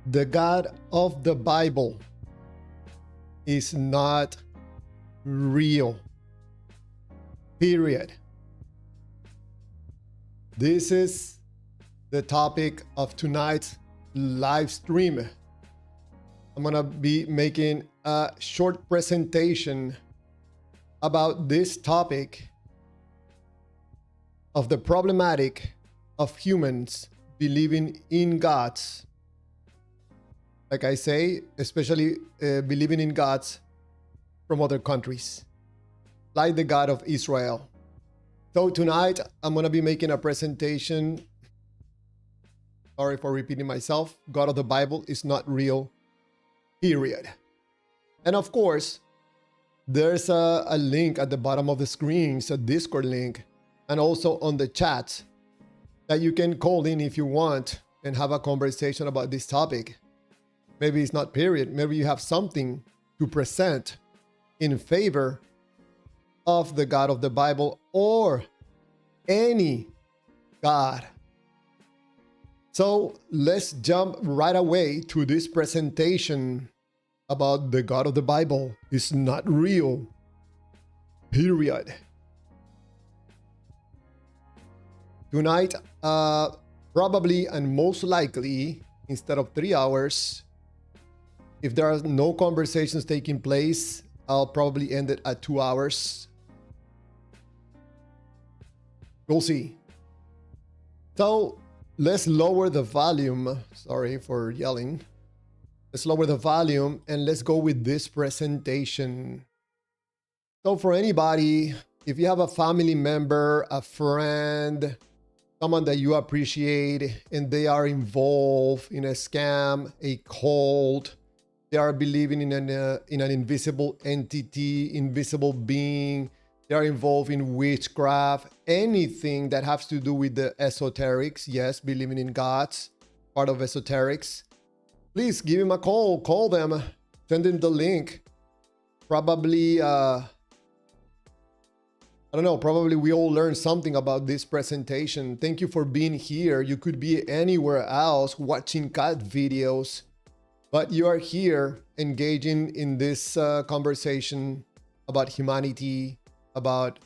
The God of the Bible is not real. Period. This is the topic of tonight's live stream. I'm going to be making a short presentation about this topic of the problematic of humans believing in gods. Like I say, especially believing in gods from other countries, like the God of Israel. So tonight, I'm going to be making a presentation. Sorry for repeating myself. God of the Bible is not real, period. And of course, there's a link at the bottom of the screen. It's a Discord link. And also on the chat that you can call in if you want and have a conversation about this topic. Maybe it's not period. Maybe you have something to present in favor of the God of the Bible or any God. So let's jump right away to this presentation about the God of the Bible is not real. Period. Tonight, probably and most likely, instead of 3 hours, if there are no conversations taking place, I'll probably end it at 2 hours. We'll see. So let's lower the volume. Sorry for yelling. Let's lower the volume and let's go with this presentation. So for anybody, if you have a family member, a friend, someone that you appreciate, and they are involved in a scam, a cult, they are believing in an invisible entity, invisible being. They are involved in witchcraft, anything that has to do with the esoterics. Yes, believing in gods, part of esoterics. Please give him a call. Call them. Send him the link. Probably, I don't know, probably we all learned something about this presentation. Thank you for being here. You could be anywhere else watching cat videos, but you are here engaging in this conversation about humanity, about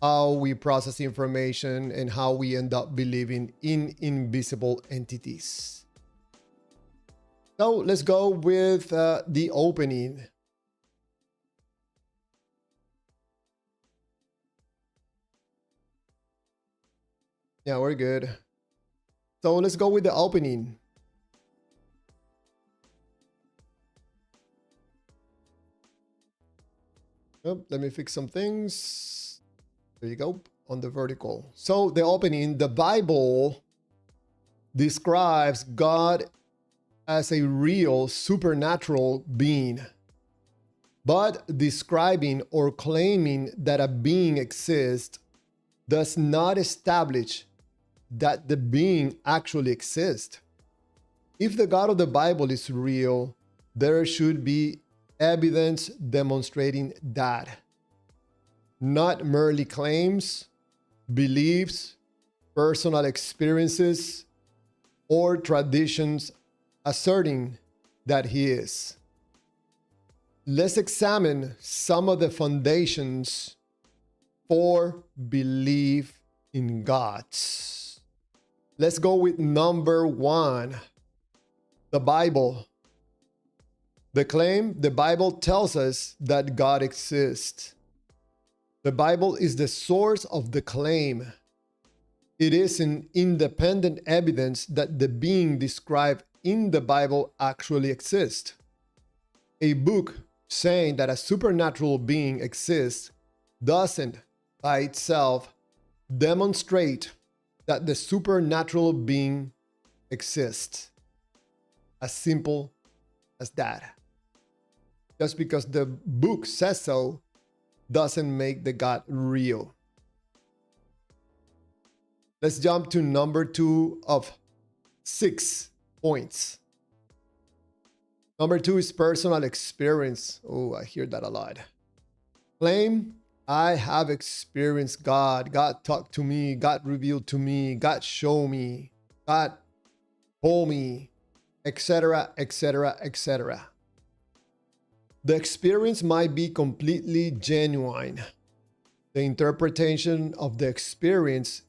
how we process information and how we end up believing in invisible entities. So let's go with the opening. Yeah, we're good. So let's go with the opening. Oh, let me fix some things. There you go, on the vertical. So the opening, the Bible describes God as a real supernatural being. But describing or claiming that a being exists does not establish that the being actually exists. If the God of the Bible is real, there should be evidence demonstrating that. Not merely claims, beliefs, personal experiences, or traditions asserting that he is. Let's examine some of the foundations for belief in gods. Let's go with number 1, the Bible. The claim, the Bible tells us that God exists. The Bible is the source of the claim. It is an independent evidence that the being described in the Bible actually exists. A book saying that a supernatural being exists doesn't, by itself, demonstrate that the supernatural being exists. As simple as that. Just because the book says so doesn't make the God real. Let's jump to number 2 of 6 points. Number 2 is personal experience. Oh, I hear that a lot. Claim, I have experienced God. God talked to me. God revealed to me. God showed me. God told me. etc., etc., etc. The experience might be completely genuine. The interpretation of the experience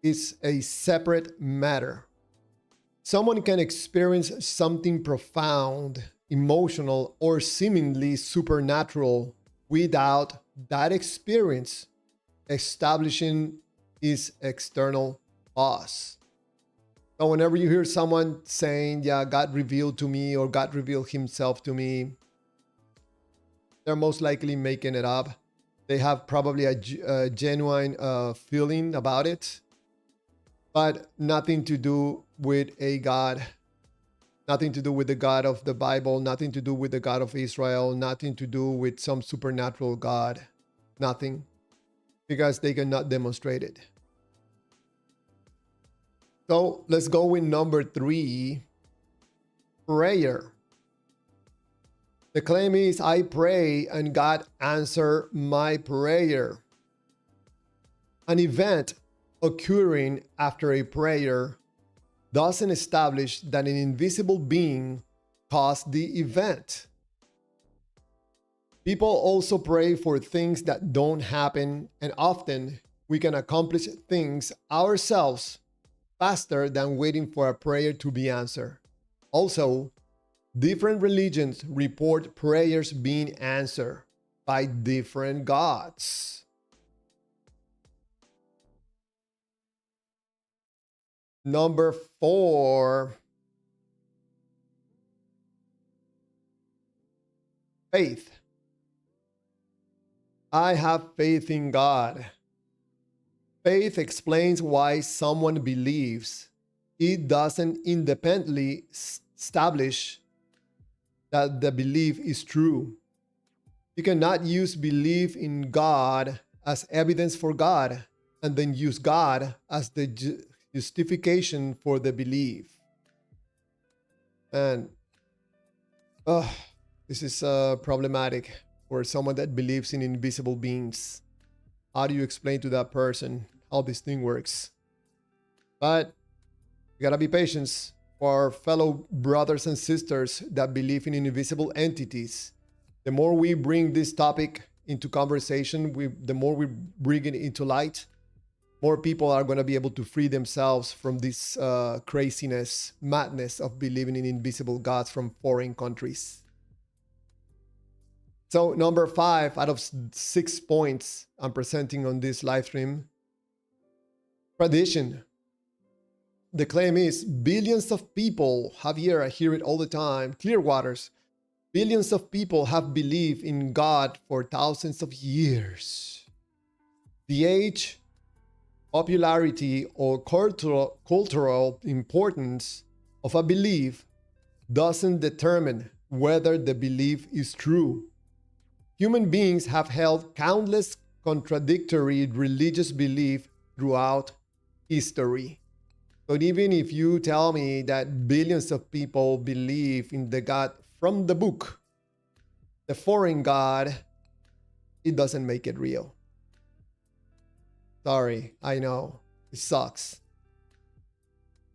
is a separate matter. Someone can experience something profound, emotional, or seemingly supernatural without that experience establishing its external cause. So whenever you hear someone saying, yeah, God revealed to me or God revealed himself to me, they're most likely making it up. They have probably a genuine feeling about it, but nothing to do with a God, nothing to do with the God of the Bible, nothing to do with the God of Israel, nothing to do with some supernatural God, nothing, because they cannot demonstrate it. So let's go with number 3, prayer. The claim is, I pray and God answer my prayer. An event occurring after a prayer doesn't establish that an invisible being caused the event. People also pray for things that don't happen, and often we can accomplish things ourselves faster than waiting for a prayer to be answered. Also, different religions report prayers being answered by different gods. Number 4, faith. I have faith in God. Faith explains why someone believes. It doesn't independently establish that the belief is true. You cannot use belief in God as evidence for God and then use God as the justification for the belief. And this is problematic for someone that believes in invisible beings. How do you explain to that person how this thing works? But you gotta be patient for our fellow brothers and sisters that believe in invisible entities. The more we bring this topic into conversation, the more we bring it into light, more people are going to be able to free themselves from this craziness, madness of believing in invisible gods from foreign countries. So number 5 out of 6 points I'm presenting on this live stream. Tradition. The claim is billions of people, Javier, I hear it all the time, Clearwaters, billions of people have believed in God for thousands of years. The age, popularity, or cultural importance of a belief doesn't determine whether the belief is true. Human beings have held countless contradictory religious beliefs throughout history. But even if you tell me that billions of people believe in the God from the book, the foreign God, it doesn't make it real. Sorry, I know, it sucks.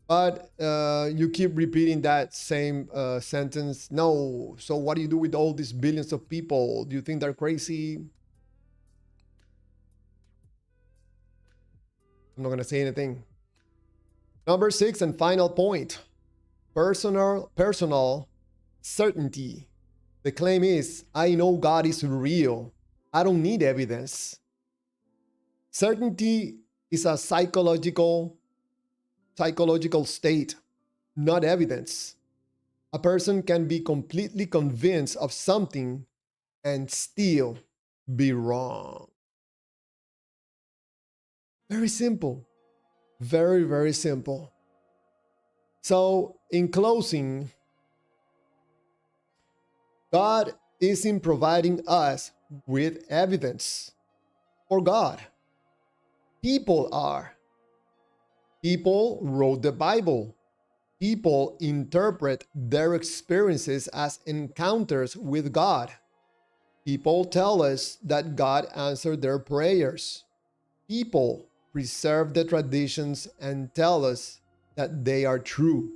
But you keep repeating that same sentence. No, so what do you do with all these billions of people? Do you think they're crazy? I'm not going to say anything. Number 6 and final point, personal certainty. The claim is, I know God is real. I don't need evidence. Certainty is a psychological state, not evidence. A person can be completely convinced of something and still be wrong. Very simple. Very, very simple. So, in closing, God isn't providing us with evidence for God. People are. People wrote the Bible. People interpret their experiences as encounters with God. People tell us that God answered their prayers. People preserve the traditions and tell us that they are true.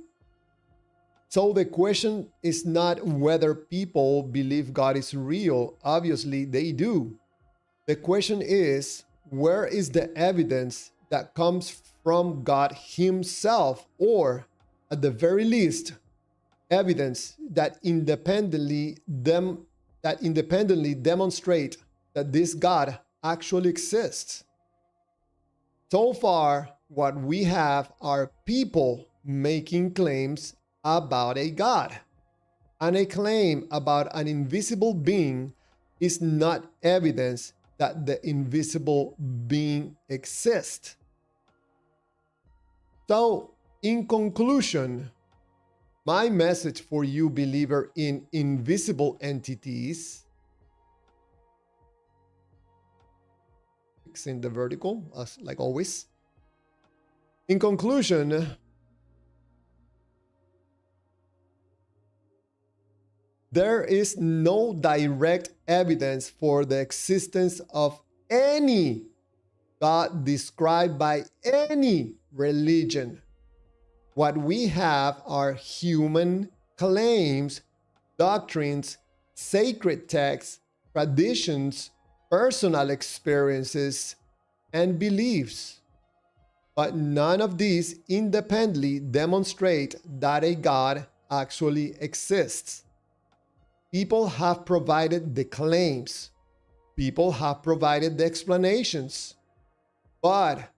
So the question is not whether people believe God is real. Obviously, they do. The question is, where is the evidence that comes from God Himself, or at the very least, evidence that independently demonstrate that this God actually exists? So far, what we have are people making claims about a God. And a claim about an invisible being is not evidence that the invisible being exists. So, in conclusion, my message for you, believer in invisible entities, fixing the vertical, as like always. In conclusion, there is no direct evidence for the existence of any God described by any religion. What we have are human claims, doctrines, sacred texts, traditions, personal experiences, and beliefs. But none of these independently demonstrate that a God actually exists. People have provided the claims. People have provided the explanations. But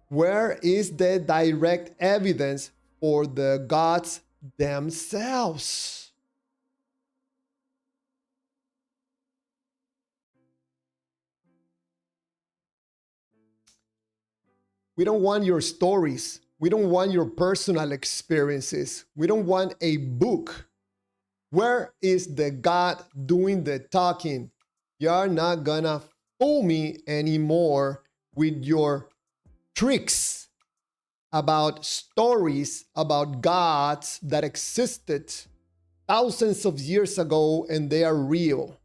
where is the direct evidence for the gods themselves? We don't want your stories. We don't want your personal experiences. We don't want a book. Where is the God doing the talking? You're not gonna fool me anymore with your tricks about stories about gods that existed thousands of years ago and they are real.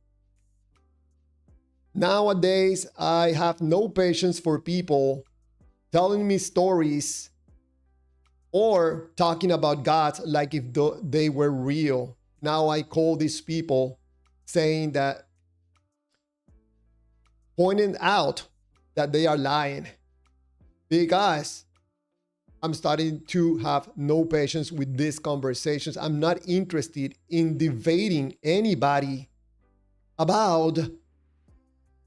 Nowadays, I have no patience for people telling me stories or talking about gods like if they were real. Now I call these people saying that, pointing out that they are lying, because I'm starting to have no patience with these conversations. I'm not interested in debating anybody about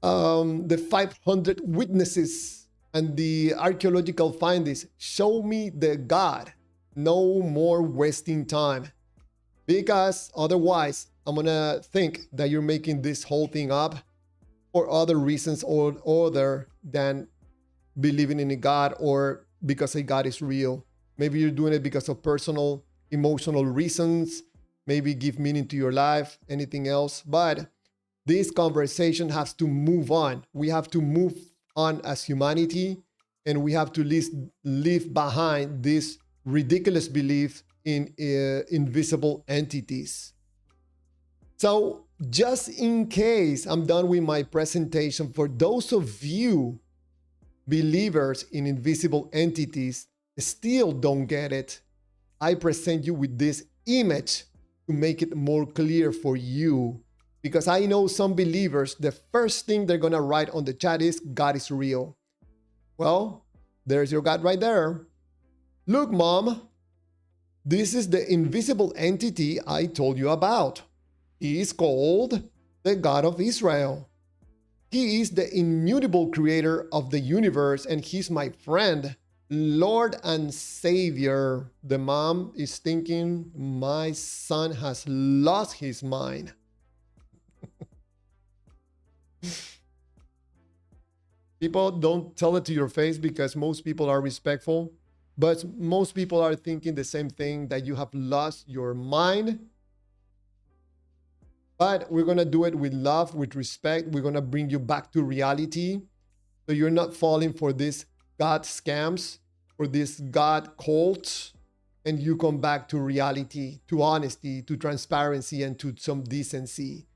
the 500 witnesses and the archaeological findings. Show me the God. No more wasting time. Because otherwise, I'm gonna think that you're making this whole thing up for other reasons or other than believing in a God or because a God is real. Maybe you're doing it because of personal, emotional reasons. Maybe give meaning to your life, anything else. But this conversation has to move on. We have to move on as humanity, and we have to leave behind this ridiculous belief in invisible entities. So just in case I'm done with my presentation, for those of you believers in invisible entities still don't get it, I present you with this image to make it more clear for you. Because I know some believers, the first thing they're gonna write on the chat is, God is real. Well, there's your God right there. Look, Mom, this is the invisible entity I told you about. He is called the God of Israel. He is the immutable creator of the universe, and he's my friend, Lord and Savior. The mom is thinking, my son has lost his mind. People don't tell it to your face because most people are respectful, but most people are thinking the same thing, that you have lost your mind. But we're going to do it with love, with respect. We're going to bring you back to reality, so you're not falling for these God scams, for this God cult, and you come back to reality, to honesty, to transparency, and to some decency.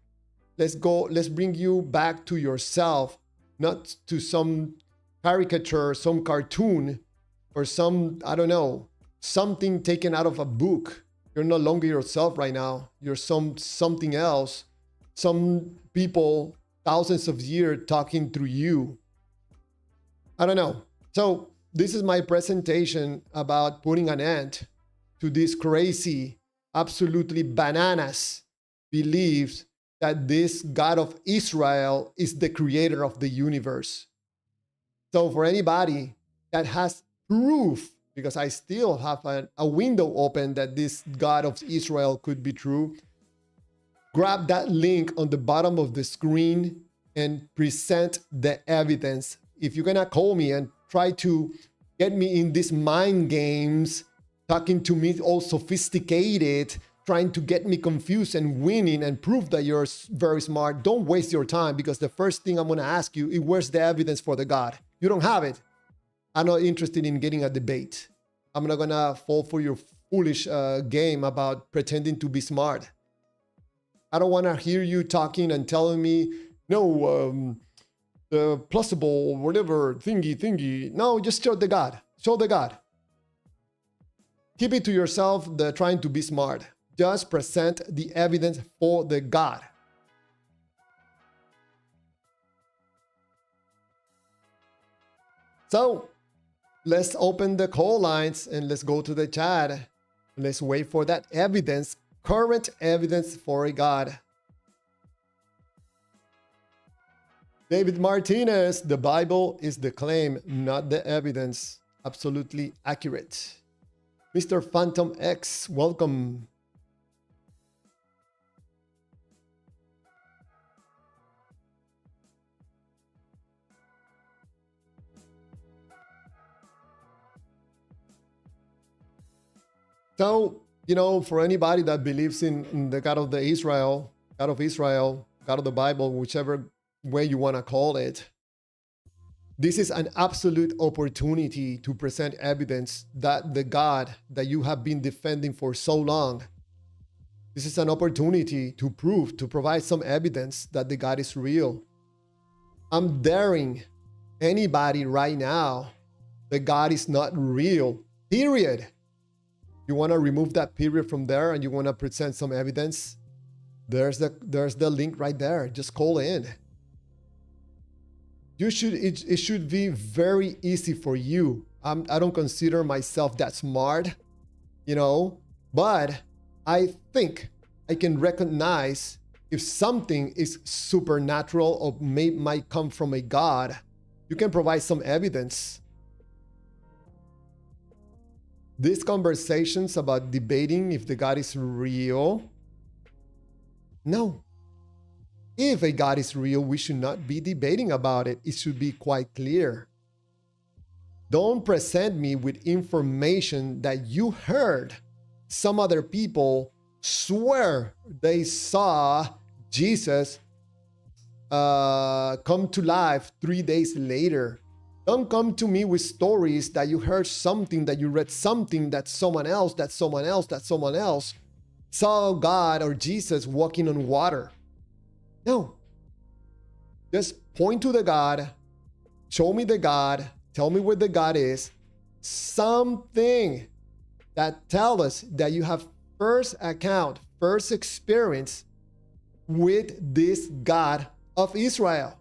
Let's bring you back to yourself, not to some caricature, some cartoon, or some, I don't know, something taken out of a book. You're no longer yourself right now. You're something else. Some people, thousands of years talking through you. I don't know. So this is my presentation about putting an end to this crazy, absolutely bananas beliefs that this God of Israel is the creator of the universe. So for anybody that has proof, because I still have a window open that this God of Israel could be true, grab that link on the bottom of the screen and present the evidence. If you're gonna call me and try to get me in these mind games, talking to me all sophisticated, trying to get me confused and winning and prove that you're very smart, don't waste your time, because the first thing I'm gonna ask you is, where's the evidence for the God? You don't have it. I'm not interested in getting a debate. I'm not gonna fall for your foolish game about pretending to be smart. I don't wanna hear you talking and telling me, no, the plausible, whatever, thingy. No, just show the God. Show the God. Keep it to yourself, the trying to be smart. Just present the evidence for the God. So let's open the call lines and let's go to the chat. Let's wait for that evidence, current evidence for a God. David Martinez, the Bible is the claim, not the evidence. Absolutely accurate. Mr. Phantom X, welcome. So, for anybody that believes in the God of Israel, God of the Bible, whichever way you want to call it, this is an absolute opportunity to present evidence that the God that you have been defending for so long, this is an opportunity to provide some evidence that the God is real. I'm daring anybody right now, the God is not real, period. You want to remove that period from there and you want to present some evidence? There's the link right there. Just call in. It should be very easy for you. I don't consider myself that smart, but I think I can recognize if something is supernatural or might come from a God. You can provide some evidence. These conversations about debating if the God is real, no. If a God is real, we should not be debating about it. It should be quite clear. Don't present me with information that you heard some other people swear they saw Jesus come to life 3 days later. Don't come to me with stories that you heard something, that you read something, that someone else saw God or Jesus walking on water. No. Just point to the God, show me the God, tell me where the God is. Something that tells us that you have first experience with this God of Israel.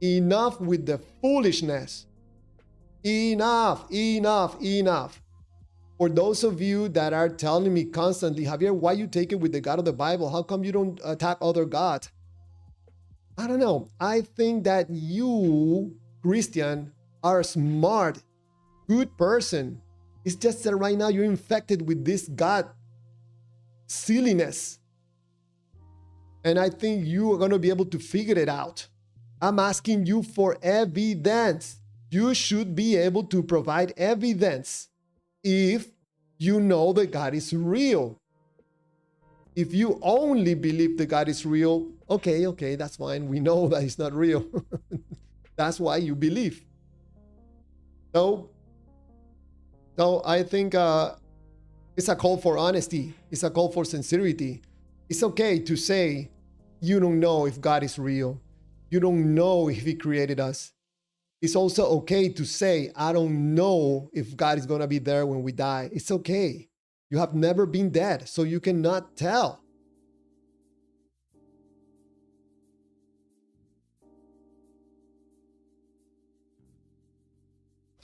Enough with the foolishness. Enough. For those of you that are telling me constantly, Javier, why you take it with the God of the Bible? How come you don't attack other gods? I don't know. I think that you, Christian, are a smart, good person. It's just that right now you're infected with this God silliness. And I think you are going to be able to figure it out. I'm asking you for evidence. You should be able to provide evidence if you know that God is real. If you only believe that God is real, okay, that's fine. We know that He's not real. That's why you believe. So I think it's a call for honesty. It's a call for sincerity. It's okay to say you don't know if God is real. You don't know if He created us. It's also okay to say, I don't know if God is going to be there when we die. It's okay. You have never been dead, so you cannot tell.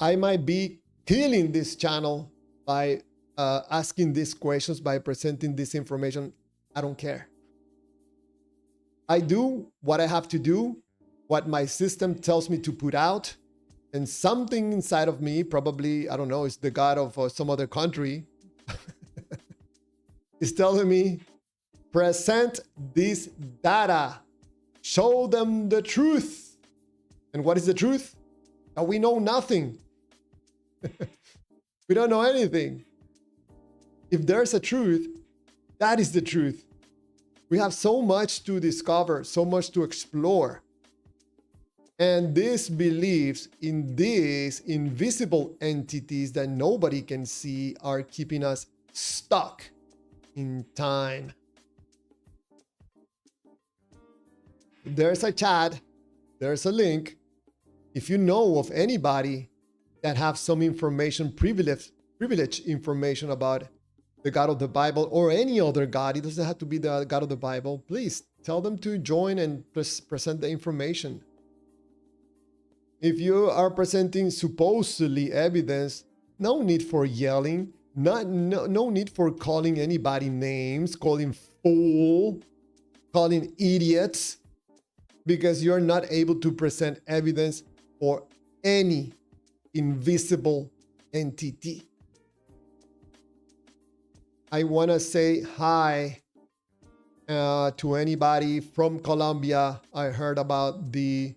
I might be killing this channel by asking these questions, by presenting this information. I don't care. I do what I have to do, what my system tells me to put out, and something inside of me, probably, I don't know, it's the God of some other country, is telling me, present this data, show them the truth. And what is the truth? That we know nothing. We don't know anything. If there's a truth, that is the truth. We have so much to discover, so much to explore. And these beliefs in these invisible entities that nobody can see are keeping us stuck in time. There's a chat, there's a link. If you know of anybody that have some information, privileged information about the God of the Bible or any other God, it doesn't have to be the God of the Bible, please tell them to join and present the information. If you are presenting supposedly evidence, no need for yelling, no need for calling anybody names, calling fool, calling idiots, because you're not able to present evidence for any invisible entity. I want to say hi to anybody from Colombia. I heard about the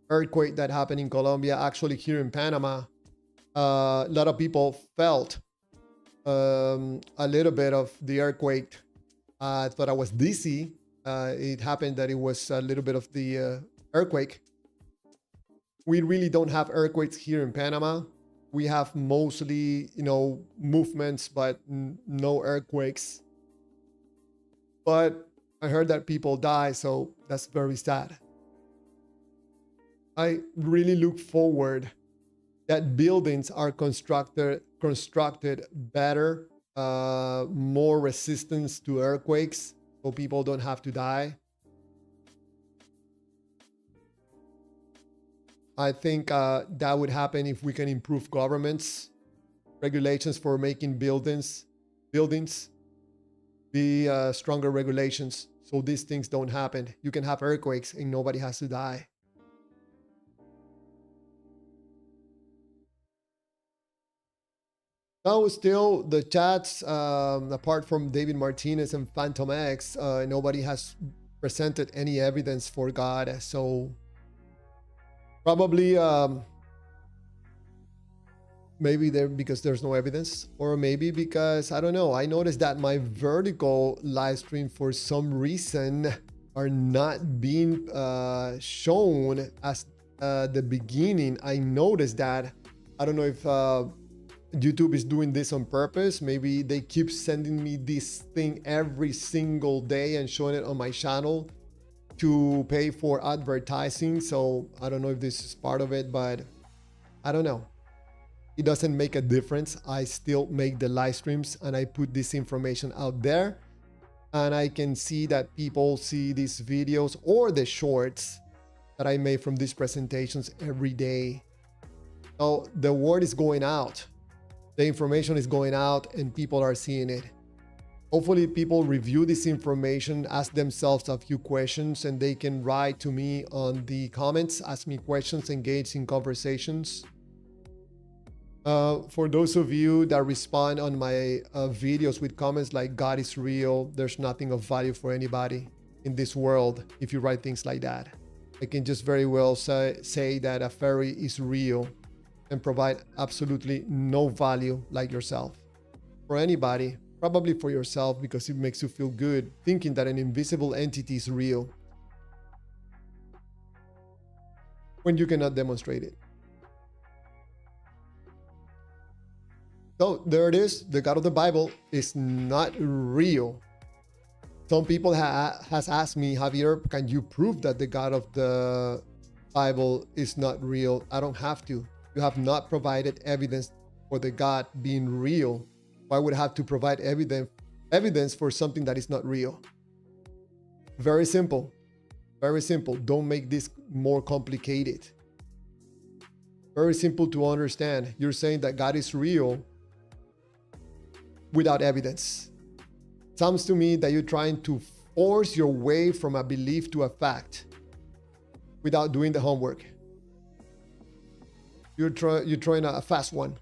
earthquake that happened in Colombia, actually here in Panama. A lot of people felt a little bit of the earthquake. I thought I was dizzy. It happened that it was a little bit of the earthquake. We really don't have earthquakes here in Panama. We have mostly, movements, but no earthquakes. But I heard that people die, so that's very sad. I really look forward that buildings are constructed better, more resistance to earthquakes, so people don't have to die. I think that would happen if we can improve governments, regulations for making buildings, be stronger regulations so these things don't happen. You can have earthquakes and nobody has to die. Now, still the chats, apart from David Martinez and Phantom X, nobody has presented any evidence for God. So probably maybe because there's no evidence, or maybe because, I don't know, I noticed that my vertical live stream for some reason are not being shown as the beginning. I noticed that. I don't know if YouTube is doing this on purpose. Maybe they keep sending me this thing every single day and showing it on my channel to pay for advertising. So I don't know if this is part of it, but I don't know. It doesn't make a difference. I still make the live streams and I put this information out there, and I can see that people see these videos or the shorts that I made from these presentations every day. So the word is going out. The information is going out and people are seeing it. Hopefully people review this information, ask themselves a few questions, and they can write to me on the comments, ask me questions, engage in conversations. For those of you that respond on my videos with comments like God is real, there's nothing of value for anybody in this world if you write things like that. I can just very well say that a fairy is real and provide absolutely no value like yourself. For anybody, probably for yourself, because it makes you feel good thinking that an invisible entity is real when you cannot demonstrate it. So there it is. The God of the Bible is not real. Some people has asked me, Javier, can you prove that the God of the Bible is not real? I don't have to. You have not provided evidence for the God being real. Why would I have to provide evidence for something that is not real? Very simple. Very simple. Don't make this more complicated. Very simple to understand. You're saying that God is real without evidence. Sounds to me that you're trying to force your way from a belief to a fact without doing the homework. You're trying a fast one.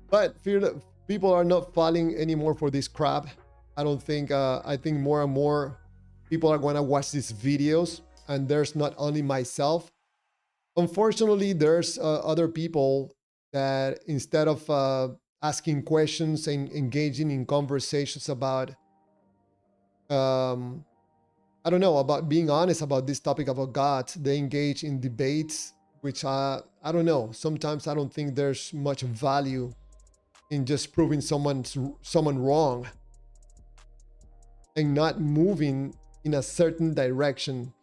But fear that people are not falling anymore for this crap. I don't think, I think more and more people are going to watch these videos, and there's not only myself. Unfortunately, there's other people that instead of asking questions and engaging in conversations about, I don't know, about being honest about this topic about God, they engage in debates, which I don't know. Sometimes I don't think there's much value in just proving someone wrong and not moving in a certain direction.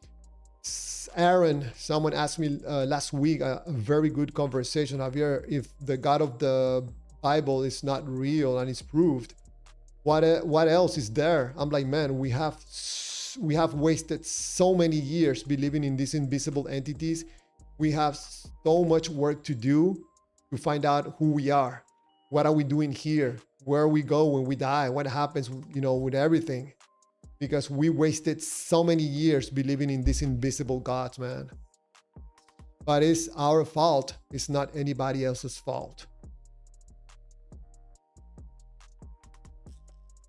Aaron, someone asked me last week, a very good conversation, Javier, if the God of the Bible is not real and is proved, what else is there? I'm like, man, we have wasted so many years believing in these invisible entities. We have so much work to do to find out who we are. What are we doing here? Where we go when we die? What happens, with everything? Because we wasted so many years believing in these invisible gods, man. But it's our fault. It's not anybody else's fault.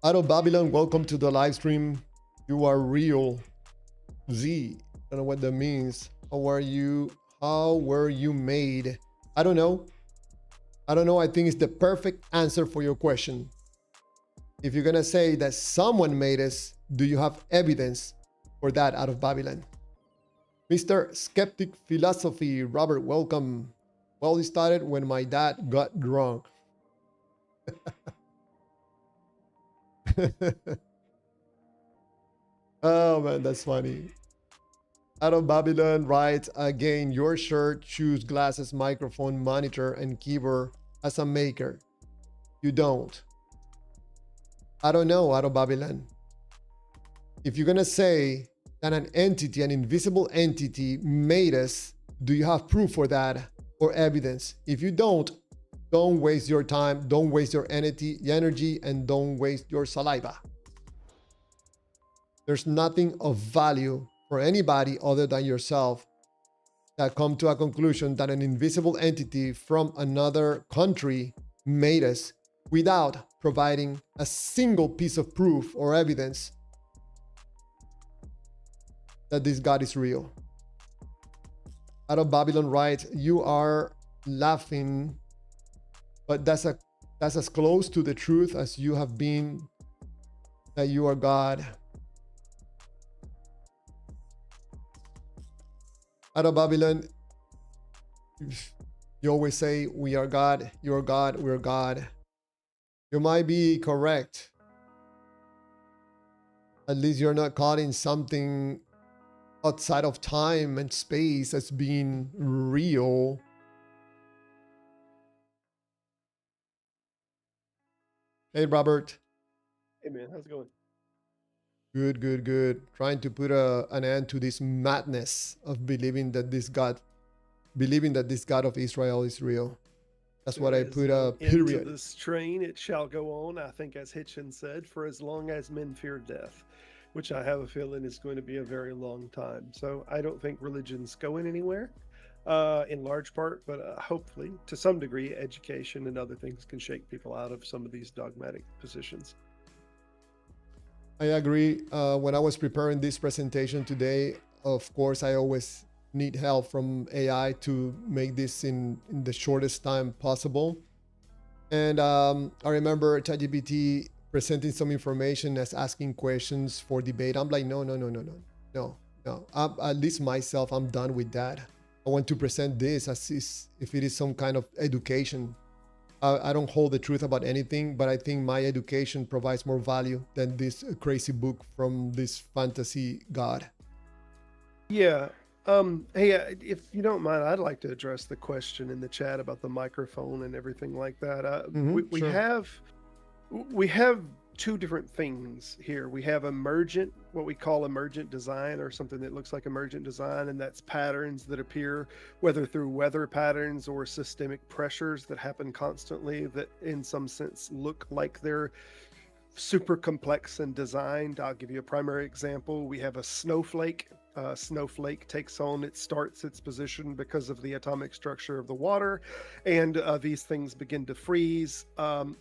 Out of Babylon, welcome to the live stream. You are real. Z. I don't know what that means. How are you? How were you made? I don't know. I don't know. I think it's the perfect answer for your question. If you're going to say that someone made us, do you have evidence for that out of Babylon? Mr. Skeptic Philosophy, Robert, welcome. Well, it started when my dad got drunk. Oh man, that's funny. Out of Babylon writes again, your shirt, shoes, glasses, microphone, monitor, and keyboard as a maker. You don't. I don't know, out of Babylon. If you're gonna say that an entity, an invisible entity made us, do you have proof for that or evidence? If you don't waste your time, don't waste your energy, and don't waste your saliva. There's nothing of value for anybody other than yourself that come to a conclusion that an invisible entity from another country made us without providing a single piece of proof or evidence that this God is real. Out of Babylon writes, you are laughing, but that's as close to the truth as you have been, that you are God. Out of Babylon, you always say, we are God, you are God, we're God. You might be correct. At least you're not caught in something outside of time and space as being real. Hey, Robert. Hey, man. How's it going? Good, good, good. Trying to put an end to this madness of believing that this God of Israel is real. That's what I put a period. Into this train, it shall go on, I think, as Hitchens said, for as long as men fear death, which I have a feeling is going to be a very long time. So I don't think religion's going anywhere, in large part, but hopefully, to some degree, education and other things can shake people out of some of these dogmatic positions. I agree. When I was preparing this presentation today, of course, I always need help from AI to make this in the shortest time possible. And I remember ChatGPT presenting some information as asking questions for debate. I'm like, no. At least myself, I'm done with that. I want to present this as if it is some kind of education. I don't hold the truth about anything, but I think my education provides more value than this crazy book from this fantasy god. Yeah, Hey, if you don't mind, I'd like to address the question in the chat about the microphone and everything like that. We Sure. have two different things here. We have emergent, what we call emergent design, or something that looks like emergent design, and that's patterns that appear whether through weather patterns or systemic pressures that happen constantly that, in some sense, look like they're super complex and designed. I'll give you a primary example. We have a snowflake. Snowflake starts its position because of the atomic structure of the water, and these things begin to freeze.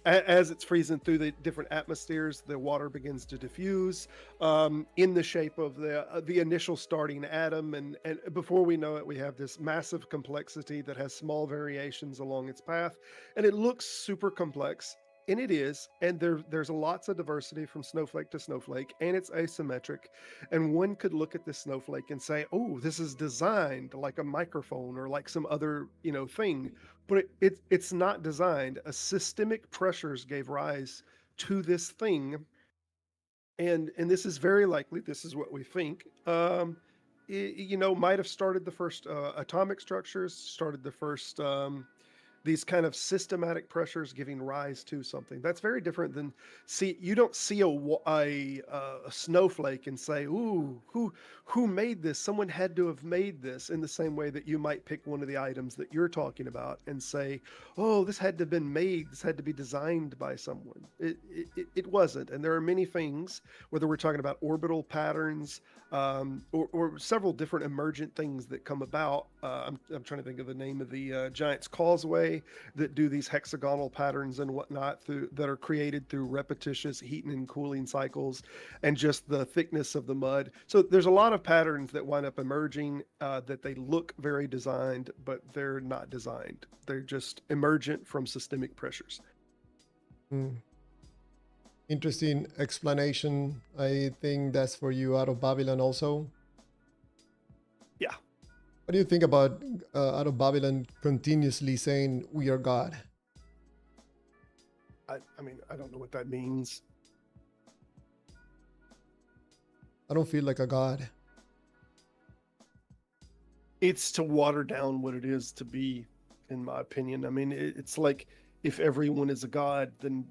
As it's freezing through the different atmospheres, the water begins to diffuse in the shape of the initial starting atom, and before we know it, we have this massive complexity that has small variations along its path, and it looks super complex, and it is, and there's lots of diversity from snowflake to snowflake, and it's asymmetric, and one could look at this snowflake and say, oh, this is designed like a microphone or like some other thing, but it's not designed. A systemic pressures gave rise to this thing, and this is very likely, this is what we think, might have started the first atomic structures, started the first these kind of systematic pressures giving rise to something. That's very different than, you don't see a snowflake and say, ooh, who made this? Someone had to have made this, in the same way that you might pick one of the items that you're talking about and say, oh, this had to have been made, this had to be designed by someone. It wasn't. And there are many things, whether we're talking about orbital patterns, or several different emergent things that come about. I'm trying to think of the name of the Giant's Causeway, that do these hexagonal patterns and whatnot that are created through repetitious heating and cooling cycles, and just the thickness of the mud. So there's a lot of patterns that wind up emerging that they look very designed, but they're not designed. They're just emergent from systemic pressures. Mm. Interesting explanation. I think that's for you, out of Babylon also. Yeah. What do you think about out of Babylon continuously saying we are God? I mean, I don't know what that means. I don't feel like a God. It's to water down what it is to be, in my opinion. I mean, it's like, if everyone is a god, then,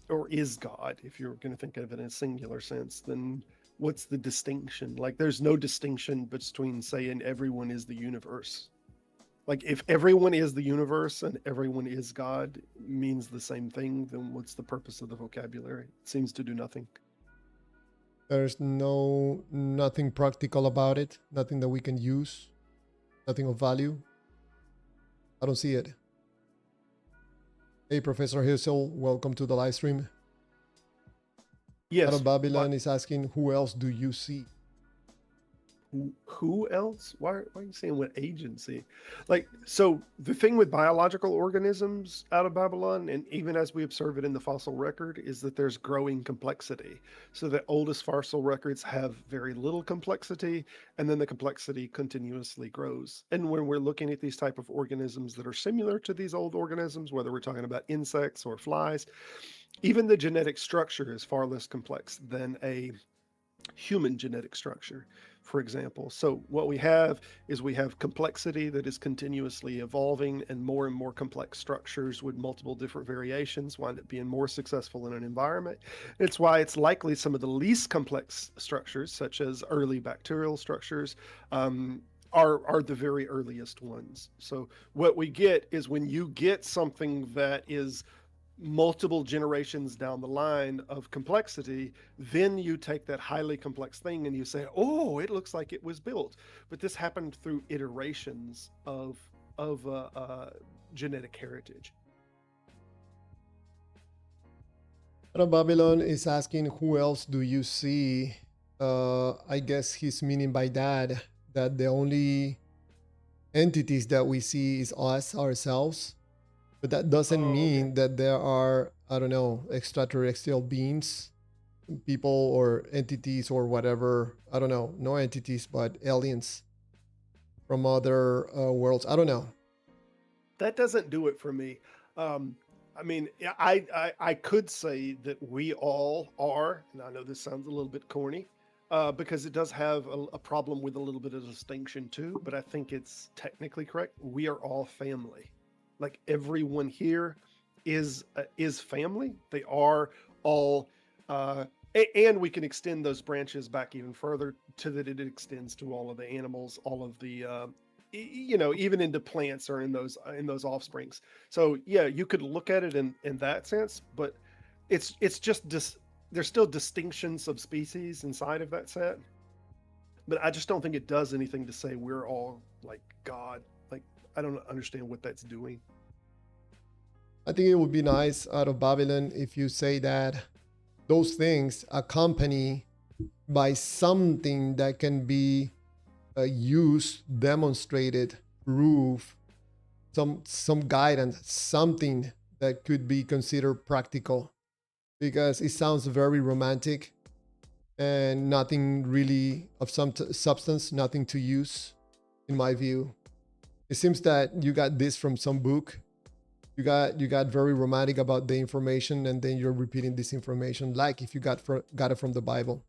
or is God, if you're going to think of it in a singular sense, then what's the distinction? Like, there's no distinction between saying everyone is the universe. Like, if everyone is the universe and everyone is God means the same thing, then what's the purpose of the vocabulary? It seems to do nothing. There's nothing practical about it. Nothing that we can use. Nothing of value. I don't see it. Hey, Professor Hissel, welcome to the live stream. Yes. Out of Babylon is asking, who else do you see? Who else? Why are you saying what agency? Like, so the thing with biological organisms out of Babylon, and even as we observe it in the fossil record, is that there's growing complexity. So the oldest fossil records have very little complexity, and then the complexity continuously grows. And when we're looking at these type of organisms that are similar to these old organisms, whether we're talking about insects or flies, even the genetic structure is far less complex than a human genetic structure, for example. So what we have is we have complexity that is continuously evolving, and more complex structures with multiple different variations wind up being more successful in an environment. It's why it's likely some of the least complex structures, such as early bacterial structures, are the very earliest ones. So what we get is, when you get something that is multiple generations down the line of complexity, then you take that highly complex thing and you say, oh, it looks like it was built. But this happened through iterations of genetic heritage. Babylon is asking, who else do you see? I guess he's meaning by that the only entities that we see is us, ourselves. But that doesn't mean that there are, I don't know, extraterrestrial beings, people or entities or whatever. I don't know. No entities, but aliens from other worlds. I don't know. That doesn't do it for me. I mean, I could say that we all are, and I know this sounds a little bit corny, because it does have a problem with a little bit of distinction too, but I think it's technically correct. We are all family. Like everyone here is family. They are all, and we can extend those branches back even further to that it extends to all of the animals, all of the, even into plants or in those offsprings. So yeah, you could look at it in that sense, but it's just there's still distinctions of species inside of that set, but I just don't think it does anything to say we're all like God. Like I don't understand what that's doing. I think it would be nice out of Babylon if you say that those things accompany by something that can be used, demonstrated, proof, some guidance, something that could be considered practical, because it sounds very romantic and nothing really of some substance, nothing to use, in my view. It seems that you got this from some book. You got very romantic about the information, and then you're repeating this information like if you got it from the Bible,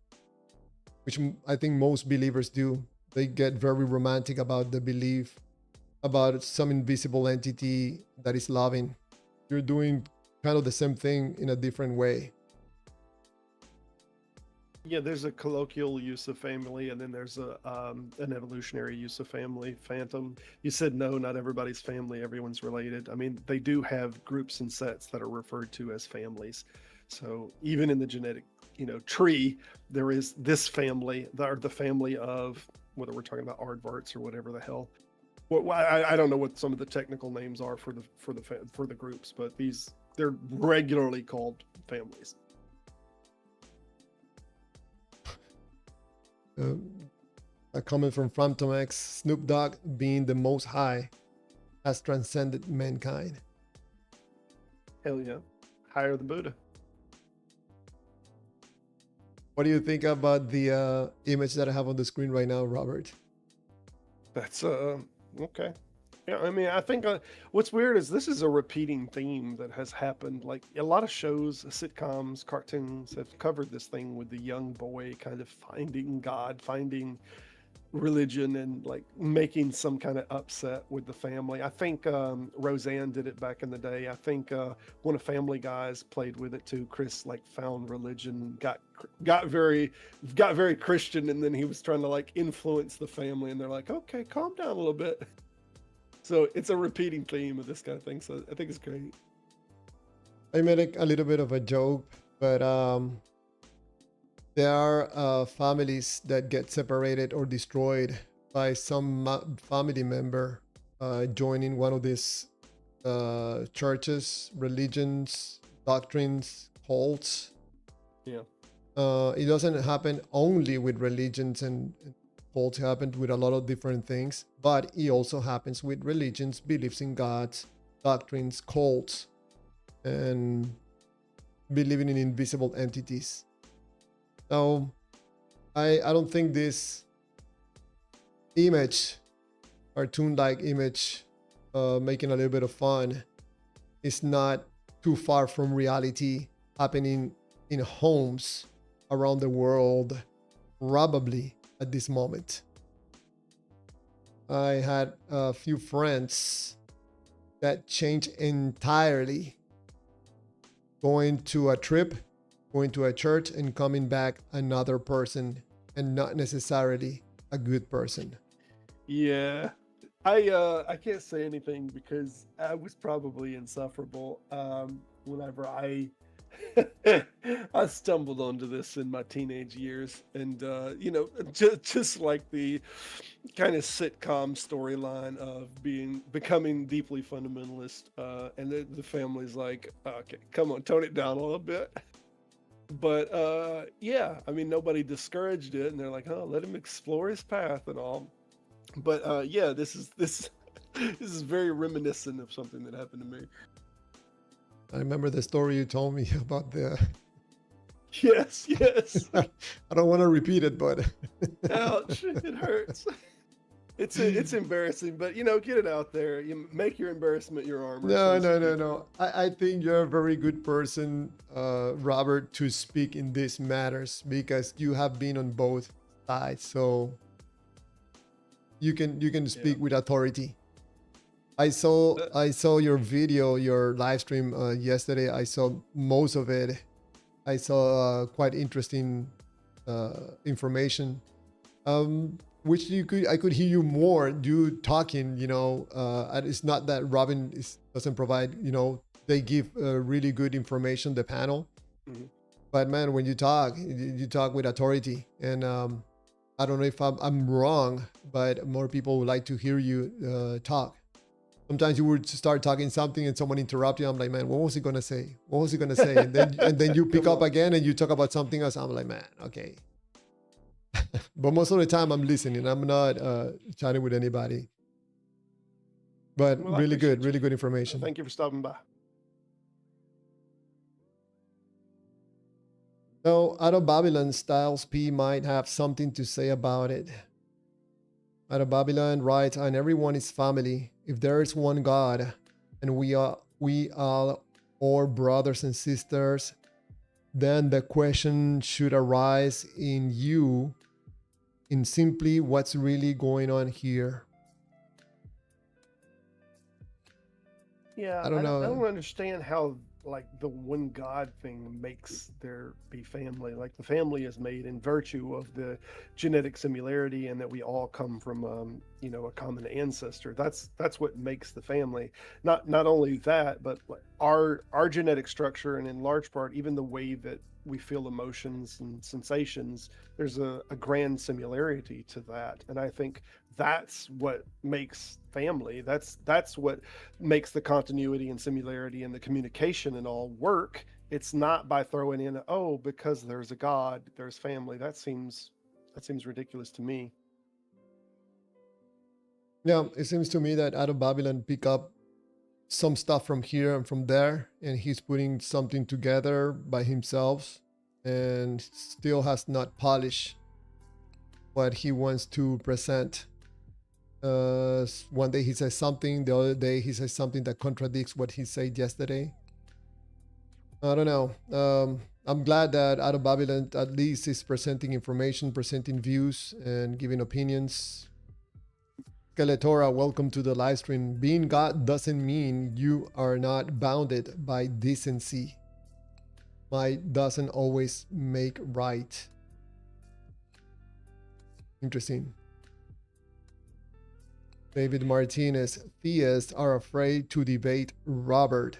which I think most believers do. They get very romantic about the belief about some invisible entity that is loving. You're doing kind of the same thing in a different way. Yeah, there's a colloquial use of family, and then there's an evolutionary use of family. Phantom, you said no, not everybody's family. Everyone's related. I mean, they do have groups and sets that are referred to as families. So even in the genetic, tree, there is this family, the family of, whether we're talking about aardvarks or whatever the hell. Well, I don't know what some of the technical names are for the groups, but they're regularly called families. A comment from Phantom X: Snoop Dogg, being the most high, has transcended mankind. Hell yeah. Higher than Buddha. What do you think about the image that I have on the screen right now, Robert? That's okay. Yeah, I mean, I think what's weird is this is a repeating theme that has happened. Like a lot of shows, sitcoms, cartoons have covered this thing with the young boy kind of finding God, finding religion, and like making some kind of upset with the family. I think Roseanne did it back in the day. I think one of Family Guys played with it too. Chris like found religion, got very Christian, and then he was trying to like influence the family, and they're like, okay, calm down a little bit. So it's a repeating theme of this kind of thing. So I think it's great. I made a little bit of a joke, but there are families that get separated or destroyed by some family member joining one of these churches, religions, doctrines, cults. Yeah. It doesn't happen only with religions and cults. It happens with a lot of different things, but it also happens with religions, beliefs in gods, doctrines, cults, and believing in invisible entities. So I don't think this image, cartoon-like image, making a little bit of fun, is not too far from reality happening in homes around the world, probably at this moment. I had a few friends that changed entirely, going to a trip, going to a church, and coming back another person, and not necessarily a good person. Yeah. I can't say anything because I was probably insufferable whenever I I stumbled onto this in my teenage years, and just like the kind of sitcom storyline of becoming deeply fundamentalist, and the family's like, okay, come on, tone it down a little bit. But yeah, I mean, nobody discouraged it, and they're like, oh, let him explore his path and all. But yeah, this is very reminiscent of something that happened to me. I remember the story you told me about the... Yes. I don't want to repeat it, but... Ouch, it hurts. It's embarrassing, but you know, get it out there. You make your embarrassment your armor, so No, to no, no, speak. no. I think you're a very good person, Robert, to speak in these matters because you have been on both sides. So you can Yeah. speak with authority. Uh, I saw your video, your live stream yesterday. I saw most of it. I saw quite interesting information. Which you could I could hear you more you talking. And it's not that doesn't provide. They give really good information. The panel, mhm. but man, when you talk with authority, and I don't know if I'm wrong, but more people would like to hear you talk. Sometimes you would start talking something and someone interrupt you. I'm like, man, what was he gonna say? What was he gonna say? And then you pick Come up on. again and you talk about something else. I'm like, man, okay. But most of the time I'm listening. I'm not chatting with anybody. But Well, I appreciate you. really good information. Thank you for stopping by. So out of Babylon, Styles P might have something to say about it. Out of Babylon writes, and everyone is family. If there is one God, and we are all brothers and sisters, then the question should arise in you in simply what's really going on here. Yeah, I don't I know. don't understand how like the one God thing makes there be family. Like the family is made in virtue of the genetic similarity and that we all come from you know, a common ancestor. That's what makes the family. Not only that, but like our genetic structure and in large part even the way that we feel emotions and sensations, there's a grand similarity to that. And I think that's what makes family. That's what makes the continuity and similarity and the communication and all work. It's not by throwing in, oh, because there's a God, there's family. That seems ridiculous to me. Yeah, it seems to me that out of Babylon pick up some stuff from here and from there, and he's putting something together by himself and still has not polished what he wants to present. One day he says something, the other day he says something that contradicts what he said yesterday. I don't know. I'm glad that out of Babylon at least is presenting information, presenting views, and giving opinions. Skeletora, welcome to the live stream. Being God doesn't mean you are not bounded by decency. Might doesn't always make right. Interesting. David Martinez, theists are afraid to debate Robert.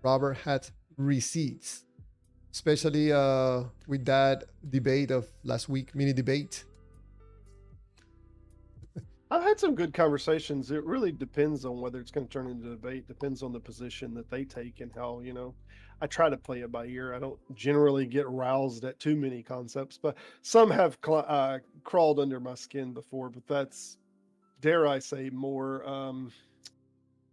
Robert had receipts, especially with that debate of last week, mini debate. I've had some good conversations. It really depends on whether it's going to turn into a debate. Depends on the position that they take and how, you know, I try to play it by ear. I don't generally get roused at too many concepts, but some have crawled under my skin before. But that's, dare I say, more.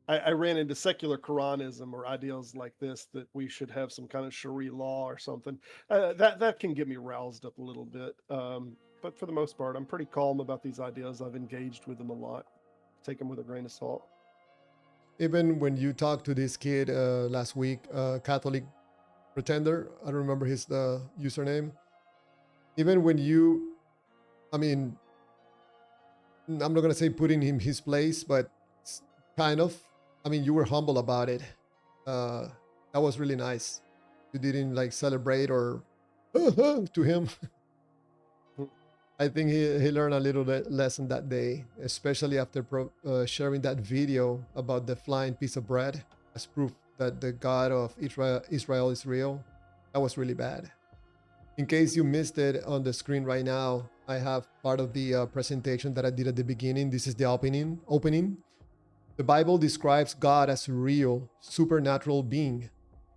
I ran into secular Quranism or ideals like this that we should have some kind of Sharia law or something. That can get me roused up a little bit. But for the most part, I'm pretty calm about these ideas. I've engaged with them a lot. Take them with a grain of salt. Even when you talked to this kid last week, Catholic pretender, I don't remember his username. Even when you, I mean, I'm not gonna say putting him his place, but kind of. I mean, you were humble about it. That was really nice. You didn't like celebrate or to him. I think he learned a little lesson that day, especially after sharing that video about the flying piece of bread as proof that the God of Israel is real. That was really bad. In case you missed it on the screen right now, I have part of the presentation that I did at the beginning. This is the opening. The Bible describes God as a real, supernatural being,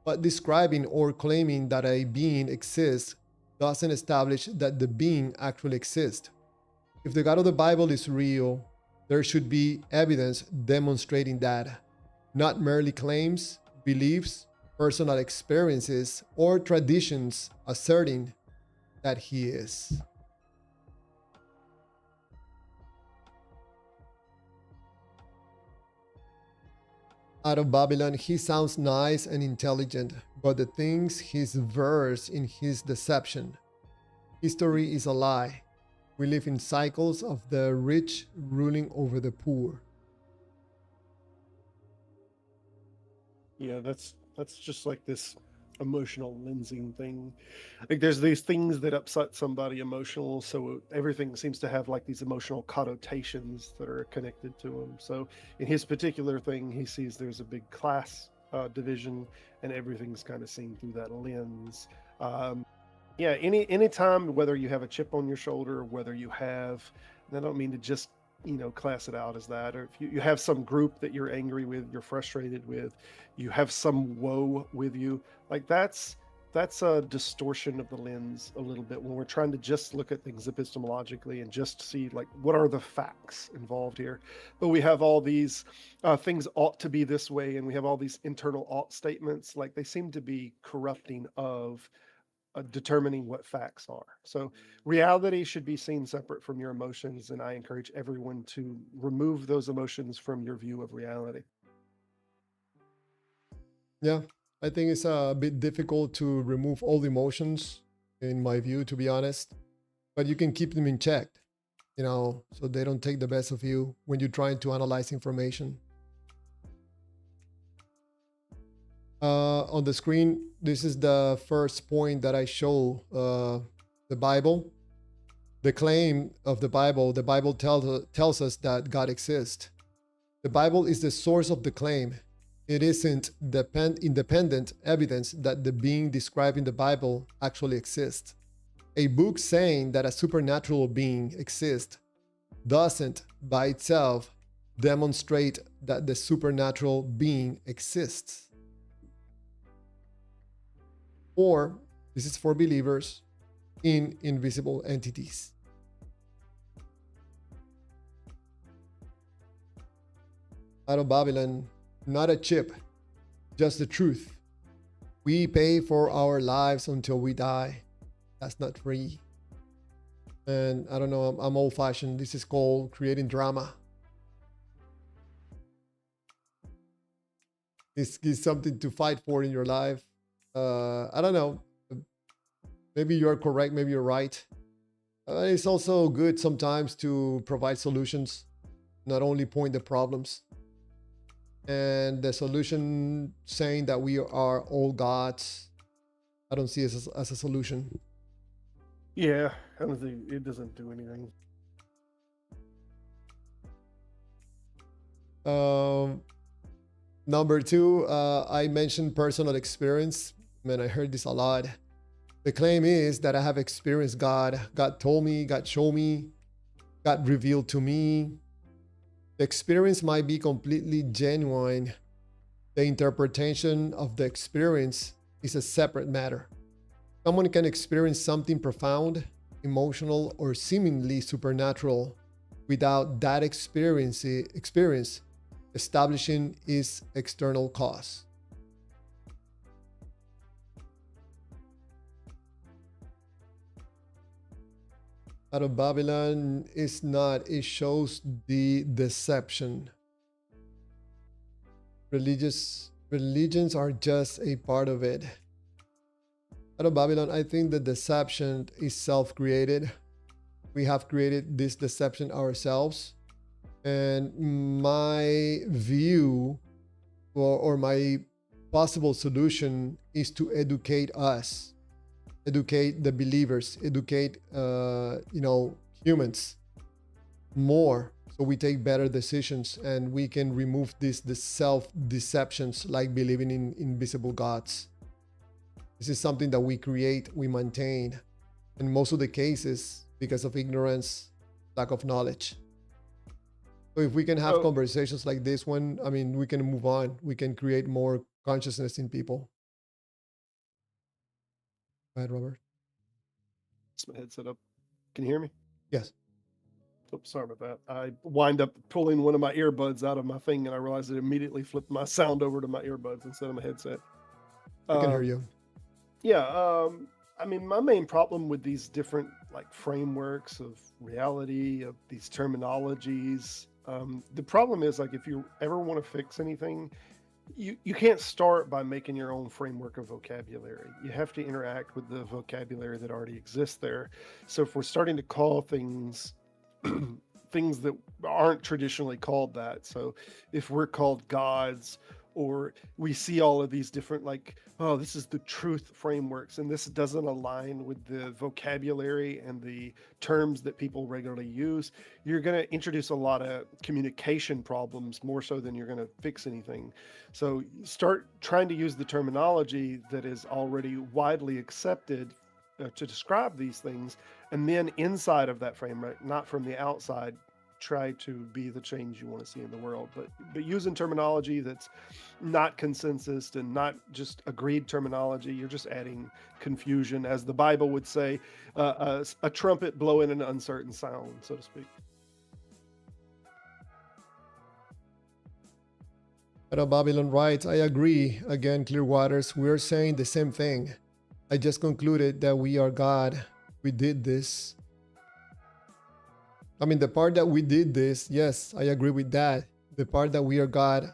but describing or claiming that a being exists doesn't establish that the being actually exists. If the God of the Bible is real, there should be evidence demonstrating that, not merely claims, beliefs, personal experiences, or traditions asserting that he is. Out of Babylon, he sounds nice and intelligent, but the things he's versed in his deception. History is a lie. We live in cycles of the rich ruling over the poor. Yeah, that's just like this emotional lensing thing. Like there's these things that upset somebody emotional, so everything seems to have like these emotional connotations that are connected to them. So in his particular thing, he sees there's a big class division, and everything's kind of seen through that lens. Um, yeah, any time, whether you have a chip on your shoulder or whether you have, and I don't mean to just class it out as that, or if you have some group that you're angry with, you're frustrated with, you have some woe with you, like that's a distortion of the lens a little bit when we're trying to just look at things epistemologically and just see like what are the facts involved here. But we have all these things ought to be this way, and we have all these internal ought statements, like they seem to be corrupting of determining what facts are. So reality should be seen separate from your emotions, and I encourage everyone to remove those emotions from your view of reality. Yeah, I think it's a bit difficult to remove all the emotions, in my view, to be honest. But you can keep them in check, so they don't take the best of you when you're trying to analyze information. On the screen, this is the first point that I show, the Bible. The claim of the Bible tells us that God exists. The Bible is the source of the claim. It isn't independent evidence that the being described in the Bible actually exists. A book saying that a supernatural being exists doesn't, by itself, demonstrate that the supernatural being exists. Or, this is for believers in invisible entities. Out of Babylon, not a chip, just the truth. We pay for our lives until we die. That's not free. And I don't know, I'm old fashioned. This is called creating drama. It's something to fight for in your life. I don't know. Maybe you're correct, maybe you're right. It's also good sometimes to provide solutions, not only point the problems. And the solution saying that we are all gods, I don't see it as a solution. Yeah, I don't think it doesn't do anything. Number two, I mentioned personal experience. Man, I heard this a lot. The claim is that I have experienced God. God told me, God showed me, God revealed to me. The experience might be completely genuine. The interpretation of the experience is a separate matter. Someone can experience something profound, emotional, or seemingly supernatural without that experience establishing its external cause. Out of Babylon is not, it shows the deception. Religions are just a part of it. Out of Babylon, I think the deception is self-created. We have created this deception ourselves. And my view or my possible solution is to educate us, educate the believers, educate humans more, so we take better decisions and we can remove the self-deceptions like believing in invisible gods. This is something that we create, we maintain, in most of the cases because of ignorance, lack of knowledge. So if we can have conversations like this one, I mean, we can move on. We can create more consciousness in people. Go ahead, Robert. It's my headset up. Can you hear me? Yes. Oops, sorry about that. I wind up pulling one of my earbuds out of my thing, and I realized it immediately flipped my sound over to my earbuds instead of my headset. I can hear you. Yeah, I mean, my main problem with these different like frameworks of reality, of these terminologies, the problem is like if you ever want to fix anything, you can't start by making your own framework of vocabulary. You have to interact with the vocabulary that already exists there. So if we're starting to call things things that aren't traditionally called that, so if we're called gods, or we see all of these different, like, oh, this is the truth frameworks, and this doesn't align with the vocabulary and the terms that people regularly use, you're going to introduce a lot of communication problems more so than you're going to fix anything. So start trying to use the terminology that is already widely accepted to describe these things, and then inside of that framework, not from the outside, try to be the change you want to see in the world. But using terminology that's not consensus and not just agreed terminology, you're just adding confusion, as the Bible would say, a trumpet blowing an uncertain sound, so to speak. But Babylon writes, I agree. Again, Clearwaters, we're saying the same thing. I just concluded that we are God. We did this. I mean, the part that we did this, yes, I agree with that. The part that we are God,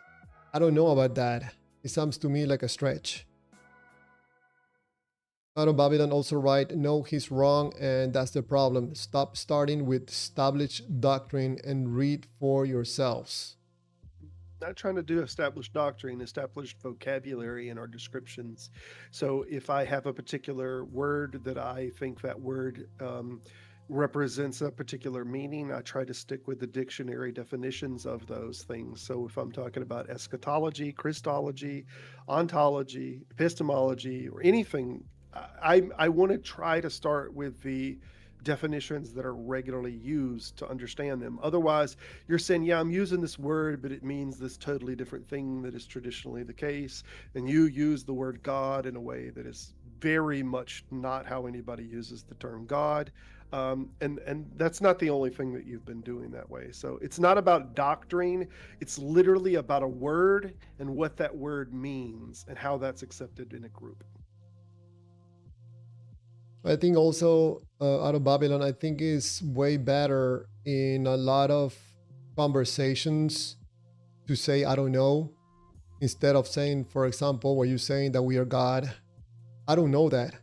I don't know about that. It sounds to me like a stretch. Out of Babylon also write, no, he's wrong, and that's the problem. Stop starting with established doctrine and read for yourselves. Not trying to do established doctrine, established vocabulary in our descriptions. So if I have a particular word that I think that word represents a particular meaning, I try to stick with the dictionary definitions of those things. So if I'm talking about eschatology, Christology, ontology, epistemology, or anything, I want to try to start with the definitions that are regularly used to understand them. Otherwise, you're saying, yeah, I'm using this word, but it means this totally different thing that is traditionally the case. And you use the word God in a way that is very much not how anybody uses the term God. And that's not the only thing that you've been doing that way. So it's not about doctrine. It's literally about a word and what that word means and how that's accepted in a group. I think also out of Babylon, I think is way better in a lot of conversations to say, I don't know, instead of saying, for example, what you're saying that we are God. I don't know that.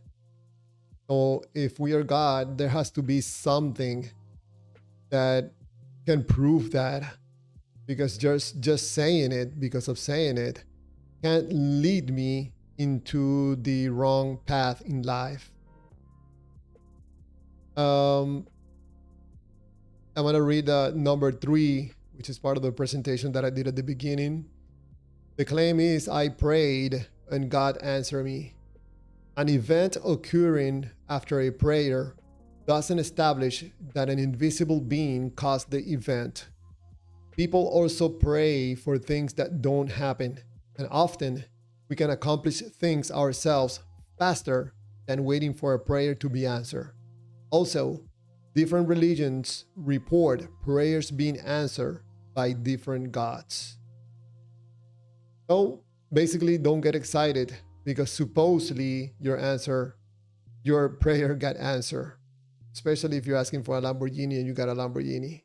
So if we are God, there has to be something that can prove that, because just saying it because of saying it can't lead me into the wrong path in life. I'm going to read number 3, which is part of the presentation that I did at the beginning. The claim is, I prayed and God answered me. An event occurring after a prayer doesn't establish that an invisible being caused the event. People also pray for things that don't happen, and often we can accomplish things ourselves faster than waiting for a prayer to be answered. Also, different religions report prayers being answered by different gods. So basically, don't get excited because supposedly your prayer got answered. Especially if you're asking for a Lamborghini and you got a Lamborghini.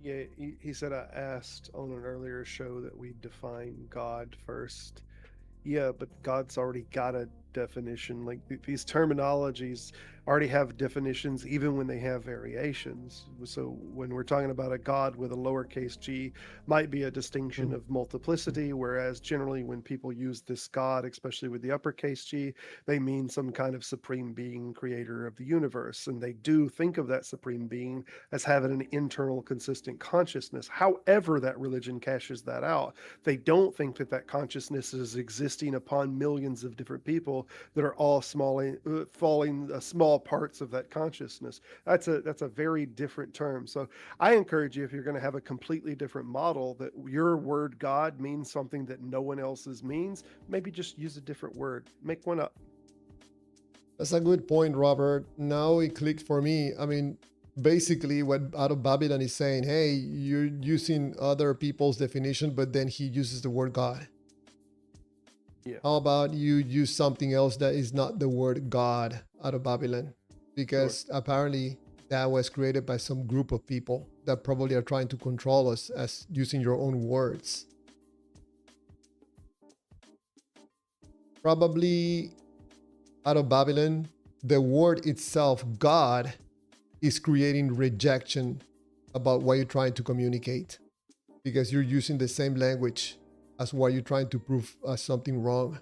Yeah, he said I asked on an earlier show that we define God first. Yeah, but God's already got a definition. Like these terminologies already have definitions, even when they have variations. So when we're talking about a God with a lowercase g, might be a distinction of multiplicity, whereas generally when people use this God, especially with the uppercase G, they mean some kind of supreme being, creator of the universe, and they do think of that supreme being as having an internal, consistent consciousness. However, that religion cashes that out. They don't think that that consciousness is existing upon millions of different people that are all falling small parts of that consciousness. That's a very different term. So I encourage you, if you're going to have a completely different model, that your word God means something that no one else's means, maybe just use a different word. Make one up. That's a good point, Robert. Now it clicked for me. I mean, basically what Out of Babylon is saying, hey, you're using other people's definition, but then he uses the word God. Yeah. How about you use something else that is not the word God, Out of Babylon? Because apparently that was created by some group of people that probably are trying to control us as using your own words. Probably out of Babylon, the word itself, God, is creating rejection about what you're trying to communicate because you're using the same language as what you're trying to prove as something wrong.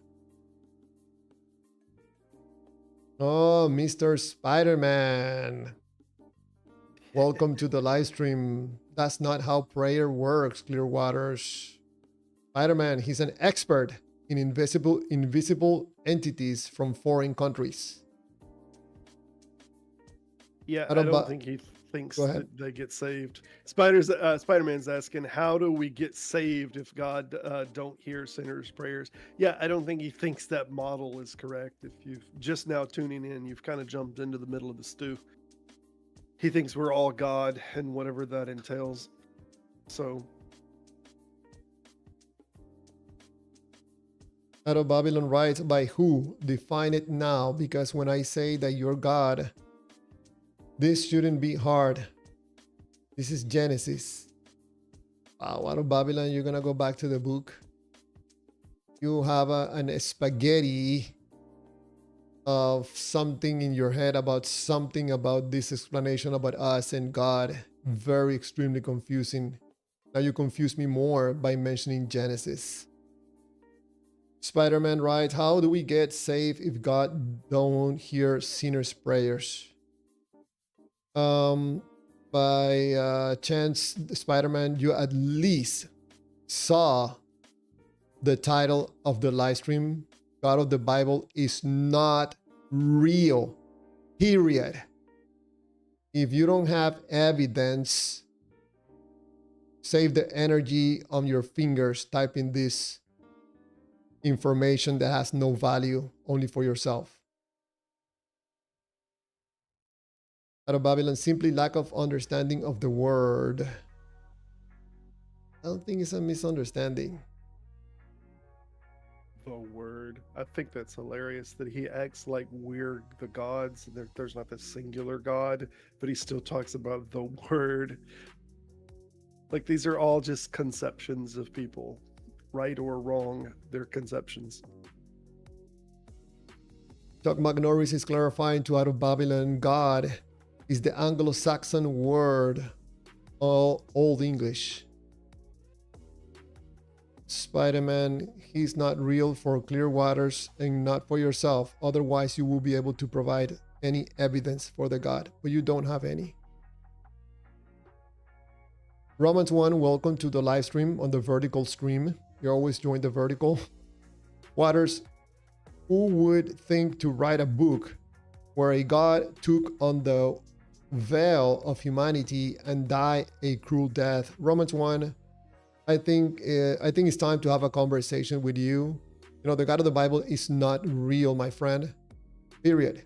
Oh, Mr. Spider-Man. Welcome to the live stream. That's not how prayer works, Clearwaters. Spider-Man, he's an expert in invisible entities from foreign countries. Yeah, How I don't about, think he thinks go ahead. that they get saved. Spider-Man's asking, how do we get saved if God don't hear sinners' prayers? Yeah, I don't think he thinks that model is correct. If you've just now tuning in, you've kind of jumped into the middle of the stew. He thinks we're all God and whatever that entails. So Out of Babylon writes, by who? Define it now, because when I say that you're God, this shouldn't be hard. This is Genesis. Wow, out of Babylon, you're gonna go back to the book. You have an spaghetti of something in your head about something about this explanation about us and God. Very extremely confusing. Now you confuse me more by mentioning Genesis. Spider-Man writes, how do we get saved if God don't hear sinners' prayers? By chance, Spider-Man, you at least saw the title of the live stream. God of the Bible is not real, period. If you don't have evidence, save the energy on your fingers typing this information that has no value, only for yourself. Out of Babylon, simply lack of understanding of the word. I don't think it's a misunderstanding. the word, I think that's hilarious that he acts like we're the gods. There's not the singular God, but he still talks about the word. Like these are all just conceptions of people, right or wrong. They're conceptions. Chuck McNorris is clarifying to Out of Babylon, God is the Anglo-Saxon word, all Old English. Spider-Man, he's not real for Clearwaters and not for yourself. Otherwise, you will be able to provide any evidence for the God, but you don't have any. Romans 1, welcome to the live stream on the vertical stream. You always join the vertical. Waters, who would think to write a book where a God took on the veil of humanity and died a cruel death? Romans 1, I think it's time to have a conversation with you. You know, the God of the Bible is not real, my friend. Period.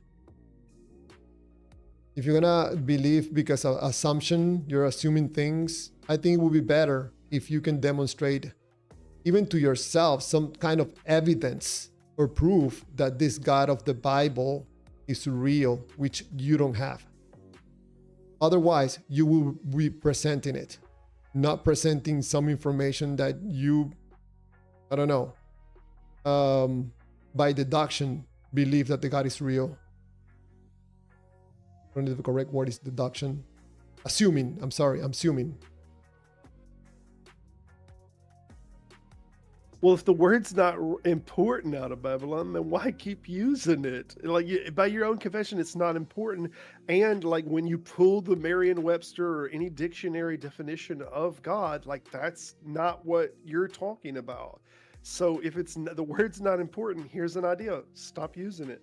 If you're gonna believe because of assumption, you're assuming things, I think it would be better if you can demonstrate, even to yourself, some kind of evidence or proof that this God of the Bible is real, which you don't have. Otherwise, you will be presenting it, not presenting some information that you, I don't know, by deduction, believe that the God is real. I don't know if the correct word is deduction. Assuming, I'm sorry, I'm assuming. Well, if the word's not important out of Babylon, then why keep using it? Like by your own confession, it's not important. And like when you pull the Merriam-Webster or any dictionary definition of God, like that's not what you're talking about. So if it's the word's not important, here's an idea: stop using it.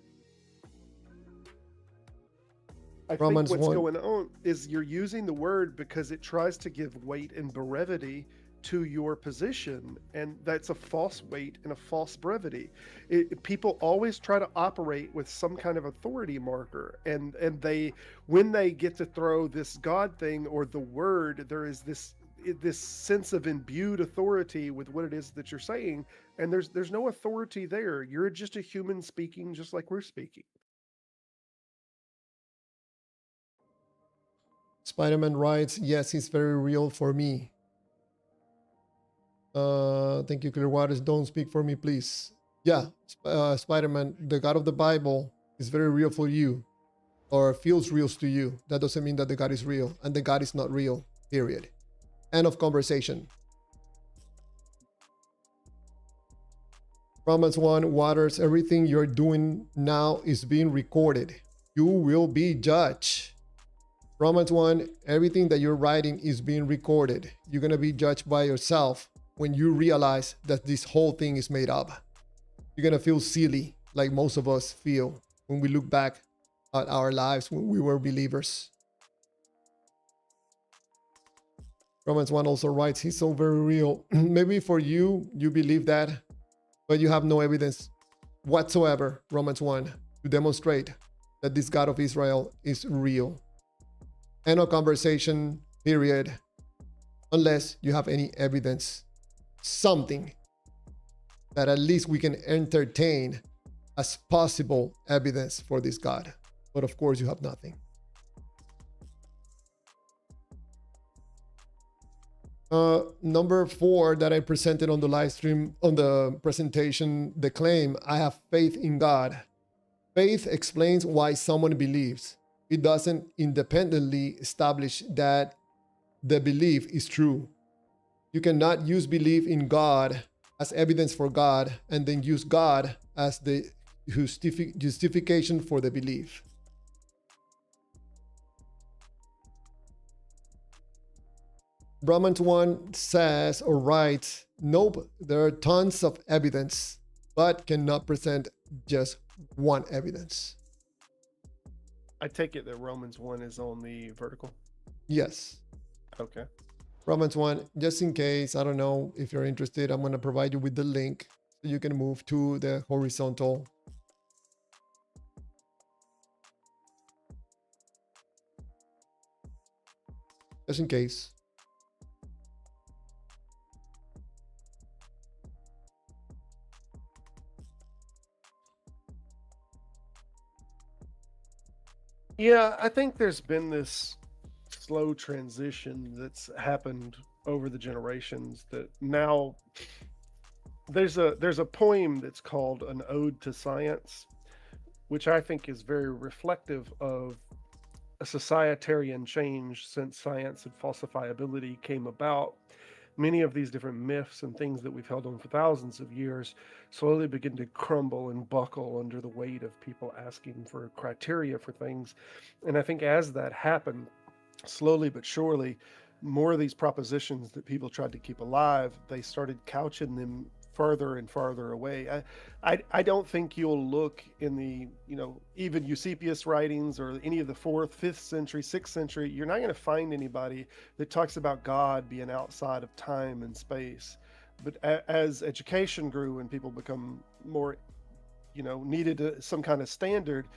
I think Romans what's 1. going on is you're using the word because it tries to give weight and brevity to your position, and that's a false weight and a false brevity. People always try to operate with some kind of authority marker, and they, when they get to throw this God thing or the word, there is this sense of imbued authority with what it is that you're saying, and there's no authority there. You're just a human speaking just like we're speaking. Spider-Man writes, yes, he's very real for me. Thank you, Clearwaters. Don't speak for me, please. Yeah, Spider-Man, the God of the Bible is very real for you, or feels real to you. That doesn't mean that the God is real, and the God is not real, period. End of conversation. Romans 1, Waters, everything you're doing now is being recorded. You will be judged. Romans 1, everything that you're writing is being recorded. You're going to be judged by yourself when you realize that this whole thing is made up. You're going to feel silly, like most of us feel when we look back at our lives when we were believers. Romans 1 also writes, he's so very real. Maybe for you, you believe that, but you have no evidence whatsoever, Romans 1, to demonstrate that this God of Israel is real. End of conversation, period. Unless you have any evidence, something that at least we can entertain as possible evidence for this God. But of course, you have nothing. Number 4 that I presented on the live stream, on the presentation, the claim, I have faith in God. Faith explains why someone believes. It doesn't independently establish that the belief is true. You cannot use belief in God as evidence for God and then use God as the justification for the belief. Romans 1 says or writes, nope, there are tons of evidence, but cannot present just one evidence. I take it that Romans 1 is on the vertical? Yes. Okay. Romans 1, just in case, I don't know if you're interested, I'm going to provide you with the link so you can move to the horizontal. Just in case. Yeah, I think there's been this slow transition that's happened over the generations that now there's a poem that's called An Ode to Science, which I think is very reflective of a societarian change since science and falsifiability came about. Many of these different myths and things that we've held on for thousands of years slowly begin to crumble and buckle under the weight of people asking for criteria for things. And I think as that happened, slowly but surely, more of these propositions that people tried to keep alive, they started couching them farther and farther away. I don't think you'll look in the, even Eusebius writings or any of the 4th, 5th century, 6th century, you're not going to find anybody that talks about God being outside of time and space. But as education grew and people become more, needed some kind of standard,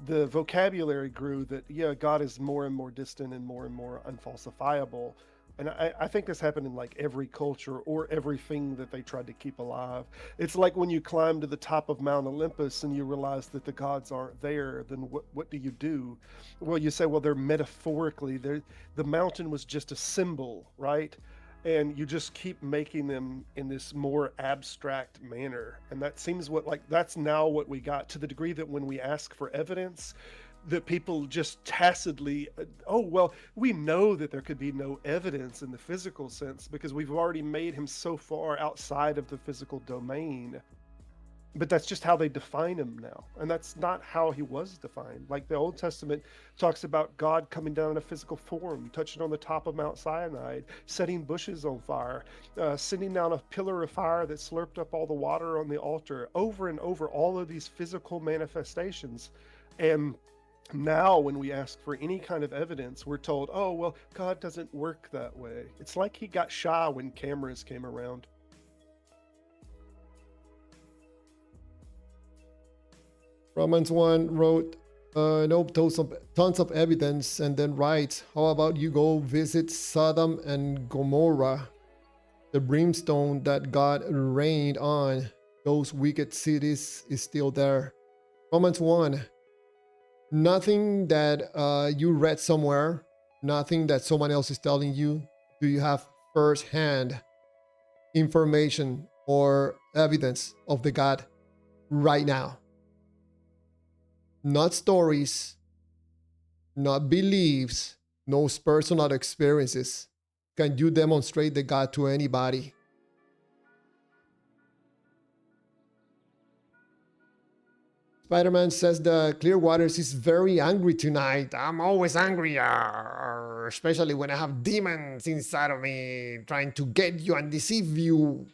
the vocabulary grew that, God is more and more distant and more unfalsifiable. And I think this happened in like every culture or everything that they tried to keep alive. It's like when you climb to the top of Mount Olympus and you realize that the gods aren't there, then what do? Well, you say, well, they're metaphorically, the mountain was just a symbol, right? And you just keep making them in this more abstract manner. And that seems that's now what we got, to the degree that when we ask for evidence, that people just tacitly, we know that there could be no evidence in the physical sense because we've already made him so far outside of the physical domain. But that's just how they define him now. And that's not how he was defined. Like the Old Testament talks about God coming down in a physical form, touching on the top of Mount Sinai, setting bushes on fire, sending down a pillar of fire that slurped up all the water on the altar, over and over, all of these physical manifestations. And now when we ask for any kind of evidence, we're told, oh, well, God doesn't work that way. It's like he got shy when cameras came around. Romans 1 wrote, nope, tons of evidence, and then writes, how about you go visit Sodom and Gomorrah? The brimstone that God rained on those wicked cities is still there. Romans 1, nothing that you read somewhere Nothing that someone else is telling you? Do you have first-hand information or evidence of the God right now? Not stories, not beliefs, no personal experiences. Can you demonstrate the God to anybody? Spider-Man says the Clearwaters is very angry tonight. I'm always angry, especially when I have demons inside of me trying to get you and deceive you.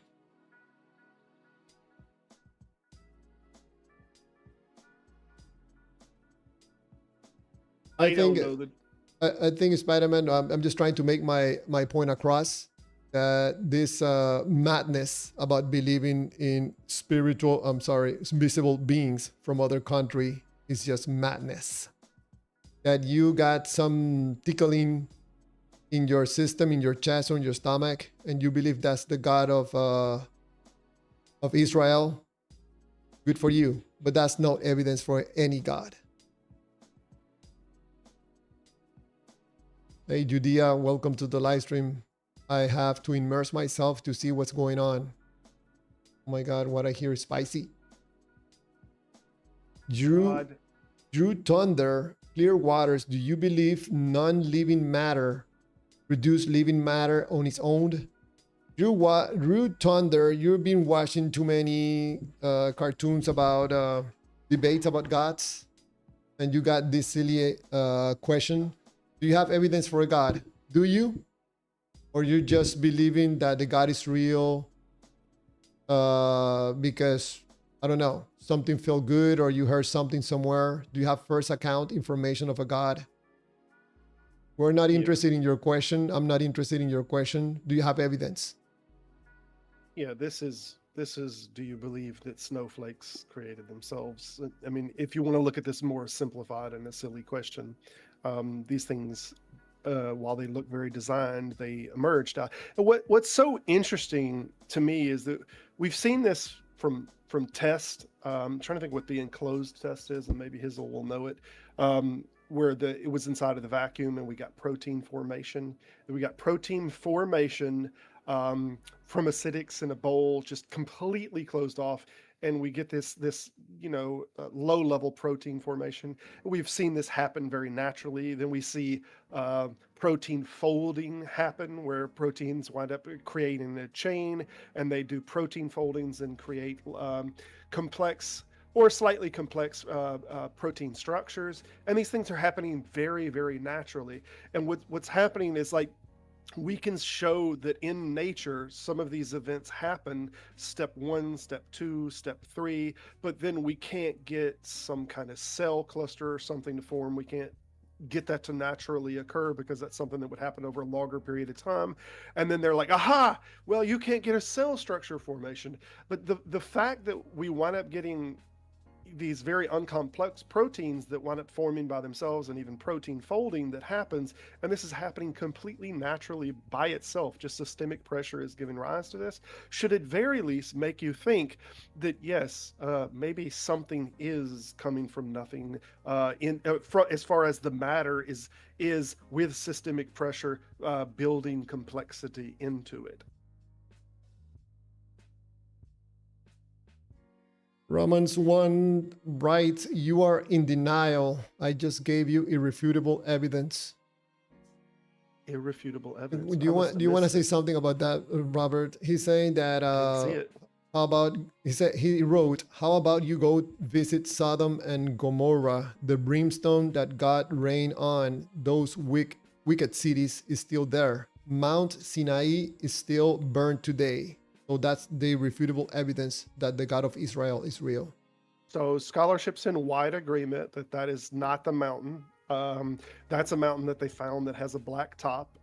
I think don't know that. I think Spider-Man. I'm just trying to make my point across that this madness about believing in invisible beings from other country is just madness. That you got some tickling in your system, in your chest or in your stomach, and you believe that's the God of Israel. Good for you, but that's no evidence for any God. Hey Judea, welcome to the live stream. I have to immerse myself to see what's going on. Oh my God, what I hear is spicy. Drew Thunder, Clear Waters, do you believe non-living matter produce living matter on its own? Drew Thunder, you've been watching too many cartoons about debates about gods, and you got this silly question. Do you have evidence for a God? Do you? Or you just believing that the God is real because, I don't know, something felt good or you heard something somewhere? Do you have first account information of a God? We're not interested in your question. I'm not interested in your question. Do you have evidence? Yeah, this is do you believe that snowflakes created themselves? I mean, if you want to look at this more simplified and a silly question, these things, while they look very designed, they emerged. What's so interesting to me is that we've seen this from test. I'm trying to think what the enclosed test is, and maybe Hizzle will know it. Where it was inside of the vacuum, and we got protein formation. We got protein formation from acidics in a bowl, just completely closed off, and we get this low level protein formation. We've seen this happen very naturally. Then we see protein folding happen, where proteins wind up creating a chain, and they do protein foldings and create complex or slightly complex protein structures. And these things are happening very, very naturally. And what's happening is, like, we can show that in nature, some of these events happen, step 1, step 2, step 3, but then we can't get some kind of cell cluster or something to form. We can't get that to naturally occur because that's something that would happen over a longer period of time. And then they're like, aha, well, you can't get a cell structure formation. But the fact that we wind up getting these very uncomplex proteins that wind up forming by themselves, and even protein folding that happens, and this is happening completely naturally by itself, just systemic pressure is giving rise to this, should at very least make you think that yes, maybe something is coming from nothing as far as the matter is with systemic pressure building complexity into it. Romans 1 writes, you are in denial. I just gave you irrefutable evidence. Irrefutable evidence. Do you want to say something about that, Robert? He's saying that how about, he wrote, how about you go visit Sodom and Gomorrah? The brimstone that God rained on those wicked cities is still there. Mount Sinai is still burned today. So that's the irrefutable evidence that the God of Israel is real. So scholarship's in wide agreement that is not the mountain. That's a mountain that they found that has a black top.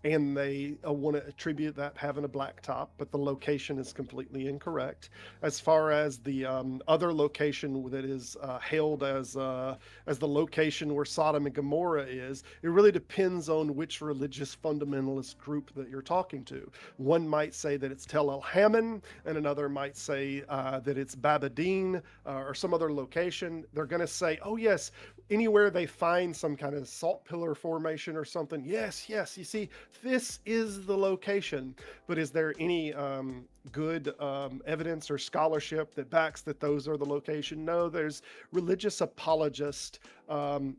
and they want to attribute that having a black top, but the location is completely incorrect. As far as the other location that is hailed as the location where Sodom and Gomorrah is, it really depends on which religious fundamentalist group that you're talking to. One might say that it's Tel El Hammon, and another might say that it's Babadine or some other location. They're going to say, oh yes, anywhere they find some kind of salt pillar formation or something, yes, you see, this is the location. But is there any good evidence or scholarship that backs that those are the location? No, there's religious apologists,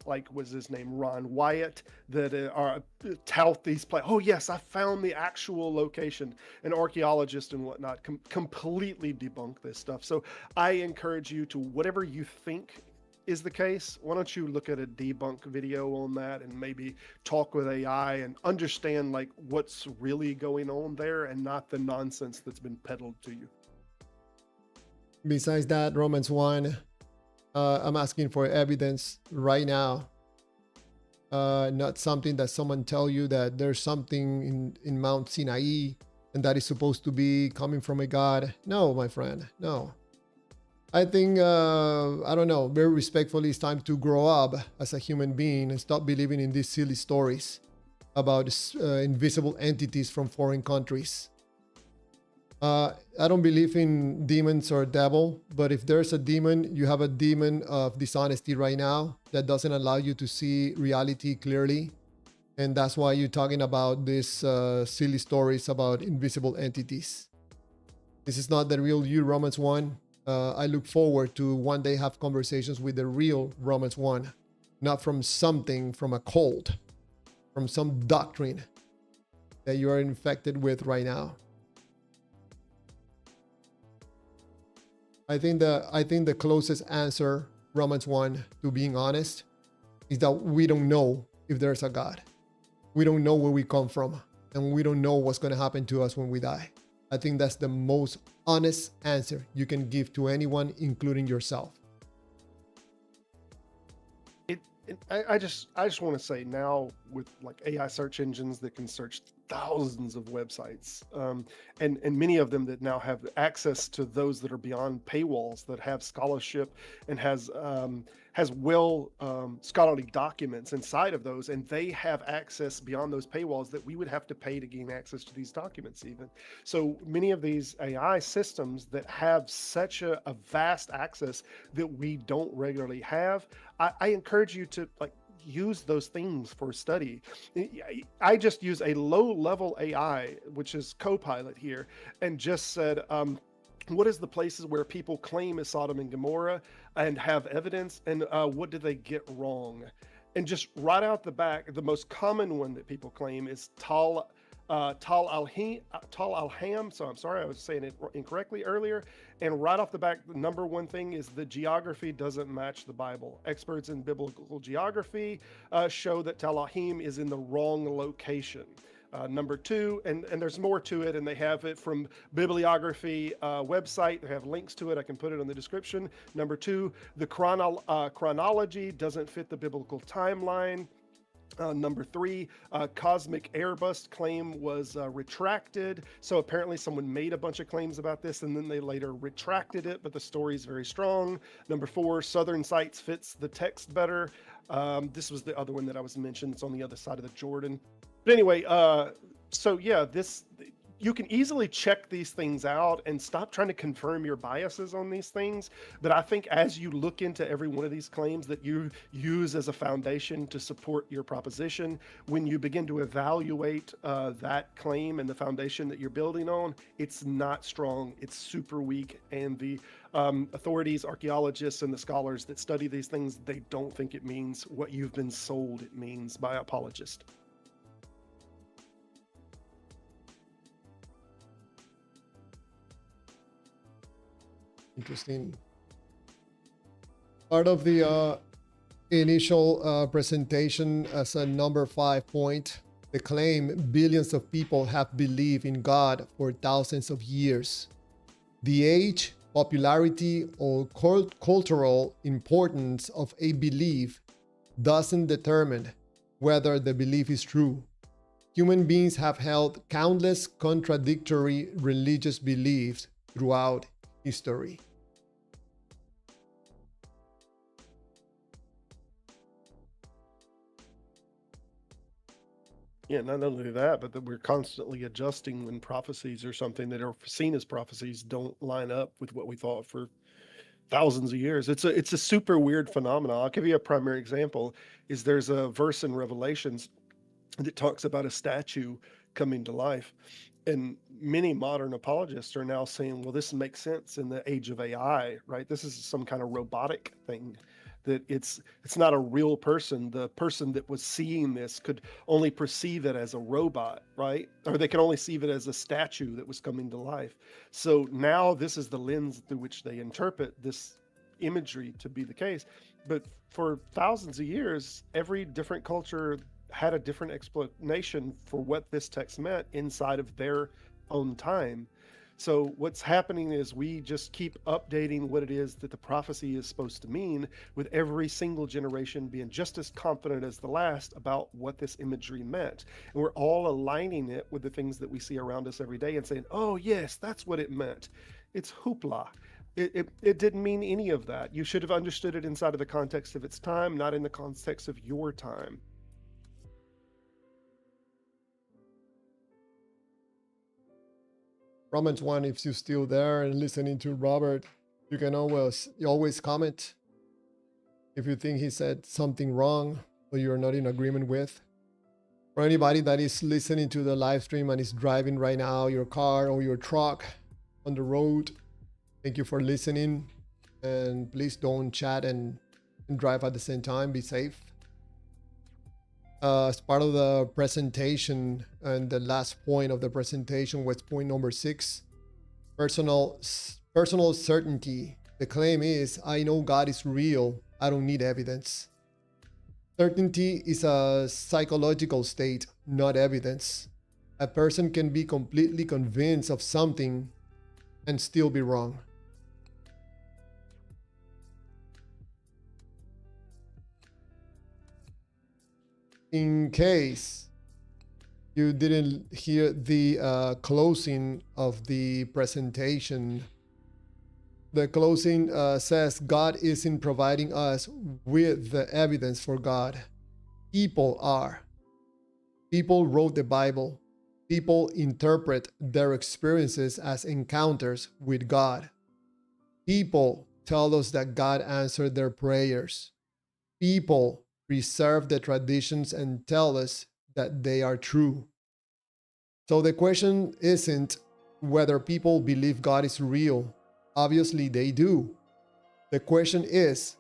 like was his name Ron Wyatt, that tout these places. Oh yes, I found the actual location. And archaeologists and whatnot completely debunk this stuff. So I encourage you to, whatever you think is the case, why don't you look at a debunk video on that and maybe talk with AI and understand like what's really going on there and not the nonsense that's been peddled to you. Besides that, Romans 1, I'm asking for evidence right now. Not something that someone tell you that there's something in Mount Sinai and that is supposed to be coming from a God. No, my friend, no. I think, I don't know, very respectfully, it's time to grow up as a human being and stop believing in these silly stories about invisible entities from foreign countries. I don't believe in demons or devil, but if there's a demon, you have a demon of dishonesty right now that doesn't allow you to see reality clearly. And that's why you're talking about these silly stories about invisible entities. This is not the real you, Romans 1. I look forward to one day have conversations with the real Romans 1, not from something, from a cult, from some doctrine that you are infected with right now. I think the closest answer, Romans 1, to being honest, is that we don't know if there's a God. We don't know where we come from, and we don't know what's going to happen to us when we die. I think that's the most honest answer you can give to anyone, including yourself. I just want to say now with like AI search engines that can search thousands of websites, and many of them that now have access to those that are beyond paywalls, that have scholarship and has scholarly documents inside of those, and they have access beyond those paywalls that we would have to pay to gain access to these documents even. So many of these AI systems that have such a vast access that we don't regularly have, I encourage you to like use those things for study. I just use a low-level AI, which is Copilot here, and just said, what is the places where people claim is Sodom and Gomorrah and have evidence, and what did they get wrong? And just right out the back, the most common one that people claim is Tal al-Ham. So I'm sorry, I was saying it incorrectly earlier. And right off the back, the number one thing is the geography doesn't match the Bible. Experts in biblical geography show that Tal al-Ham is in the wrong location. Number two, and there's more to it, and they have it from bibliography website. They have links to it. I can put it in the description. Number two, the chronology doesn't fit the biblical timeline. Number three, cosmic airbus claim was retracted. So apparently someone made a bunch of claims about this and then they later retracted it, but the story is very strong. Number four, southern sites fits the text better. This was the other one that I was mentioned. It's on the other side of the Jordan. But anyway, so yeah, you can easily check these things out and stop trying to confirm your biases on these things. But I think as you look into every one of these claims that you use as a foundation to support your proposition, when you begin to evaluate that claim and the foundation that you're building on, it's not strong, it's super weak. And the authorities, archaeologists, and the scholars that study these things, they don't think it means what you've been sold it means by apologists. Interesting. Part of the initial presentation as a number 5 point, the claim billions of people have believed in God for thousands of years. The age, popularity, or cultural importance of a belief doesn't determine whether the belief is true. human beings have held countless contradictory religious beliefs throughout history. Yeah, not only that, but that we're constantly adjusting when prophecies or something that are seen as prophecies don't line up with what we thought for thousands of years. It's a super weird phenomenon. I'll give you a primary example. Is there's a verse in Revelations that talks about a statue coming to life. And many modern apologists are now saying, well, this makes sense in the age of AI, right? This is some kind of robotic thing, that it's not a real person. The person that was seeing this could only perceive it as a robot, right? Or they can only see it as a statue that was coming to life. So now this is the lens through which they interpret this imagery to be the case. But for thousands of years, every different culture had a different explanation for what this text meant inside of their own time. So what's happening is we just keep updating what it is that the prophecy is supposed to mean, with every single generation being just as confident as the last about what this imagery meant. And we're all aligning it with the things that we see around us every day and saying, oh yes, that's what it meant. It's hoopla. It didn't mean any of that. You should have understood it inside of the context of its time, not in the context of your time. Romans 1, if you're still there and listening to Robert, you can always comment if you think he said something wrong or you're not in agreement with. For anybody that is listening to the live stream and is driving right now, your car or your truck on the road, thank you for listening. And please don't chat and drive at the same time. Be safe. As part of the presentation, and the last point of the presentation was point number 6, personal certainty. The claim is, I know God is real. I don't need evidence. Certainty is a psychological state, not evidence. A person can be completely convinced of something and still be wrong. In case you didn't hear the closing of the presentation, the closing says God isn't providing us with the evidence for God. People are. People wrote the Bible. People interpret their experiences as encounters with God. People tell us that God answered their prayers. People preserve the traditions and tell us that they are true. So the question isn't whether people believe God is real. Obviously they do. The question is,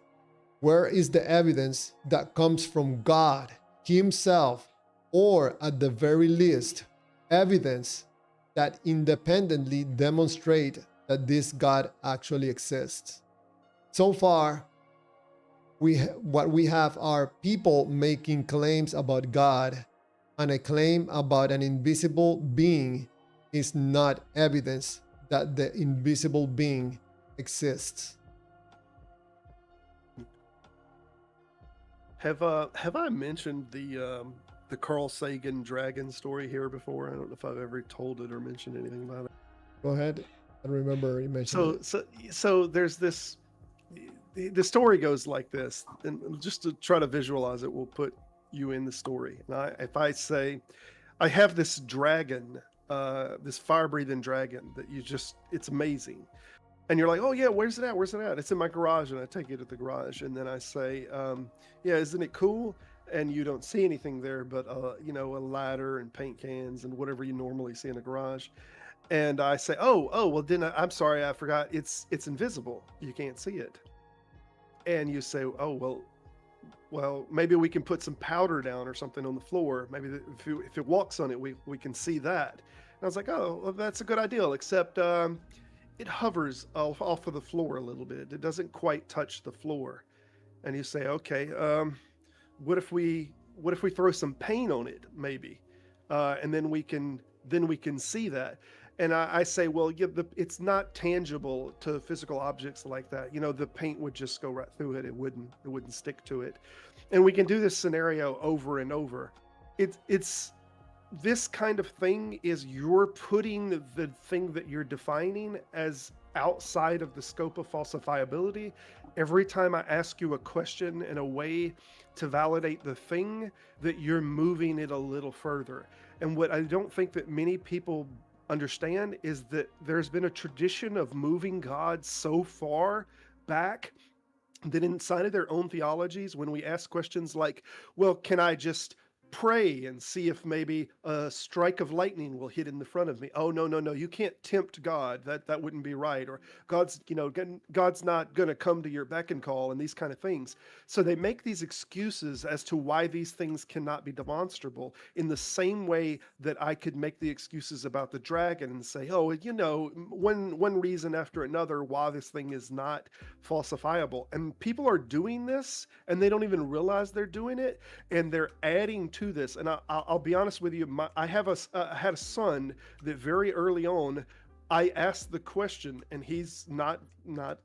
where is the evidence that comes from God Himself, or at the very least, evidence that independently demonstrate that this God actually exists? So far, what we have are people making claims about God, and a claim about an invisible being is not evidence that the invisible being exists. Have I mentioned the Carl Sagan dragon story here before? I don't know if I've ever told it or mentioned anything about it. Go ahead. I remember you mentioned it. So there's this. The story goes like this, and just to try to visualize it, we'll put you in the story. And if I say, I have this dragon, this fire-breathing dragon that it's amazing. And you're like, oh yeah, where's it at? Where's it at? It's in my garage. And I take it to the garage, and then I say, yeah, isn't it cool? And you don't see anything there but a ladder and paint cans and whatever you normally see in a garage. And I say, oh, well then I'm sorry, I forgot. It's invisible. You can't see it. And you say, oh, well, maybe we can put some powder down or something on the floor. Maybe if it walks on it, we can see that. And I was like, oh, well, that's a good idea, except it hovers off of the floor a little bit. It doesn't quite touch the floor. And you say, okay, what if we throw some paint on it, maybe, and then we can see that. And I say, well, yeah, it's not tangible to physical objects like that. The paint would just go right through it. It wouldn't stick to it. And we can do this scenario over and over. It's this kind of thing is you're putting the thing that you're defining as outside of the scope of falsifiability. Every time I ask you a question in a way to validate the thing, that you're moving it a little further. And what I don't think that many people understand is that there's been a tradition of moving God so far back that inside of their own theologies, when we ask questions like, well, can I just pray and see if maybe a strike of lightning will hit in the front of me? Oh, no, no, no, you can't tempt God. That wouldn't be right. Or God's not going to come to your beck and call, and these kind of things. So they make these excuses as to why these things cannot be demonstrable, in the same way that I could make the excuses about the dragon and say, oh, one reason after another why this thing is not falsifiable. And people are doing this and they don't even realize they're doing it, and they're adding to this. And I'll be honest with you, I had a son that very early on, I asked the question, and he's not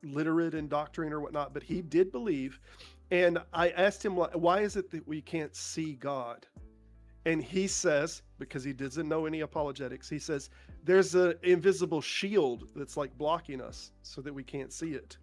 literate in doctrine or whatnot, but he did believe. And I asked him, why is it that we can't see God? And he says, because he doesn't know any apologetics, he says, there's an invisible shield that's like blocking us so that we can't see it.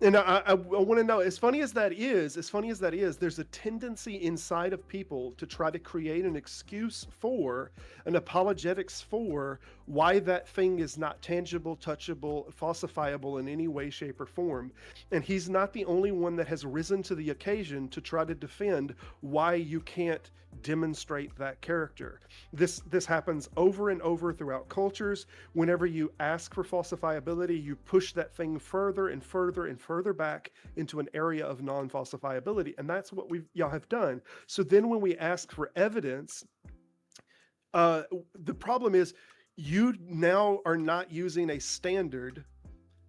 And I want to know, as funny as that is, there's a tendency inside of people to try to create an excuse for, an apologetics for, why that thing is not tangible, touchable, falsifiable in any way, shape, or form. And he's not the only one that has risen to the occasion to try to defend why you can't demonstrate that character. This happens over and over throughout cultures. Whenever you ask for falsifiability, you push that thing further and further and further back into an area of non-falsifiability, and that's what y'all have done. So then when we ask for evidence, the problem is you now are not using a standard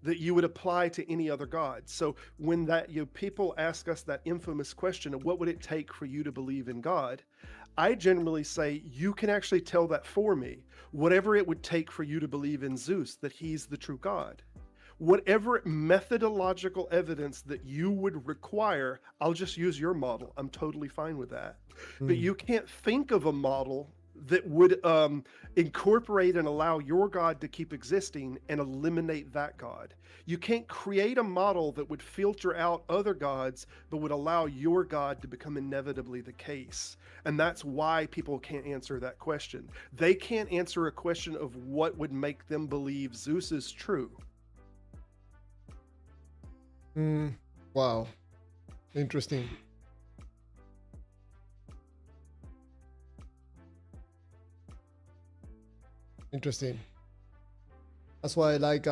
that you would apply to any other god. So when people ask us that infamous question of what would it take for you to believe in God, I generally say, you can actually tell that for me. Whatever it would take for you to believe in Zeus, that he's the true God. Whatever methodological evidence that you would require, I'll just use your model. I'm totally fine with that. But you can't think of a model that would incorporate and allow your God to keep existing and eliminate that God. You can't create a model that would filter out other gods, but would allow your God to become inevitably the case. And that's why people can't answer that question. They can't answer a question of what would make them believe Zeus is true. Wow. Interesting. Interesting. That's why I like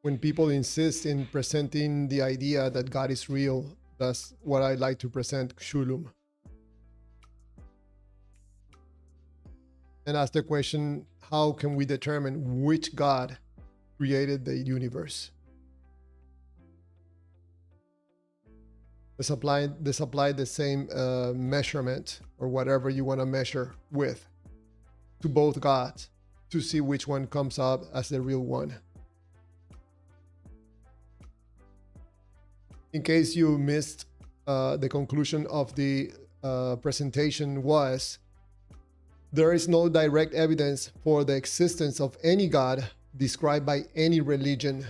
when people insist in presenting the idea that God is real. That's what I like to present Shulum. And ask the question, how can we determine which God created the universe? Let's apply the same measurement, or whatever you want to measure with, to both gods, to see which one comes up as the real one. In case you missed, the conclusion of the presentation was, there is no direct evidence for the existence of any God described by any religion.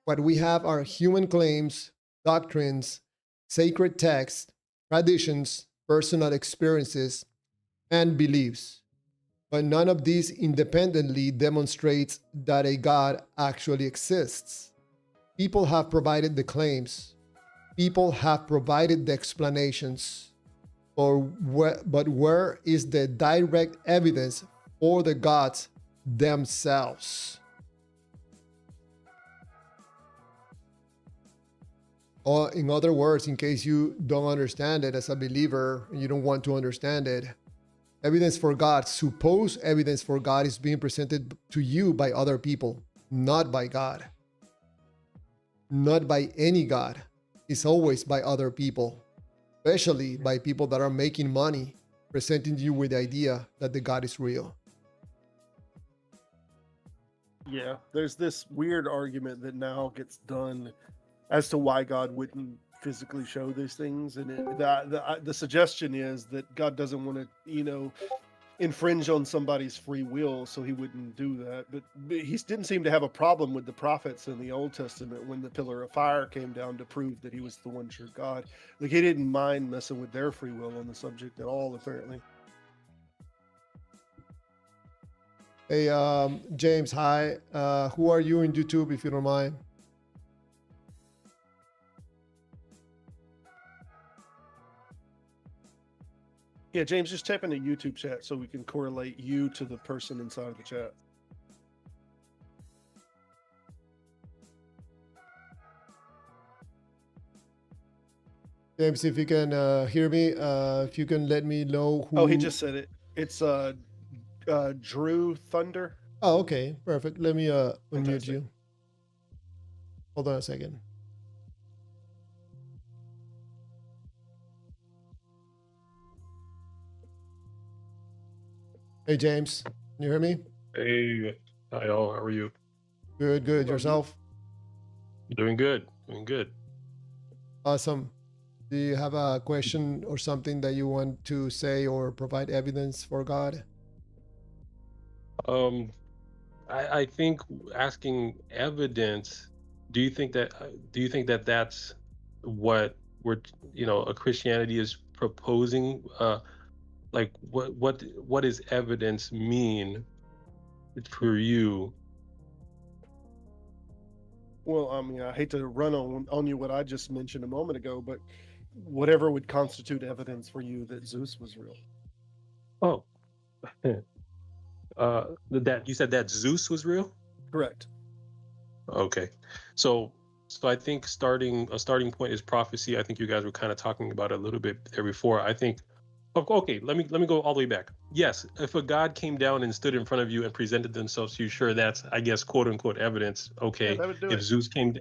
What we have are human claims, doctrines, sacred texts, traditions, personal experiences, and beliefs. But none of these independently demonstrates that a God actually exists. People have provided the claims. People have provided the explanations. But where is the direct evidence for the gods themselves? Or in other words, in case you don't understand it as a believer, and you don't want to understand it, evidence for God, supposed evidence for God, is being presented to you by other people, not by God. Not by any God. It's always by other people, especially by people that are making money, presenting you with the idea that the God is real. Yeah, there's this weird argument that now gets done as to why God wouldn't physically show these things, and the suggestion is that God doesn't want to, infringe on somebody's free will, so he wouldn't do that. But he didn't seem to have a problem with the prophets in the Old Testament when the pillar of fire came down to prove that he was the one true God. Like, he didn't mind messing with their free will on the subject at all, apparently. Hey, James, hi. Who are you in YouTube, if you don't mind? Yeah, James, just type in the YouTube chat so we can correlate you to the person inside of the chat. James, if you can hear me, if you can let me know who. Oh, he just said it. It's Drew Thunder. Oh, okay, perfect. Let me unmute Fantastic. you. Hold on a second. Hey, James, can you hear me? Hey, hi all. How are you? Good, good. Hello, Yourself? Doing good. Doing good. Awesome. Do you have a question or something that you want to say or provide evidence for God? I think asking evidence. Do you think that that's what a Christianity is proposing? Like what does evidence mean for you? Well, I mean, I hate to run on you what I just mentioned a moment ago, but whatever would constitute evidence for you that Zeus was real. Oh, that you said that Zeus was real? Correct. Okay. So I think a starting point is prophecy. I think you guys were kind of talking about it a little bit there before. I think okay, let me go all the way back. Yes, if a God came down and stood in front of you and presented themselves to you, sure, that's, I guess, quote unquote evidence. Yeah, Okay. that would do If it. Zeus came,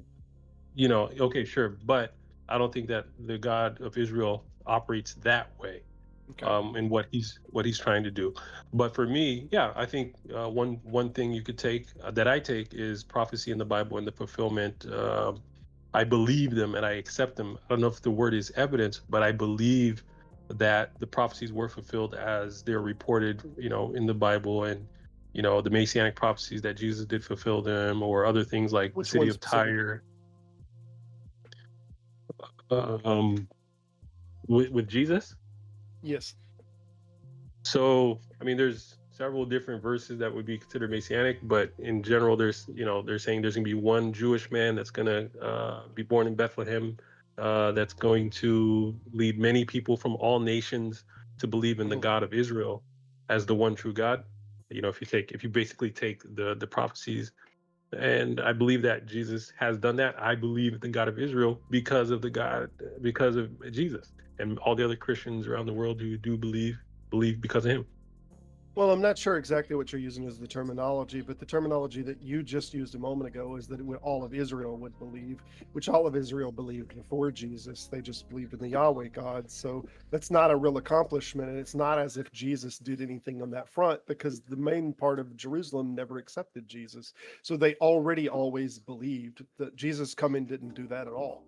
okay, sure. But I don't think that the God of Israel operates that way. Okay. And what he's trying to do. But for me, yeah, I think one thing you could take that I take is prophecy in the Bible and the fulfillment. I believe them and I accept them. I don't know if the word is evidence, but I believe that the prophecies were fulfilled as they're reported, in the Bible, and the messianic prophecies that Jesus did fulfill them, or other things like the Which city one of specifically? Tyre. With Jesus. Yes. So, I mean, there's several different verses that would be considered messianic, but in general, they're saying there's going to be one Jewish man that's going to be born in Bethlehem, that's going to lead many people from all nations to believe in the God of Israel as the one true God. If you basically take the prophecies, and I believe that Jesus has done that. I believe in the God of Israel because of Jesus, and all the other Christians around the world who do believe because of him. Well, I'm not sure exactly what you're using as the terminology, but the terminology that you just used a moment ago is that all of Israel would believe, which all of Israel believed before Jesus. They just believed in the Yahweh God. So that's not a real accomplishment. And it's not as if Jesus did anything on that front, because the main part of Jerusalem never accepted Jesus. So they already always believed that Jesus coming didn't do that at all.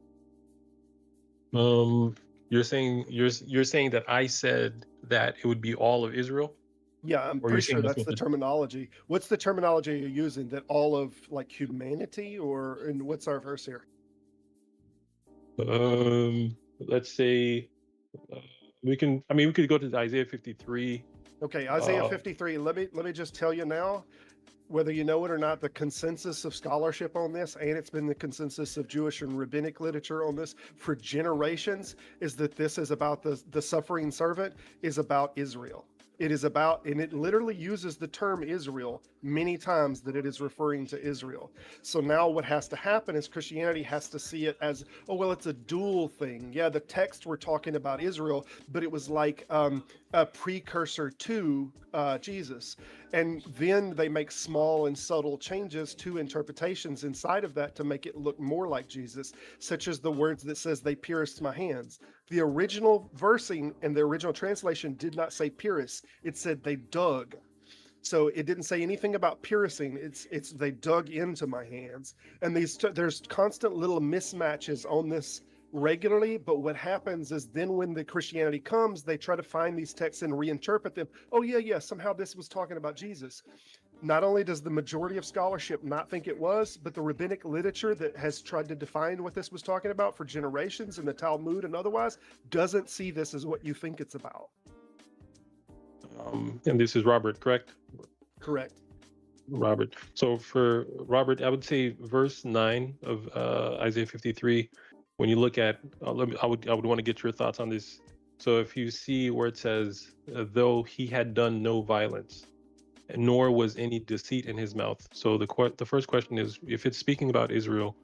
You're saying that I said that it would be all of Israel? Yeah, I'm Or you're pretty saying sure that's that's what the terminology. What's the terminology you're using? That all of like humanity, and what's our verse here? let's say, we could go to Isaiah 53. Okay, Isaiah 53. Let me just tell you now, whether you know it or not, the consensus of scholarship on this, and it's been the consensus of Jewish and rabbinic literature on this for generations, is that this is about the suffering servant, is about Israel. It is about, and it literally uses the term Israel many times, that it is referring to Israel. So now what has to happen is Christianity has to see it as, oh, well, it's a dual thing. Yeah, the text we're talking about Israel, but it was like a precursor to Jesus. And then they make small and subtle changes to interpretations inside of that to make it look more like Jesus, such as the words that says, they pierced my hands. The original versing and the original translation did not say pierce, it said they dug. So it didn't say anything about piercing. It's they dug into my hands. And there's constant little mismatches on this regularly, but what happens is then when the Christianity comes, they try to find these texts and reinterpret them. Oh yeah, somehow this was talking about Jesus. Not only does the majority of scholarship not think it was, but the rabbinic literature that has tried to define what this was talking about for generations in the Talmud and otherwise doesn't see this as what you think it's about. And this is Robert, correct? Correct. Robert. So for Robert, I would say verse 9 of Isaiah 53. When you look at, I would want to get your thoughts on this. So if you see where it says, though he had done no violence, nor was any deceit in his mouth. So the first question is, if it's speaking about Israel,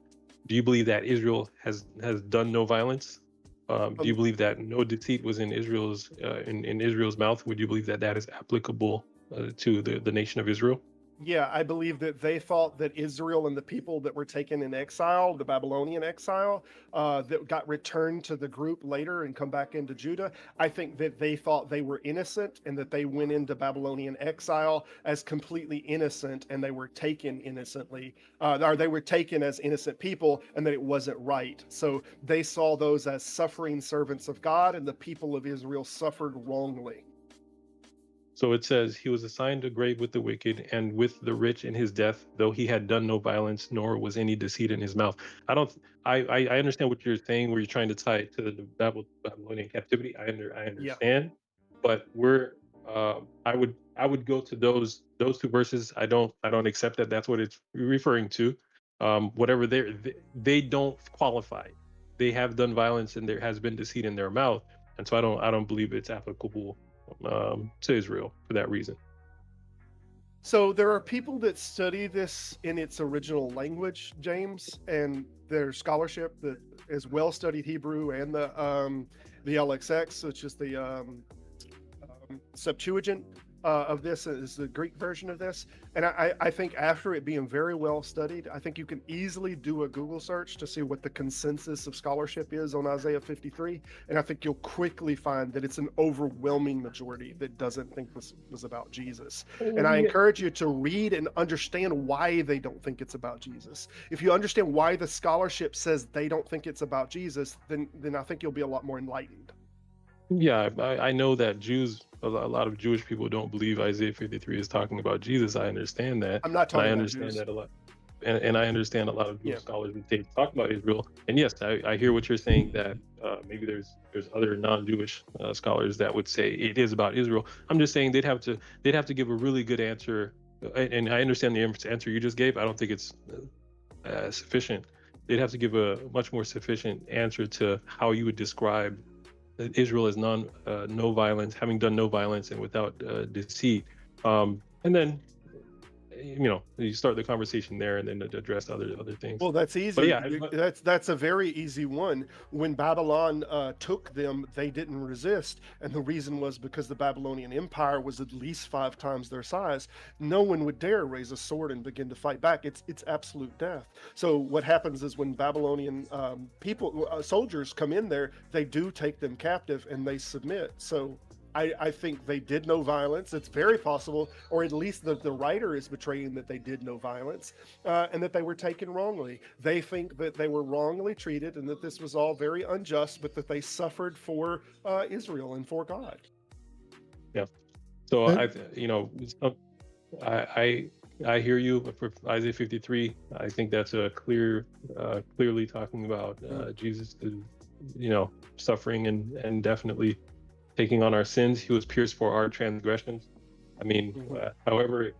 do you believe that Israel has done no violence? Do you believe that no deceit was in Israel's in Israel's mouth? Would you believe that that is applicable to the nation of Israel? Yeah, I believe that they thought that Israel and the people that were taken in exile, the Babylonian exile, that got returned to the group later and come back into Judah, I think that they thought they were innocent and that they went into Babylonian exile as completely innocent and they were taken innocently, or they were taken as innocent people and that it wasn't right. So they saw those as suffering servants of God and the people of Israel suffered wrongly. So it says, he was assigned a grave with the wicked and with the rich in his death, though he had done no violence, nor was any deceit in his mouth. I understand what you're saying, where you're trying to tie it to the Babylonian captivity. I understand, but I would go to those two verses. I don't accept that that's what it's referring to. Whatever they don't qualify. They have done violence and there has been deceit in their mouth, and so I don't believe it's applicable to Israel for that reason. So there are people that study this in its original language, James, and their scholarship that is well-studied Hebrew and the LXX, which is the Septuagint of this, is the Greek version of this. And I think after it being very well studied, I think you can easily do a Google search to see what the consensus of scholarship is on Isaiah 53. And I think you'll quickly find that it's an overwhelming majority that doesn't think this was about Jesus. And I encourage you to read and understand why they don't think it's about Jesus. If you understand why the scholarship says they don't think it's about Jesus, then I think you'll be a lot more enlightened. Yeah, I know that a lot of Jewish people don't believe Isaiah 53 is talking about Jesus. I understand that. I'm not talking I about understand Jews. that a lot. And I understand a lot of Jewish scholars when they talk about Israel. And yes, I hear what you're saying, that maybe there's other non-Jewish scholars that would say it is about Israel. I'm just saying they'd have to give a really good answer. And I understand the answer you just gave. I don't think it's sufficient. They'd have to give a much more sufficient answer to how you would describe Israel as no violence, having done no violence and without deceit. And then, you start the conversation there and then address other things. Well, that's easy. But yeah, that's a very easy one. When Babylon took them, they didn't resist, and the reason was because the Babylonian Empire was at least 5 times their size. No one would dare raise a sword and begin to fight back. It's absolute death. So what happens is when Babylonian soldiers come in there, they do take them captive and they submit. So I think they did no violence. It's very possible, or at least the writer is betraying that they did no violence, and that they were taken wrongly. They think that they were wrongly treated and that this was all very unjust, but that they suffered for Israel and for God. Yeah. So I hear you for Isaiah 53. I think that's a clearly talking about Jesus, suffering and definitely taking on our sins. He was pierced for our transgressions. I mean, however,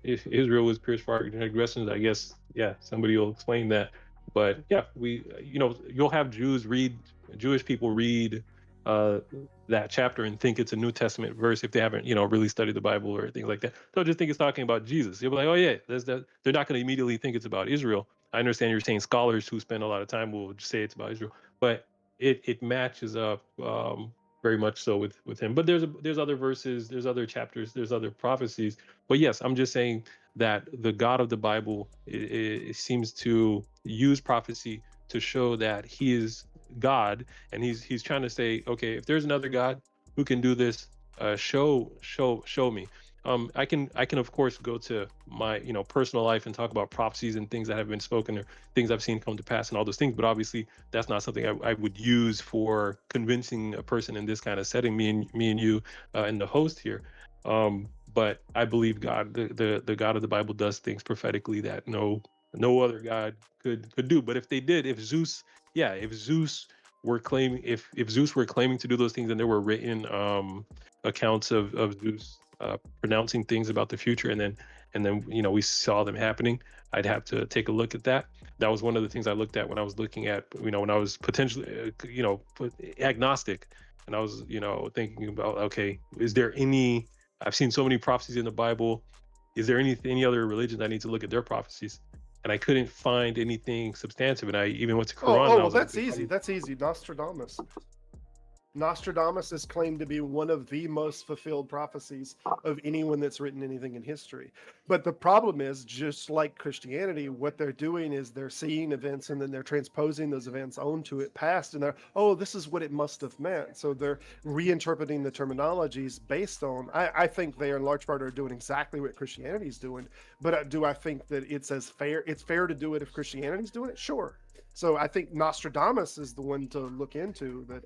if Israel was pierced for our transgressions, I guess, somebody will explain that. But yeah, you'll have Jewish people read that chapter and think it's a New Testament verse if they haven't, really studied the Bible or things like that. They'll just think it's talking about Jesus. You'll be like, oh yeah, they're not going to immediately think it's about Israel. I understand you're saying scholars who spend a lot of time will say it's about Israel, but it matches up very much so with him. But there's other verses, there's other chapters, there's other prophecies. But yes, I'm just saying that the God of the Bible it seems to use prophecy to show that he is God, and he's trying to say, okay, if there's another God who can do this, show me. I can of course go to my personal life and talk about prophecies and things that have been spoken or things I've seen come to pass and all those things. But obviously, that's not something I would use for convincing a person in this kind of setting. Me and you and the host here. But I believe God, the God of the Bible, does things prophetically that no other God could do. But if they did, if Zeus, yeah, if Zeus were claiming, if Zeus were claiming to do those things, and there were written accounts of Zeus pronouncing things about the future, and then we saw them happening, I'd have to take a look at that. That was one of the things I looked at when I was looking at, when I was potentially agnostic, and I was thinking about, okay, is there any, I've seen so many prophecies in the Bible, is there any other religions I need to look at their prophecies? And I couldn't find anything substantive, and I even went to Quran, and I Well, was like, that's easy. That's easy. Nostradamus. Nostradamus is claimed to be one of the most fulfilled prophecies of anyone that's written anything in history. But the problem is, just like Christianity, what they're doing is they're seeing events and then they're transposing those events onto it past, and they're, oh, this is what it must have meant. So they're reinterpreting the terminologies based on, I think they in large part are doing exactly what Christianity is doing. But do I think that it's fair to do it if Christianity's doing it? Sure. So I think Nostradamus is the one to look into, that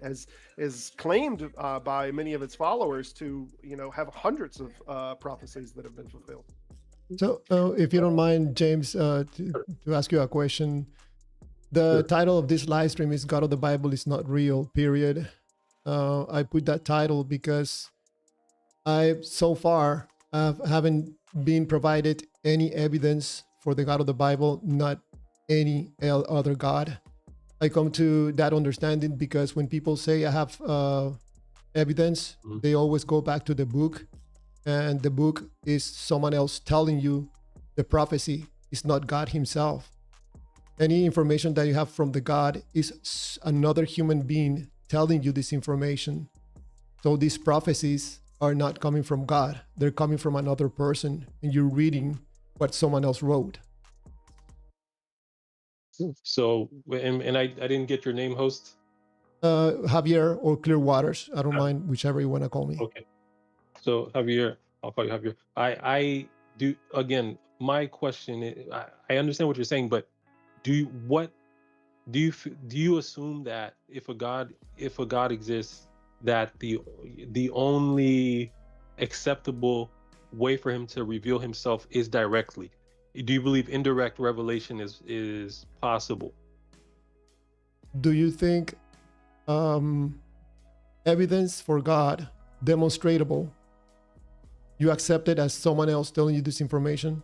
is claimed by many of its followers to have hundreds of prophecies that have been fulfilled. So, if you don't mind, James, to ask you a question, the title of this live stream is "God of the Bible is not real." Period. I put that title because so far haven't been provided any evidence for the God of the Bible, not any other God. I come to that understanding because when people say I have evidence, they always go back to the book, and the book is someone else telling you the prophecy. Is not God himself. Any information that you have from the God is another human being telling you this information. So these prophecies are not coming from God. They're coming from another person, and you're reading what someone else wrote. So, and I didn't get your name, host. Javier or Clear Waters. I don't mind, whichever you want to call me. Okay. So Javier, I'll call you Javier. I do, again, my question is, I understand what you're saying, but do you assume that if a God exists, that the only acceptable way for him to reveal himself is directly? Do you believe indirect revelation is possible? Do you think evidence for God demonstrable, you accept it as someone else telling you this information?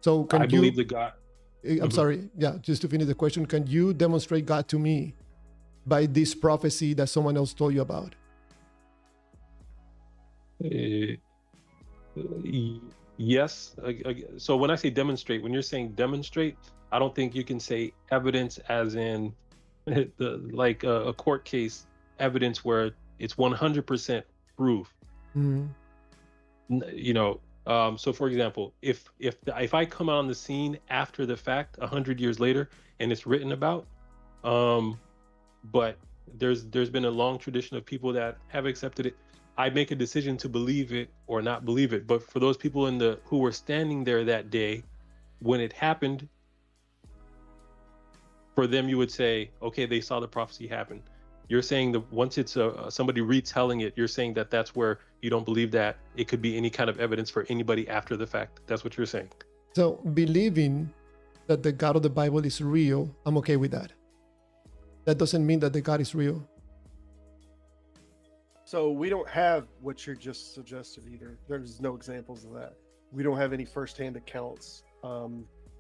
So I believe the God. I'm sorry, yeah, just to finish the question, can you demonstrate God to me by this prophecy that someone else told you about? Yes. So when I say demonstrate, when you're saying demonstrate, I don't think you can say evidence as in like a court case evidence where it's 100% proof. So for example, if I come on the scene after the fact 100 years later and it's written about, but there's been a long tradition of people that have accepted it, I make a decision to believe it or not believe it. But for those people who were standing there that day when it happened, for them you would say, okay, they saw the prophecy happen. You're saying that once it's somebody retelling it, you're saying that that's where you don't believe that it could be any kind of evidence for anybody after the fact. That's what you're saying. So believing that the God of the Bible is real, I'm okay with that. That doesn't mean that the God is real. So we don't have what you just suggested either. There's no examples of that. We don't have any firsthand accounts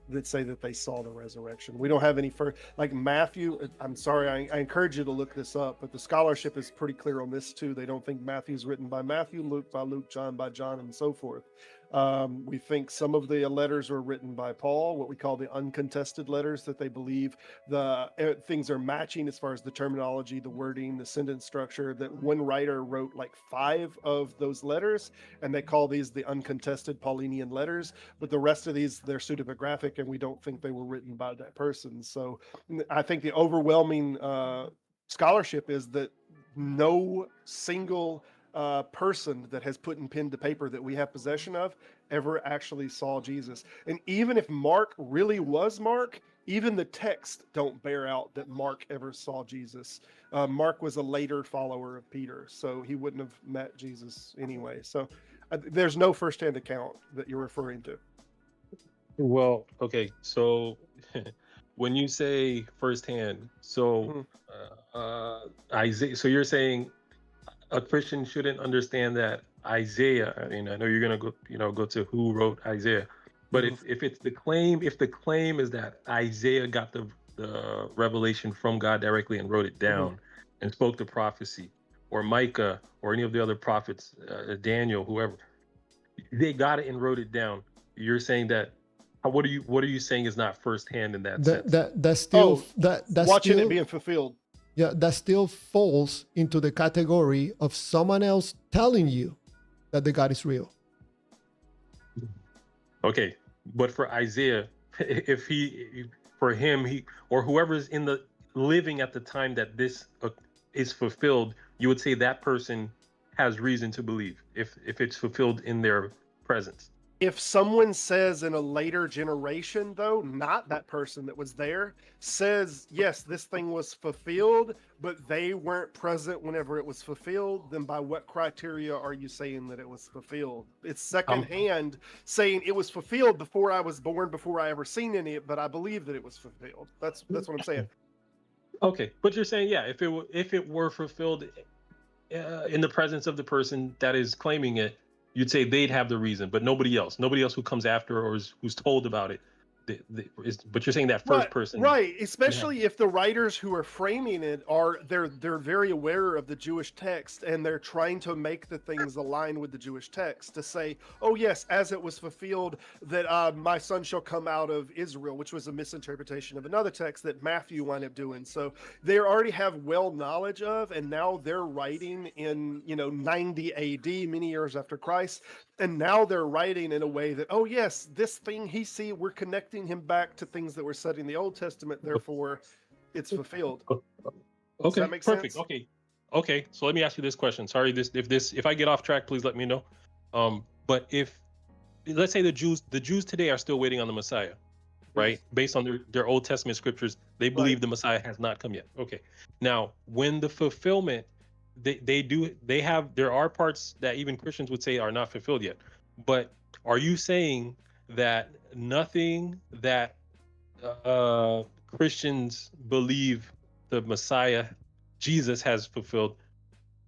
that say that they saw the resurrection. We don't have any like Matthew. I'm sorry, I encourage you to look this up, but the scholarship is pretty clear on this too. They don't think Matthew's written by Matthew, Luke by Luke, John by John, and so forth. We think some of the letters were written by Paul, what we call the uncontested letters, that they believe the things are matching as far as the terminology, the wording, the sentence structure, that one writer wrote like 5 of those letters, and they call these the uncontested Paulinian letters, but the rest of these, they're pseudepigraphic, and we don't think they were written by that person. So I think the overwhelming scholarship is that no single person that has put in pen to paper that we have possession of ever actually saw Jesus. And even if Mark really was Mark, even the text don't bear out that Mark ever saw Jesus. Mark was a later follower of Peter, so he wouldn't have met Jesus anyway. So there's no firsthand account that you're referring to. Well, okay, so when you say firsthand, so Isaiah, so you're saying a Christian shouldn't understand that Isaiah. I mean, I know you're gonna go to who wrote Isaiah, but if it's the claim, if the claim is that Isaiah got the revelation from God directly and wrote it down and spoke the prophecy, or Micah, or any of the other prophets, Daniel, whoever, they got it and wrote it down. You're saying that. What are you saying is not firsthand in that sense? That's still that's watching still, it being fulfilled. Yeah, that still falls into the category of someone else telling you that the God is real. Okay, but for Isaiah, if for him, or whoever's in the living at the time that this is fulfilled, you would say that person has reason to believe if it's fulfilled in their presence. If someone says in a later generation, though, not that person that was there, says, yes, this thing was fulfilled, but they weren't present whenever it was fulfilled, then by what criteria are you saying that it was fulfilled? It's secondhand saying it was fulfilled before I was born, before I ever seen any, but I believe that it was fulfilled. That's what I'm saying. Okay, but you're saying, yeah, if it were fulfilled in the presence of the person that is claiming it, you'd say they'd have the reason, but nobody else who comes after or who's told about it. But you're saying that first person, right? Especially if the writers who are framing it they're very aware of the Jewish text and they're trying to make the things align with the Jewish text to say, oh yes, as it was fulfilled that my son shall come out of Israel, which was a misinterpretation of another text that Matthew wound up doing. So they already have well knowledge of, and now they're writing in 90 AD, many years after Christ. And now they're writing in a way that, oh yes, this thing we're connecting him back to things that were said in the Old Testament, therefore it's fulfilled. Okay, does that make perfect. sense? Okay. So let me ask you this question. Sorry, if I get off track, please let me know. But if, let's say the Jews today are still waiting on the Messiah, right? Based on their Old Testament scriptures, they believe the Messiah has not come yet. Okay. Now, when the fulfillment, there are parts that even Christians would say are not fulfilled yet. But are you saying that nothing that Christians believe the Messiah, Jesus, has fulfilled,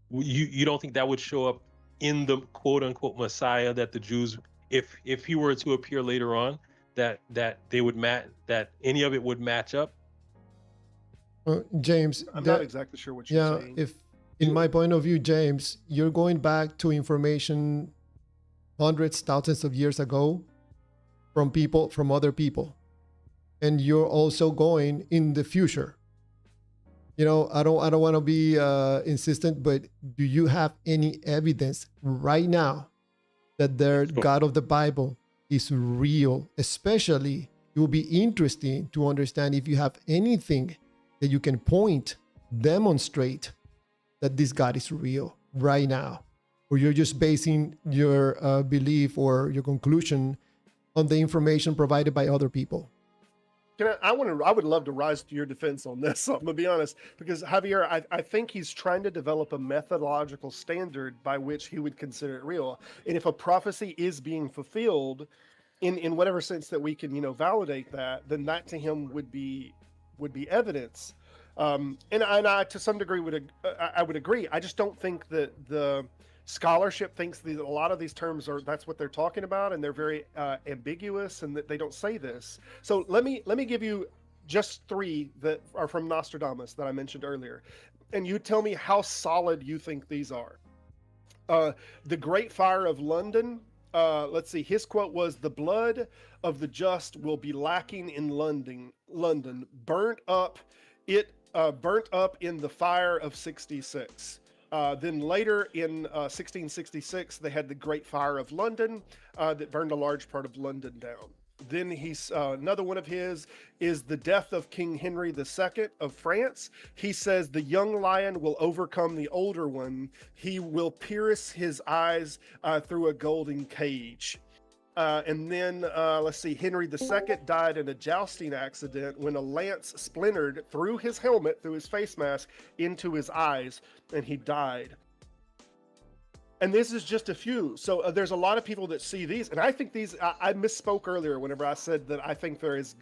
you don't think that would show up in the quote unquote Messiah that the Jews, if he were to appear later on, that they would that any of it would match up? James, I'm not exactly sure what you're saying. If in my point of view, James, you're going back to information hundreds, thousands of years ago from other people. And you're also going in the future. I don't want to be insistent, but do you have any evidence right now that the God of the Bible is real? Especially, it will be interesting to understand if you have anything that you can demonstrate that this God is real right now, or you're just basing your belief or your conclusion on the information provided by other people. I would love to rise to your defense on this. I'm gonna be honest, because Javier, I think he's trying to develop a methodological standard by which he would consider it real. And if a prophecy is being fulfilled in whatever sense that we can, validate that, then that to him would be evidence. And I to some degree I would agree. I just don't think that the scholarship thinks that a lot of these terms that's what they're talking about, and they're very ambiguous, and that they don't say this. So let me give you just 3 that are from Nostradamus that I mentioned earlier, and you tell me how solid you think these are. The Great Fire of London. Let's see. His quote was, "The blood of the just will be lacking in London, burnt up in the fire of 66." Then later in 1666, they had the Great Fire of London that burned a large part of London down. Then he's another one of his is the death of King Henry II of France. He says the young lion will overcome the older one. He will pierce his eyes through a golden cage. And then let's see, Henry II died in a jousting accident when a lance splintered through his helmet, through his face mask, into his eyes, and he died. And this is just a few. So there's a lot of people that see these, and I think these. I misspoke earlier whenever I said that I think they're as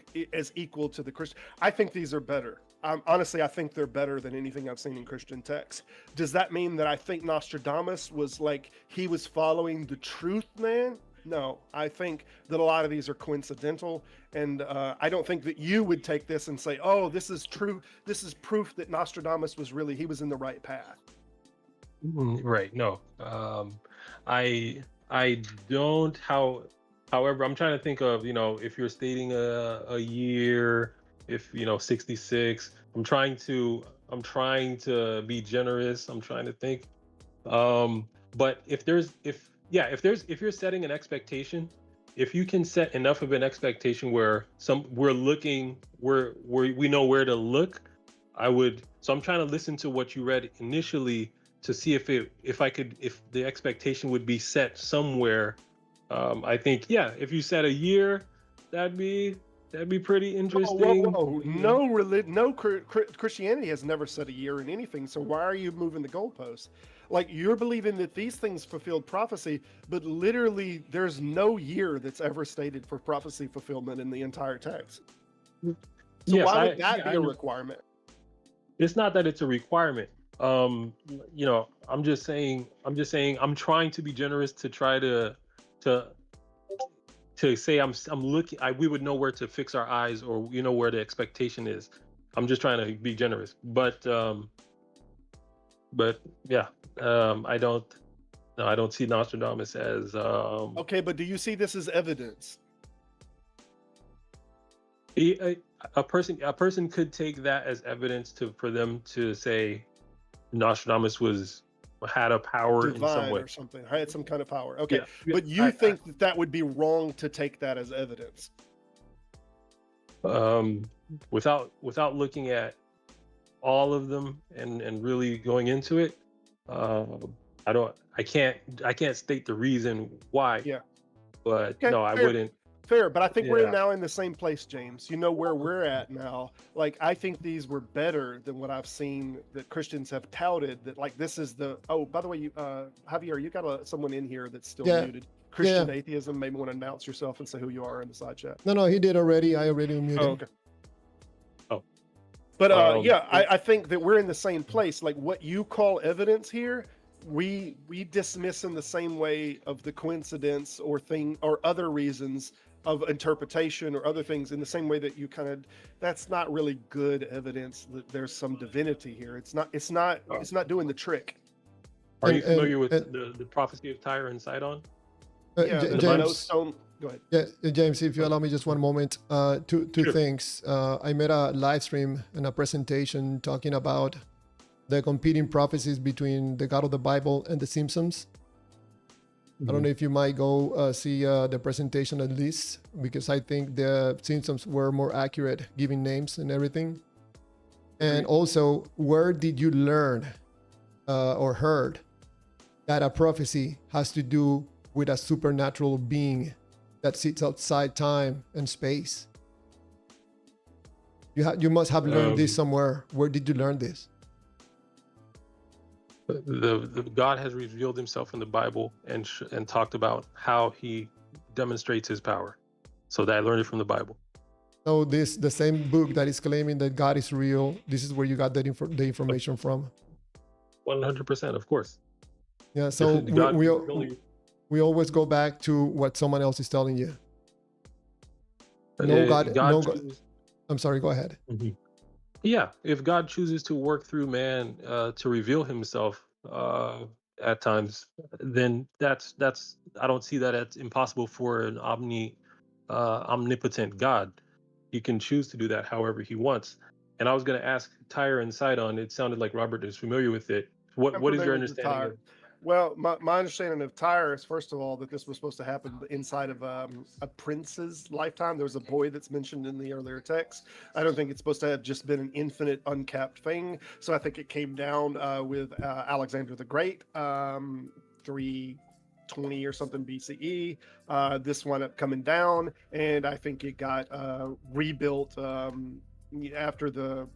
equal to the Christian. I think these are better. Honestly, I think they're better than anything I've seen in Christian texts. Does that mean that I think Nostradamus was like he was following the truth, man? No, I think that a lot of these are coincidental, and I don't think that you would take this and say, "Oh, this is true. This is proof that Nostradamus was really he was in the right path." Right. No. I don't. However, I'm trying to think of, if you're stating a year, if 66. I'm trying to be generous. I'm trying to think. But if you're setting an expectation, if you can set enough of an expectation where we know where to look, I would. So I'm trying to listen to what you read initially to see if the expectation would be set somewhere. I think, if you set a year, that'd be pretty interesting. Whoa. No Christianity has never set a year in anything. So why are you moving the goalposts? Like, you're believing that these things fulfilled prophecy, but literally there's no year that's ever stated for prophecy fulfillment in the entire text. So Yes, why would that be a requirement? It's not that it's a requirement. I'm just saying I'm trying to be generous to try to say I'm looking. We would know where to fix our eyes, or where the expectation is. I'm just trying to be generous, but yeah, I don't see Nostradamus as Okay, but do you see this as evidence? a person could take that as evidence for them to say Nostradamus had a power in some Divine way. or something, had some kind of power. Okay, Yeah, but you think that would be wrong to take that as evidence? Without looking at all of them and really going into it, I can't state the reason why. Yeah. But Okay, no, I fair. wouldn't. Fair, but I think we're Yeah. now in the same place, James. You know where we're at now. Like, I think these were better than what I've seen that Christians have touted. That, like, this is the. Oh, by the way, Javier, you got someone in here that's still Yeah. muted. Christian Atheism. Maybe want to announce yourself and say who you are in the side chat. No, he did already. I already muted. Oh, okay. Oh. But I think that we're in the same place. Like, what you call evidence here, we dismiss in the same way of the coincidence or other reasons of interpretation or other things, in the same way that you that's not really good evidence that there's some divinity here. It's not doing the trick. Are you familiar with the prophecy of Tyre and Sidon? James, Go ahead. Yeah, James, if you allow me just one moment, two Sure. things. I made a live stream and a presentation talking about the competing prophecies between the God of the Bible and the Simpsons. I don't know if you might go see the presentation at least, because I think the Simpsons were more accurate giving names and everything. And also, where did you learn or heard that a prophecy has to do with a supernatural being that sits outside time and space? You must have learned this somewhere. Where did you learn this? The God has revealed himself in the Bible and talked about how he demonstrates his power. So that I learned it from the Bible. So the same book that is claiming that God is real, this is where you got the information from? 100%, of course. Yeah, so we always go back to what someone else is telling you. I'm sorry, go ahead. Mm-hmm. Yeah, if God chooses to work through man to reveal himself at times, then that's I don't see that as impossible for an omnipotent God. He can choose to do that however he wants. And I was going to ask Tyre and Sidon. It sounded like Robert is familiar with it. What is your understanding of? Well, my understanding of Tyre is, first of all, that this was supposed to happen inside of a prince's lifetime. There was a boy that's mentioned in the earlier text. I don't think it's supposed to have just been an infinite, uncapped thing. So I think it came down with Alexander the Great, 320 or something BCE. This wound up coming down, and I think it got rebuilt after the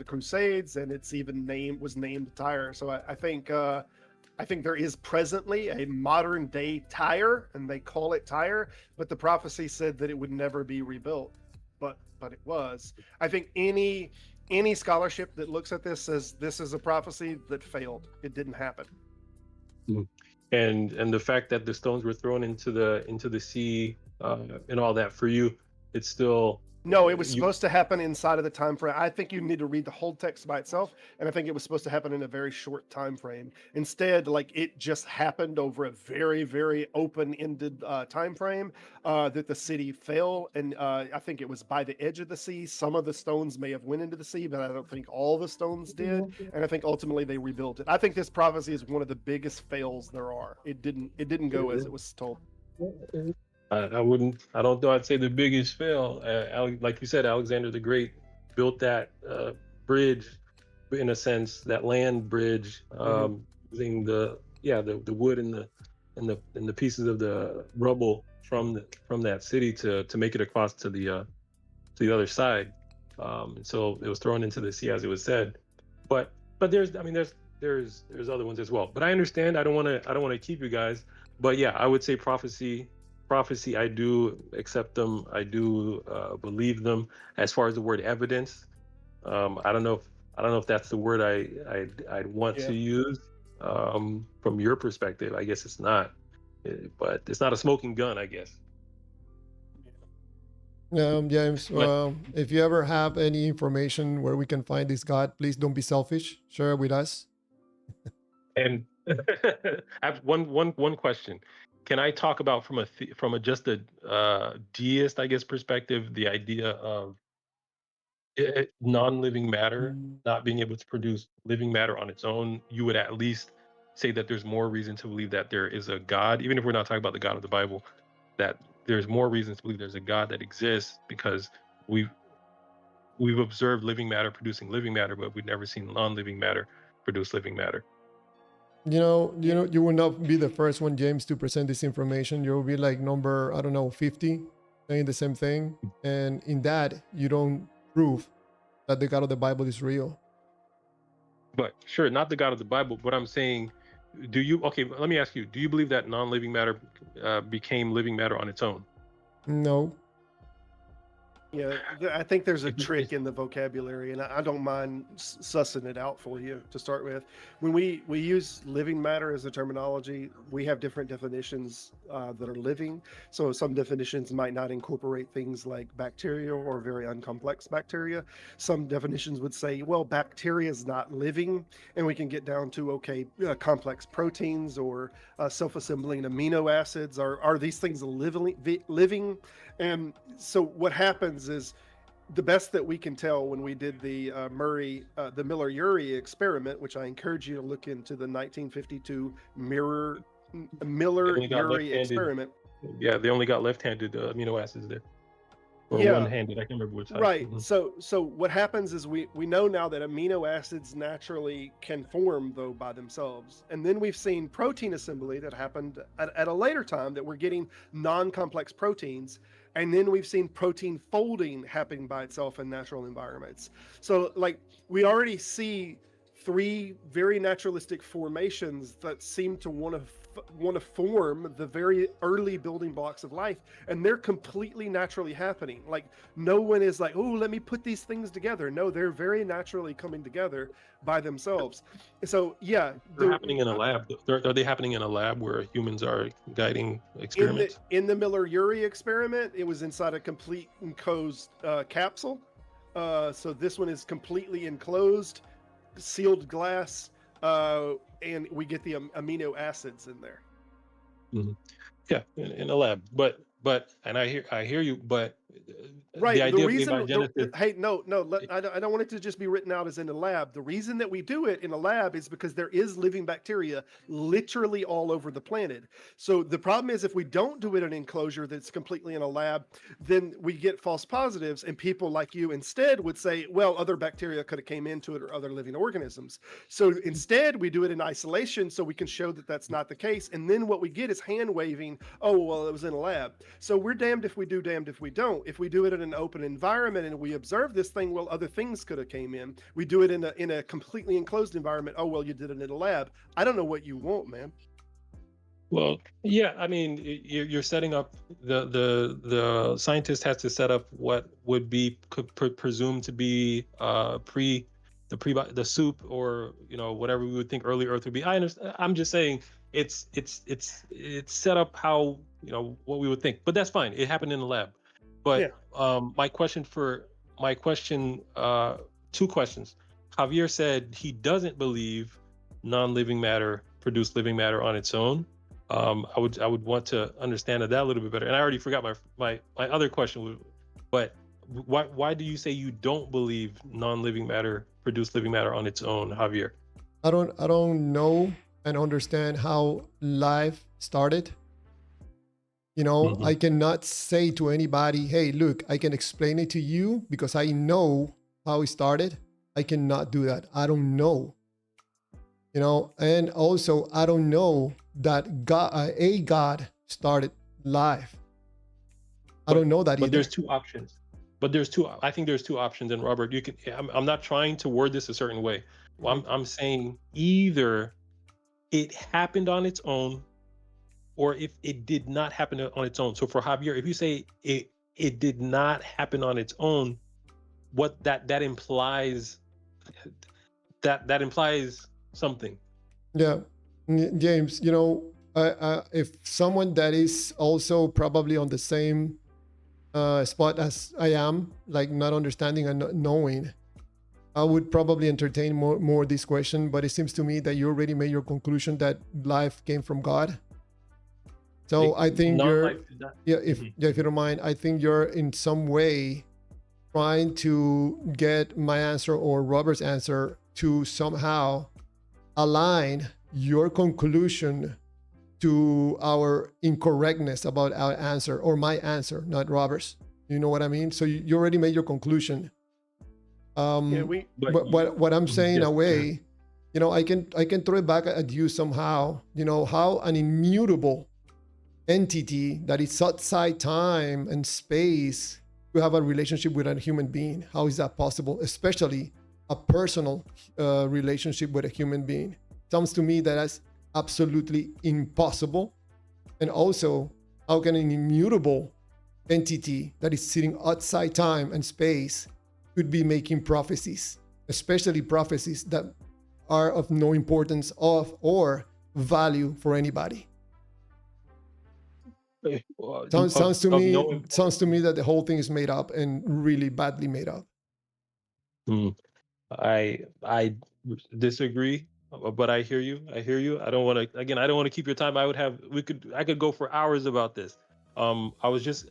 Crusades, and it's even was named Tyre. So I think there is presently a modern day Tyre, and they call it Tyre, but the prophecy said that it would never be rebuilt. But it was. I think any scholarship that looks at this says this is a prophecy that failed. It didn't happen. And the fact that the stones were thrown into the sea and all that, for you, it's still. No, it was supposed to happen inside of the time frame. I think you need to read the whole text by itself, and I think it was supposed to happen in a very short time frame. Instead, like, it just happened over a very, very open-ended time frame that the city fell, and I think it was by the edge of the sea. Some of the stones may have went into the sea, but I don't think all the stones did, and I think ultimately they rebuilt it. I think this prophecy is one of the biggest fails there are. It didn't go as it was told. I don't know, I'd say the biggest fail. Like you said, Alexander the Great built that bridge, in a sense, that land bridge, using the wood and the pieces of the rubble from that city to make it across to the other side. And so it was thrown into the sea, as it was said. But there's other ones as well. But I understand. I don't want to keep you guys. But yeah, I would say prophecy, I do accept them. I do believe them. As far as the word evidence, I don't know if that's the word I'd want to use. From your perspective, I guess it's not, but it's not a smoking gun, I guess. James, if you ever have any information where we can find this God, please don't be selfish. Share it with us. And I have one question. Can I talk about from a just a deist, I guess, perspective, the idea of non-living matter not being able to produce living matter on its own? You would at least say that there's more reason to believe that there is a God, even if we're not talking about the God of the Bible, that there's more reasons to believe there's a God that exists, because we've observed living matter producing living matter, but we've never seen non-living matter produce living matter. You will not be the first one, James, to present this information. You will be like number, 50, saying the same thing. And in that, you don't prove that the God of the Bible is real. But sure, not the God of the Bible, but I'm saying, let me ask you, do you believe that non-living matter became living matter on its own? No. Yeah, I think there's a trick in the vocabulary, and I don't mind sussing it out for you to start with. When we use living matter as a terminology, we have different definitions that are living. So some definitions might not incorporate things like bacteria or very uncomplex bacteria. Some definitions would say, well, bacteria is not living, and we can get down to, complex proteins or self-assembling amino acids. Are these things living? And so what happens is, the best that we can tell when we did the Miller-Urey experiment, which I encourage you to look into, the 1952 Miller-Urey experiment. Yeah, they only got left-handed amino acids there. Or one-handed, I can't remember which side. Right. So what happens is we know now that amino acids naturally can form, though, by themselves. And then we've seen protein assembly that happened at a later time, that we're getting non-complex proteins. And then we've seen protein folding happening by itself in natural environments. So, like, we already see three very naturalistic formations that seem to want to form the very early building blocks of life, and they're completely naturally happening. Like, no one is like, oh, let me put these things together. No, they're very naturally coming together by themselves. So yeah, they're happening in a lab. Are they happening in a lab where humans are guiding experiments? In the Miller-Urey experiment, it was inside a complete enclosed capsule. So this one is completely enclosed, sealed glass, and we get the amino acids in there. Mm-hmm. Yeah, in a lab. But and I hear you. But Right. the The idea of reason, abiogenesis. hey, no, I don't want it to just be written out as in a lab. The reason that we do it in a lab is because there is living bacteria literally all over the planet. So the problem is if we don't do it in an enclosure that's completely in a lab, then we get false positives, and people like you instead would say, well, other bacteria could have came into it or other living organisms. So instead we do it in isolation so we can show that that's not the case. And then what we get is hand waving, oh, well, it was in a lab. So we're damned if we do, damned if we don't. If we do it in an open environment and we observe this thing, well, other things could have came in. We do it in a completely enclosed environment. Oh, well, you did it in a lab. I don't know what you want, man. Well, yeah, I mean, you're setting up the scientist has to set up what would be presumed to be the soup, or whatever we would think early Earth would be. I understand. I'm just saying it's set up how what we would think, but that's fine. It happened in the lab. But my question, two questions. Javier said he doesn't believe non-living matter produced living matter on its own. I would want to understand that a little bit better. And I already forgot my other question, but why do you say you don't believe non-living matter produced living matter on its own, Javier? I don't know and understand how life started. I cannot say to anybody, hey, look, I can explain it to you because I know how it started. I cannot do that. I don't know. And also I don't know that God started life. I don't know that either. But there's two options. I think there's two options. And Robert, I'm not trying to word this a certain way. Well, I'm saying either it happened on its own, or if it did not happen on its own. So for Javier, if you say it did not happen on its own, what that implies, that implies something. Yeah, James, if someone that is also probably on the same spot as I am, like not understanding and not knowing, I would probably entertain more this question. But it seems to me that you already made your conclusion that life came from God. So I think if you don't mind, I think you're in some way trying to get my answer or Robert's answer to somehow align your conclusion to our incorrectness about our answer, or my answer, not Robert's. You know what I mean? So you already made your conclusion. What I'm saying in a way, I can throw it back at you somehow. How an immutable entity that is outside time and space to have a relationship with a human being. How is that possible? Especially a personal relationship with a human being. Sounds to me that that's absolutely impossible. And also, how can an immutable entity that is sitting outside time and space could be making prophecies, especially prophecies that are of no importance or value for anybody? Sounds to me that the whole thing is made up, and really badly made up. I disagree, but I hear you. I don't want to keep your time. I could go for hours about this. I was just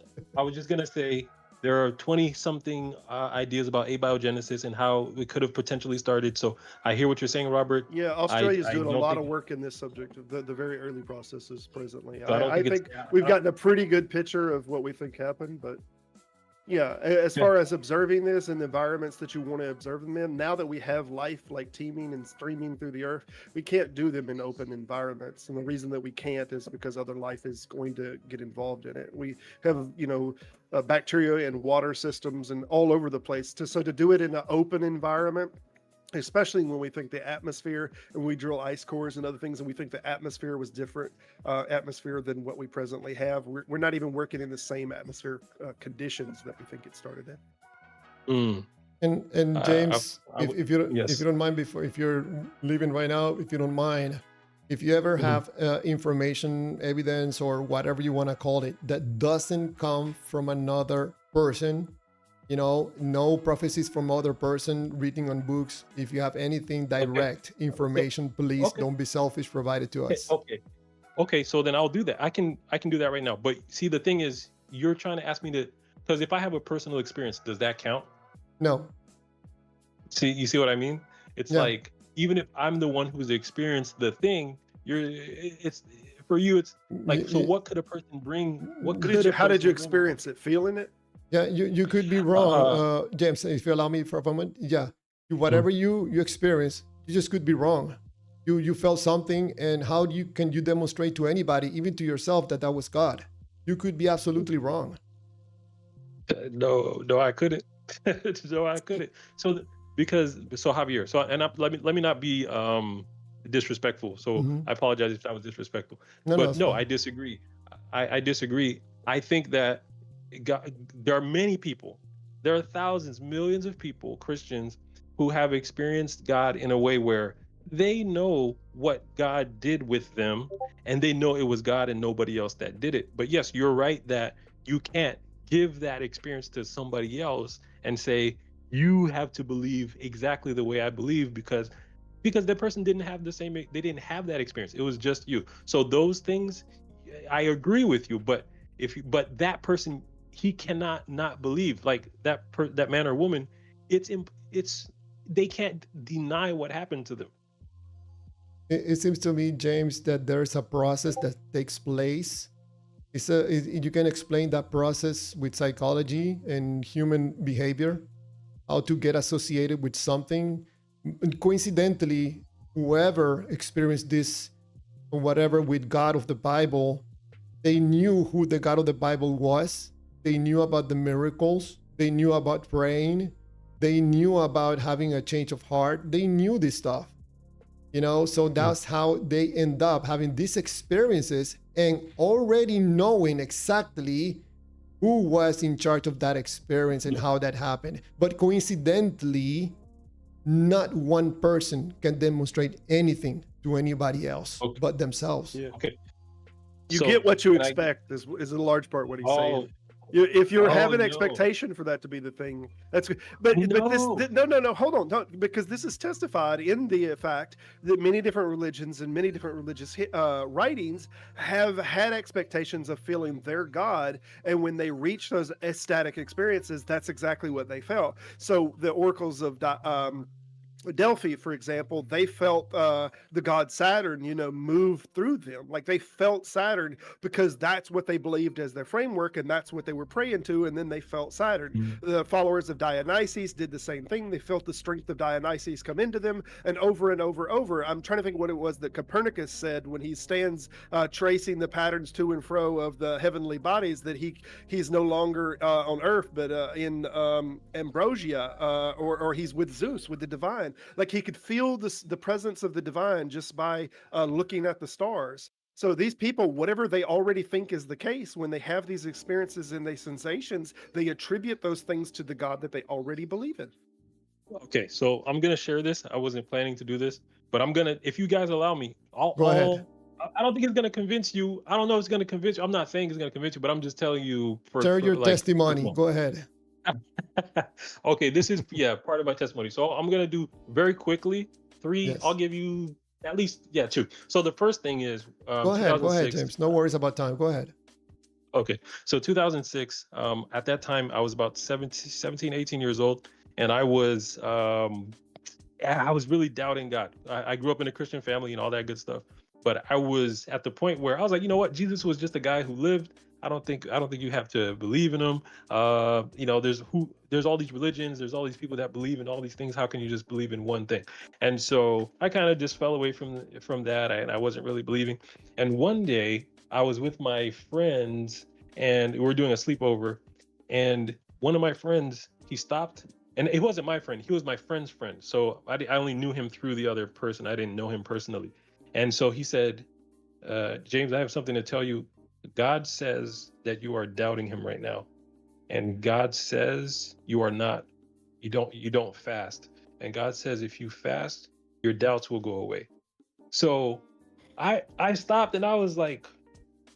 gonna say there are 20 something ideas about abiogenesis and how it could have potentially started. So I hear what you're saying, Robert. Yeah, Australia's doing a lot of work in this subject of the very early processes presently. So I think we've gotten a pretty good picture of what we think happened, but yeah, as far as observing this in the environments that you want to observe them in, now that we have life like teeming and streaming through the earth, we can't do them in open environments. And the reason that we can't is because other life is going to get involved in it. We have, bacteria and water systems and all over the place. So to do it in an open environment, especially when we think the atmosphere, and we drill ice cores and other things, and we think the atmosphere was different atmosphere than what we presently have. We're not even working in the same atmosphere conditions that we think it started in. And James, if you don't mind, if you're leaving right now, if you don't mind, if you ever have information, evidence, or whatever you want to call it, that doesn't come from another person, no prophecies from other person reading on books. If you have anything direct information, please don't be selfish, provide it to us. Okay. So then I'll do that. I can do that right now. But see, the thing is, you're trying to ask me to Because if I have a personal experience, does that count? No. See, you see what I mean? It's Yeah. like, even if I'm the one who's experienced the thing, it's for you. It's like, so what could a person bring? What could a How did you person bring? experience it? Feeling it? Yeah, you could be wrong, James. If you allow me for a moment, yeah, whatever you experience, you just could be wrong. You felt something, and how can you demonstrate to anybody, even to yourself, that was God? You could be absolutely wrong. No, I couldn't. No, I couldn't. So Javier. So let me not be disrespectful. So I apologize if I was disrespectful. No, I disagree. I disagree. I think that God, there are many people. There are thousands, millions of people, Christians, who have experienced God in a way where they know what God did with them, and they know it was God and nobody else that did it. But yes, you're right that you can't give that experience to somebody else and say, you have to believe exactly the way I believe, because the person didn't have they didn't have that experience. It was just you. So those things, I agree with you, but but that person, he cannot not believe, like that man or woman, they can't deny what happened to them. It seems to me, James, that there's a process that takes place. You can explain that process with psychology and human behavior, how to get associated with something. And coincidentally, whoever experienced this, or whatever, with God of the Bible, they knew who the God of the Bible was. They knew about the miracles. They knew about praying. They knew about having a change of heart. They knew this stuff. So that's how they end up having these experiences and already knowing exactly who was in charge of that experience and how that happened. But coincidentally, not one person can demonstrate anything to anybody else but themselves. Yeah. Okay. You get what you expect is a large part what he's saying. If you're having expectation for that to be the thing, that's good. But no, hold on, don't, because this is testified in the fact that many different religions and many different religious writings have had expectations of feeling their God, and when they reach those ecstatic experiences, that's exactly what they felt. So the oracles of Delphi, for example, they felt the god Saturn, move through them. Like they felt Saturn because that's what they believed as their framework, and that's what they were praying to, and then they felt Saturn. The followers of Dionysus did the same thing. They felt the strength of Dionysus come into them, and over. I'm trying to think what it was that Copernicus said when he stands tracing the patterns to and fro of the heavenly bodies, that he's no longer on Earth, but in Ambrosia, or he's with Zeus, with the divine. Like he could feel the presence of the divine just by looking at the stars. So these people, whatever they already think is the case, when they have these experiences and these sensations, they attribute those things to the God that they already believe in. Okay, so I'm gonna share this. I wasn't planning to do this, but I'm gonna, if you guys allow me, Go ahead. I don't think it's gonna convince you. I don't know if it's gonna convince you. I'm not saying it's gonna convince you, but I'm just telling you share your testimony. Go ahead. Okay, this is part of my testimony. So I'm gonna do very quickly 3. Yes. I'll give you at least 2. So the first thing is go ahead, James. No worries about time. Go ahead. Okay, so 2006. At that time, I was about 17, 18 years old, and I was really doubting God. I grew up in a Christian family and all that good stuff, but I was at the point where I was like, you know what, Jesus was just a guy who lived. I don't think you have to believe in him. There's all these religions, there's all these people that believe in all these things. How can you just believe in one thing? And so I kind of just fell away from that, and I wasn't really believing. And one day I was with my friends, and we were doing a sleepover, and one of my friends, he stopped, and it wasn't my friend, he was my friend's friend. So I only knew him through the other person. I didn't know him personally. And so he said, James, I have something to tell you. God says that you are doubting him right now, and God says you are not. You don't fast, and God says if you fast, your doubts will go away. So I stopped, and I was like,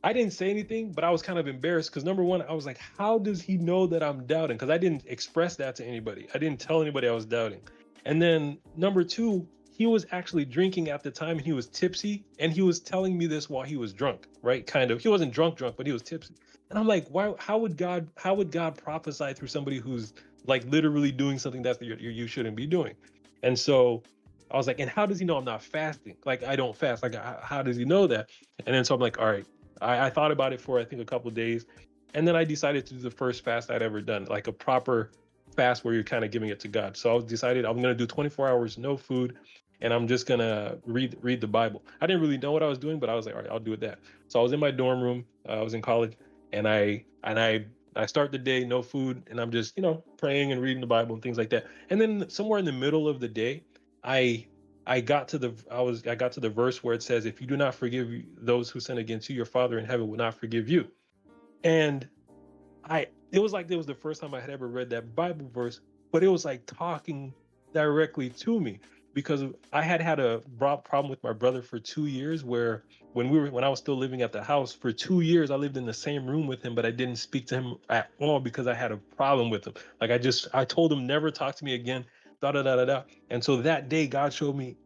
I didn't say anything, but I was kind of embarrassed because number one, I was like, how does he know that I'm doubting? Because I didn't express that to anybody. I didn't tell anybody I was doubting. And then number two, he was actually drinking at the time, and he was tipsy, and he was telling me this while he was drunk, right? Kind of. He wasn't drunk, but he was tipsy. And I'm like, why? How would God prophesy through somebody who's like literally doing something that you shouldn't be doing? And so I was like, and how does he know I'm not fasting? Like, I don't fast. Like, how does he know that? And then so I'm like, all right. I thought about it for I think a couple of days, and then I decided to do the first fast I'd ever done, like a proper fast where you're kind of giving it to God. So I decided I'm gonna do 24 hours no food, and I'm just gonna read the Bible. I didn't really know what I was doing, but I was like, all right, I'll do it that. So I was in my dorm room. I was in college, and I start the day no food, and I'm just praying and reading the Bible and things like that. And then somewhere in the middle of the day, I got to the verse where it says, if you do not forgive those who sin against you, your Father in heaven will not forgive you. And it was like it was the first time I had ever read that Bible verse, but it was like talking directly to me, because I had a problem with my brother for 2 years, where when I was still living at the house for 2 years, I lived in the same room with him, but I didn't speak to him at all because I had a problem with him. Like I told him never talk to me again, da da da da da. And so that day, God showed me,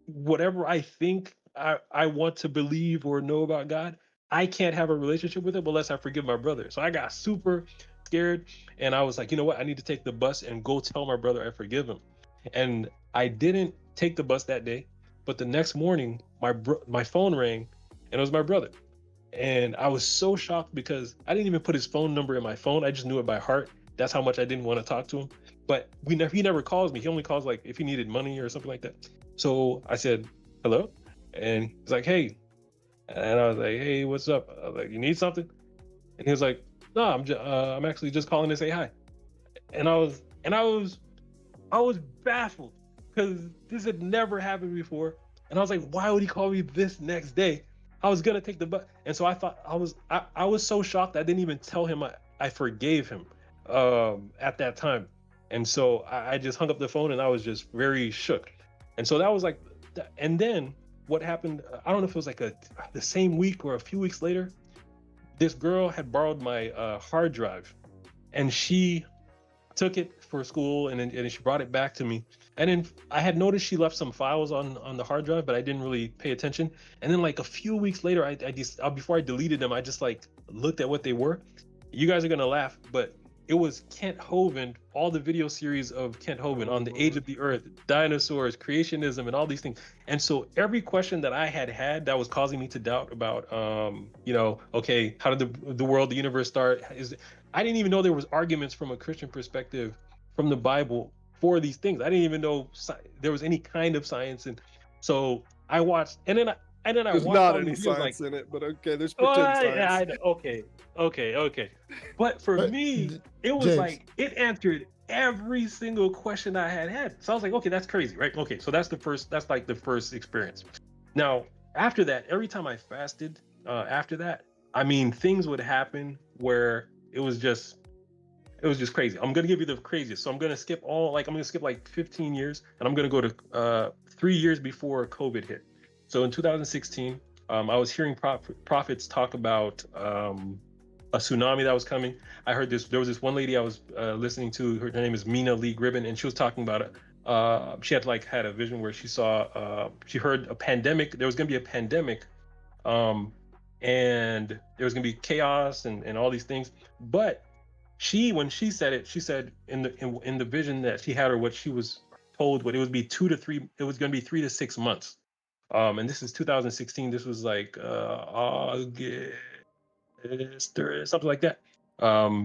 whatever I think I want to believe or know about God, I can't have a relationship with him unless I forgive my brother. So I got super scared, and I was like, you know what? I need to take the bus and go tell my brother I forgive him. And I didn't take the bus that day, but the next morning, my phone rang, and it was my brother. And I was so shocked because I didn't even put his phone number in my phone. I just knew it by heart. That's how much I didn't want to talk to him. But he never calls me. He only calls like if he needed money or something like that. So I said, hello? And he's like, hey. And I was like, hey, what's up? I was like, you need something? And he was like, no, I'm actually just calling to say hi. And I was baffled, because this had never happened before. And I was like, why would he call me this next day? I was gonna take the bus. And so I thought I was so shocked I didn't even tell him I forgave him at that time. And so I just hung up the phone, and I was just very shook. And so that was like, and then what happened, I don't know if it was like the same week or a few weeks later, this girl had borrowed my hard drive, and she took it for school, and then she brought it back to me. And then I had noticed she left some files on the hard drive, but I didn't really pay attention. And then like a few weeks later, I just before I deleted them, I just like looked at what they were. You guys are gonna laugh, but it was Kent Hovind, all the video series of Kent Hovind on the age of the earth, dinosaurs, creationism, and all these things. And so every question that I had that was causing me to doubt about, okay, how did the world, the universe start? I didn't even know there was arguments from a Christian perspective from the Bible for these things. I didn't even know there was any kind of science. And so I watched, and then I There's watched not all any these videos, science in it, but okay, there's oh, pretend science. I know. Okay. But for me, it was James. like it answered every single question I had. So I was like, okay, that's crazy, right? Okay, so that's like the first experience. Now, after that, every time I fasted, after that, I mean, things would happen where it was just crazy. I'm gonna give you the craziest. So I'm gonna skip like 15 years, and I'm gonna go to 3 years before COVID hit. So in 2016, I was hearing prophets talk about a tsunami that was coming. I heard this. There was this one lady I was listening to. Her name is Mina Lee Gribben, and she was talking about it. She had a vision where she heard a pandemic. There was going to be a pandemic, and there was going to be chaos and all these things. But when she said it, she said in the vision that she had, or what she was told, what it would be 2 to 3. It was going to be 3 to 6 months. And this is 2016. This was like August, or something like that,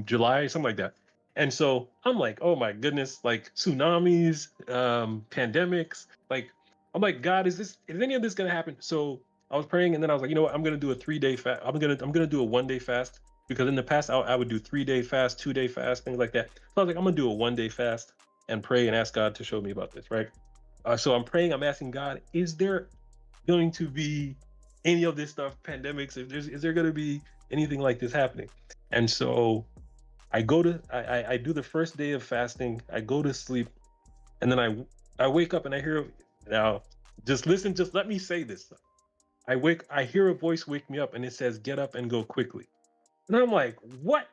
July, something like that. And so I'm like, oh my goodness, like tsunamis, pandemics. Like, I'm like, God, is any of this gonna happen? So I was praying, and then I was like, you know what, I'm gonna do a 3-day fast. I'm gonna do a 1-day fast, because in the past I would do 3-day fast, 2-day fast, things like that. So I was like, I'm gonna do a 1-day fast and pray and ask God to show me about this, right? So I'm praying, I'm asking God, is there going to be any of this stuff, pandemics? Is there going to be anything like this happening? And so I do the first day of fasting. I go to sleep, and then I wake up, and I hear, now just listen, just let me say this. I hear a voice wake me up, and it says, get up and go quickly. And I'm like, what?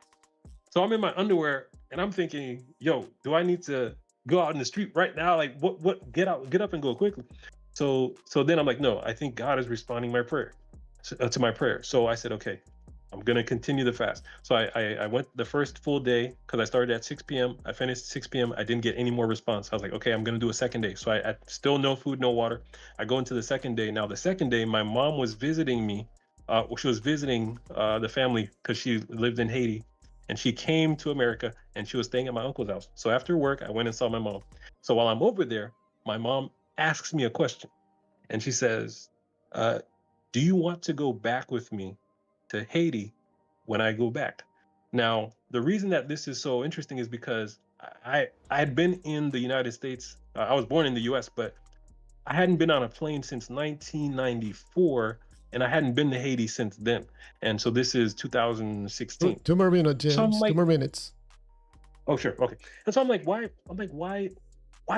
So I'm in my underwear, and I'm thinking, yo, do I need to go out in the street right now. Like, what, get up and go quickly. So then I'm like, no, I think God is responding to my prayer. So I said, okay, I'm gonna continue the fast. So I went the first full day because I started at 6 p.m. I finished 6 p.m. I didn't get any more response. I was like, okay, I'm gonna do a second day. So I still no food, no water. I go into the second day. Now the second day, my mom was visiting me. She was visiting the family because she lived in Haiti, and she came to America and she was staying at my uncle's house. So after work, I went and saw my mom. So while I'm over there, my mom asks me a question, and she says, "Do you want to go back with me to Haiti when I go back?" Now, the reason that this is so interesting is because I had been in the United States. I was born in the U.S., but I hadn't been on a plane since 1994, and I hadn't been to Haiti since then. And so this is 2016. Two more minutes, So I'm James. like, 2 more minutes. oh sure, okay. And so I'm like, why? I'm like, why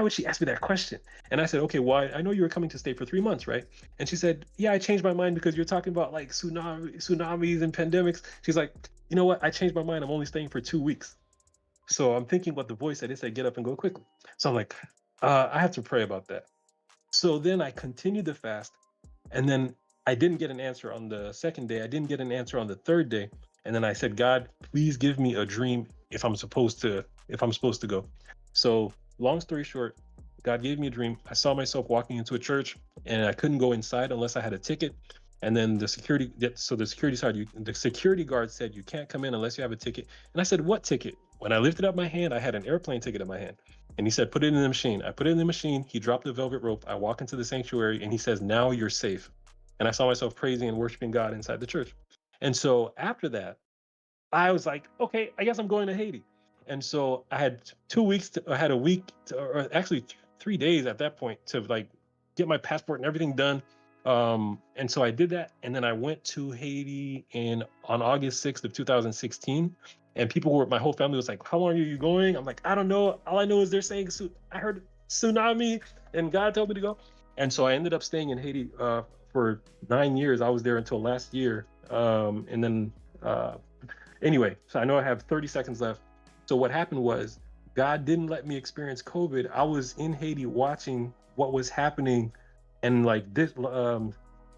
would she ask me that question? And I said, okay, well, I know you were coming to stay for 3 months, right? And she said, yeah, I changed my mind because you're talking about like tsunamis and pandemics. She's like, you know what? I changed my mind. I'm only staying for 2 weeks. So I'm thinking what the voice said. It said, get up and go quickly. So I'm like, I have to pray about that. So then I continued the fast, and then I didn't get an answer on the second day. I didn't get an answer on the third day. And then I said, God, please give me a dream if I'm supposed to go. So long story short, God gave me a dream. I saw myself walking into a church, and I couldn't go inside unless I had a ticket. And then the security guard said, you can't come in unless you have a ticket. And I said, what ticket? When I lifted up my hand, I had an airplane ticket in my hand. And he said, put it in the machine. I put it in the machine. He dropped the velvet rope. I walk into the sanctuary, and he says, now you're safe. And I saw myself praising and worshiping God inside the church. And so after that, I was like, okay, I guess I'm going to Haiti. And so I had 2 weeks, I had a week, or actually 3 days at that point to like get my passport and everything done. And so I did that. And then I went to Haiti on August 6th of 2016. And my whole family was like, how long are you going? I'm like, I don't know. All I know is they're saying, I heard tsunami and God told me to go. And so I ended up staying in Haiti for 9 years. I was there until last year. And then anyway, so I know I have 30 seconds left. So what happened was God didn't let me experience COVID. I was in Haiti watching what was happening, and like this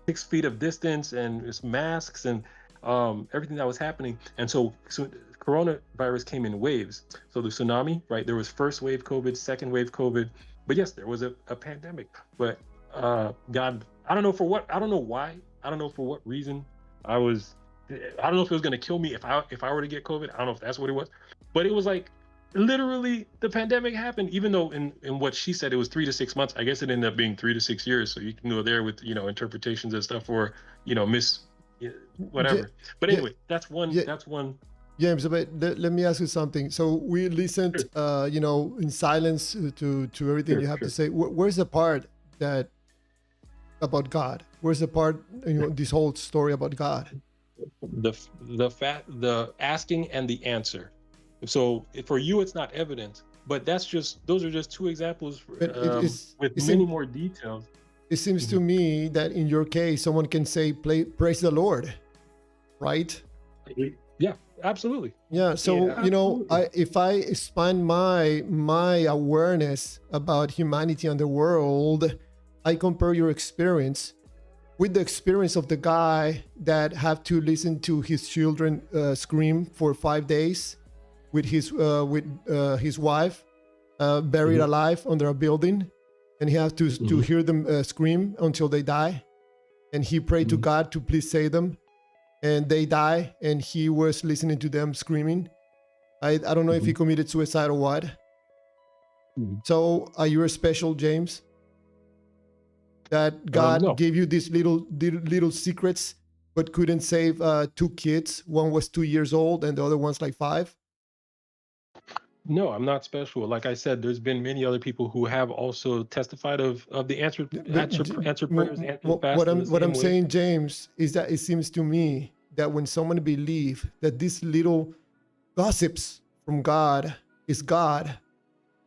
6 feet of distance and it's masks and everything that was happening. And so coronavirus came in waves. So the tsunami, right? There was first wave COVID, second wave COVID. But yes, there was a pandemic. But God, I don't know why, I don't know for what reason. I don't know if it was going to kill me if I were to get COVID. I don't know if that's what it was. But it was like literally the pandemic happened, even though in what she said it was 3 to 6 months. I guess it ended up being 3 to 6 years. So you can go there with interpretations and stuff, or whatever. But anyway, that's one. James, but let me ask you something. So we listened, in silence to everything you have to say. Where's the part that about God? Where's the part, this whole story about God? The asking and the answer. So for you, it's not evident, but those are just two examples with many more details. It seems to me that in your case, someone can say, praise the Lord, right? Yeah, absolutely. Yeah. So, if I expand my awareness about humanity and the world, I compare your experience with the experience of the guy that have to listen to his children scream for 5 days with his wife buried alive under a building, and he has to hear them scream until they die, and he prayed to God to please save them, and they die, and he was listening to them screaming. I don't know if he committed suicide or what. So are you special, James? That God gave you these little secrets, but couldn't save 2 kids. One was 2 years old, and the other one's like 5. No, I'm not special. Like I said, there's been many other people who have also testified of the answer prayers. What I'm saying, James, is that it seems to me that when someone believes that these little gossips from God is God,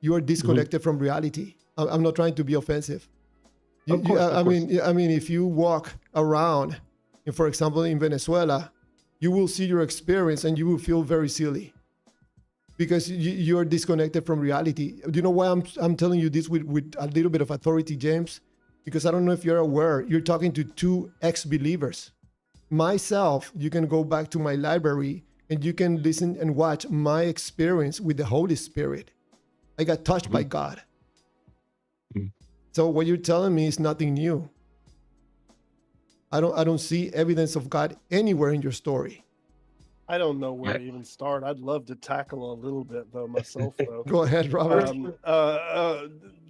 you are disconnected from reality. I'm not trying to be offensive. I mean, if you walk around, for example, in Venezuela, you will see your experience and you will feel very silly. because you're disconnected from reality. You know why I'm telling you this with a little bit of authority, James? Because I don't know if you're aware, you're talking to two ex-believers. Myself, you can go back to my library and you can listen and watch my experience with the Holy Spirit. I got touched by God. So what you're telling me is nothing new. I don't see evidence of God anywhere in your story. I don't know where to even start. I'd love to tackle a little bit though myself though. Go ahead, Robert.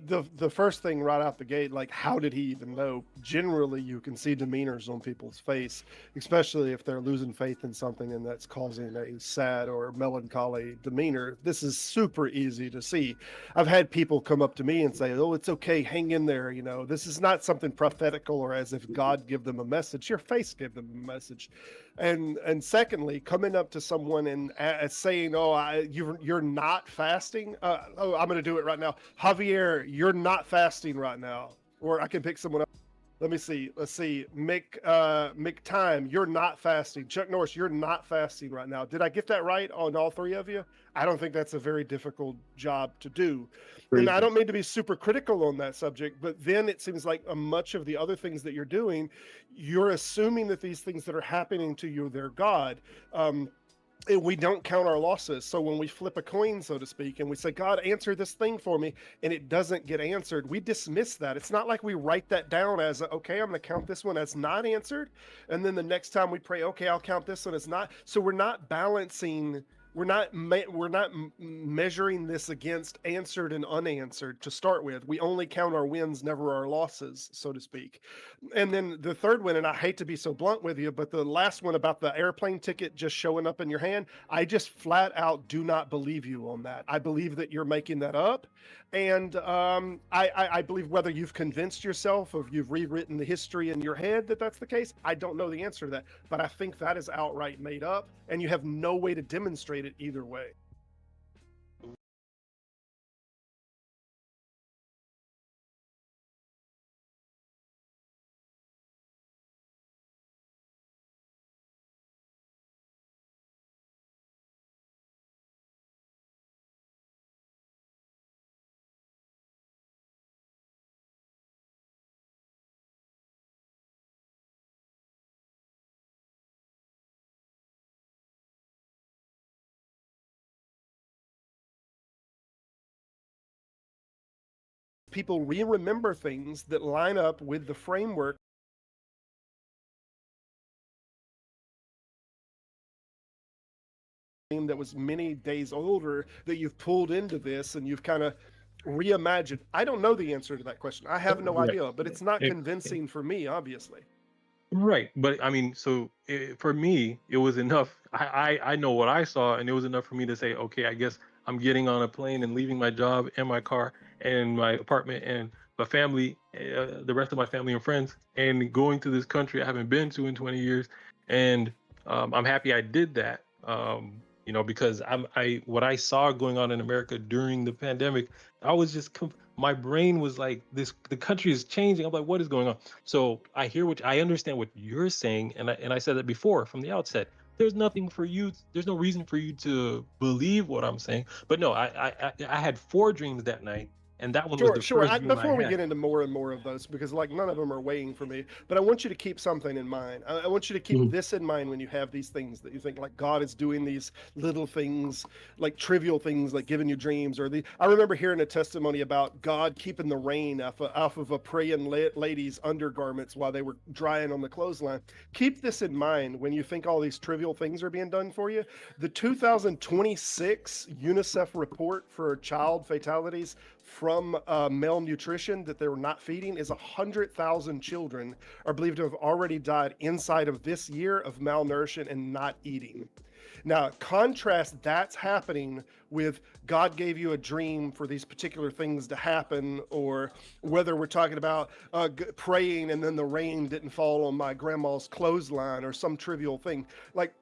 The first thing right out the gate, like how did he even know? Generally, you can see demeanors on people's face, especially if they're losing faith in something and that's causing a sad or melancholy demeanor. This is super easy to see. I've had people come up to me and say, "Oh, it's okay, hang in there." You know, this is not something prophetical or as if God give them a message. Your face gave them a message. And secondly, coming up to someone and saying, "Oh, you're not fasting." I'm going to do it right now. Javier, you're not fasting right now. Or I can pick someone else. Let me see. Let's see. Mick Time, you're not fasting. Chuck Norris, you're not fasting right now. Did I get that right on all three of you? I don't think that's a very difficult job to do. And I don't mean to be super critical on that subject, but then it seems like much of the other things that you're doing, you're assuming that these things that are happening to you, they're God. And we don't count our losses. So when we flip a coin, so to speak, and we say, "God, answer this thing for me," and it doesn't get answered, we dismiss that. It's not like we write that down as, okay, I'm going to count this one as not answered. And then the next time we pray, okay, I'll count this one as not. So we're not balancing. We're not measuring this against answered and unanswered to start with. We only count our wins, never our losses, so to speak. And then the third one, and I hate to be so blunt with you, but the last one about the airplane ticket just showing up in your hand, I just flat out do not believe you on that. I believe that you're making that up. And I believe whether you've convinced yourself or you've rewritten the history in your head that that's the case, I don't know the answer to that. But I think that is outright made up, and you have no way to demonstrate it either way. People remember things that line up with the framework that was many days older that you've pulled into this and you've kind of reimagined. I don't know the answer to that question. I have no idea, but it's not convincing for me, obviously. Right, but I mean, so for me, it was enough. I know what I saw, and it was enough for me to say, okay, I guess I'm getting on a plane and leaving my job and my car and my apartment and my family, the rest of my family and friends, and going to this country I haven't been to in 20 years, and I'm happy I did that. You know, because what I saw going on in America during the pandemic, I was just my brain was like, the country is changing. I'm like, what is going on? So I understand what you're saying, and I said that before from the outset. There's no reason for you to believe what I'm saying. But no, I had 4 dreams that night, and that one was the first dream Before we I get had. into more and more of those, because like none of them are weighing for me, but I want you to keep something in mind. I want you to keep this in mind when you have these things that you think like God is doing these little things, like trivial things, like giving you dreams I remember hearing a testimony about God keeping the rain off of a praying lady's undergarments while they were drying on the clothesline. Keep this in mind when you think all these trivial things are being done for you. The 2026 UNICEF report for child fatalities from malnutrition that they were not feeding is 100,000 children are believed to have already died inside of this year of malnourishment and not eating. Now, contrast that's happening with God gave you a dream for these particular things to happen, or whether we're talking about praying and then the rain didn't fall on my grandma's clothesline or some trivial thing. Like,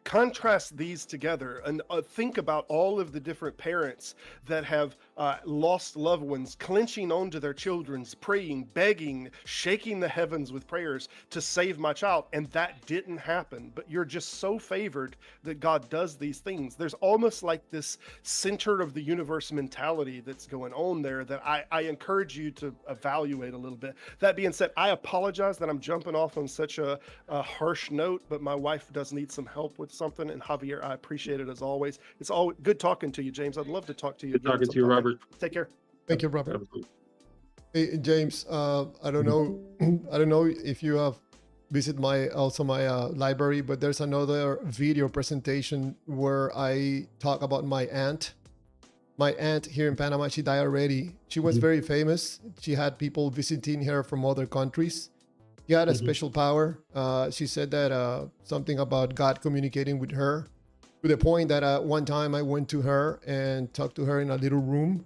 contrast these together and think about all of the different parents that have lost loved ones, clenching onto their children's, praying, begging, shaking the heavens with prayers to save my child. And that didn't happen. But you're just so favored that God does these things. There's almost like this center of the universe mentality that's going on there that I encourage you to evaluate a little bit. That being said, I apologize that I'm jumping off on such a harsh note, but my wife does need some help with something. And Javier, I appreciate it as always. It's all good talking to you, James. I'd love to talk to you Good again talking to you, sometime. Robert. Take care. Thank you, Robert. Absolutely. Hey, James, I don't know, I don't know if you have visited my library, but there's another video presentation where I talk about my aunt. My aunt here in Panama, she died already. She was very famous. She had people visiting her from other countries. She had a special power. She said that something about God communicating with her, to the point that one time I went to her and talked to her in a little room,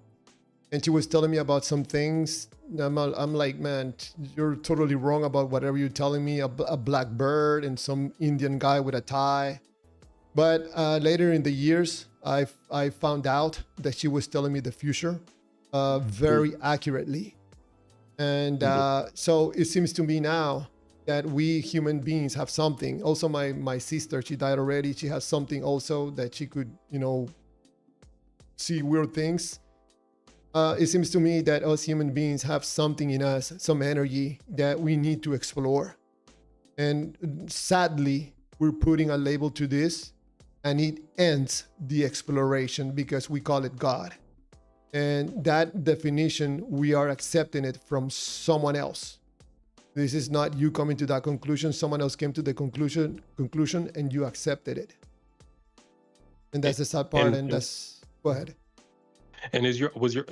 and she was telling me about some things. I'm like, man, you're totally wrong about whatever you're telling me. A black bird and some Indian guy with a tie. But later in the years, I found out that she was telling me the future very accurately. And so it seems to me now that we human beings have something. Also, my sister, she died already. She has something also that she could, see weird things. It seems to me that us human beings have something in us, some energy that we need to explore. And sadly, we're putting a label to this, and it ends the exploration because we call it God. And that definition, we are accepting it from someone else. This is not you coming to that conclusion. Someone else came to the conclusion, and you accepted it. And that's the sad part. And that's, go ahead. And was your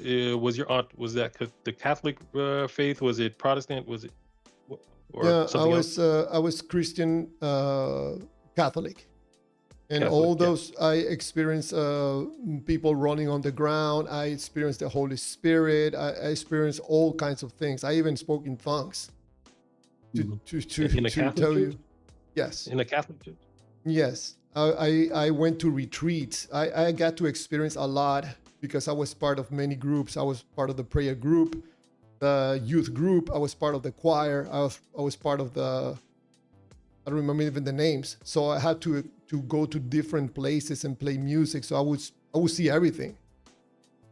aunt, was that the Catholic faith? Was it Protestant? Was it? Or yeah, something else? I was Christian Catholic. And Catholic, all those, I experienced people running on the ground. I experienced the Holy Spirit. I experienced all kinds of things. I even spoke in tongues. To tell you, yes. In the Catholic church. Yes, I went to retreats. I got to experience a lot because I was part of many groups. I was part of the prayer group, the youth group. I was part of the choir. I was part of the, I don't remember even the names. So I had to go to different places and play music. So I would see everything.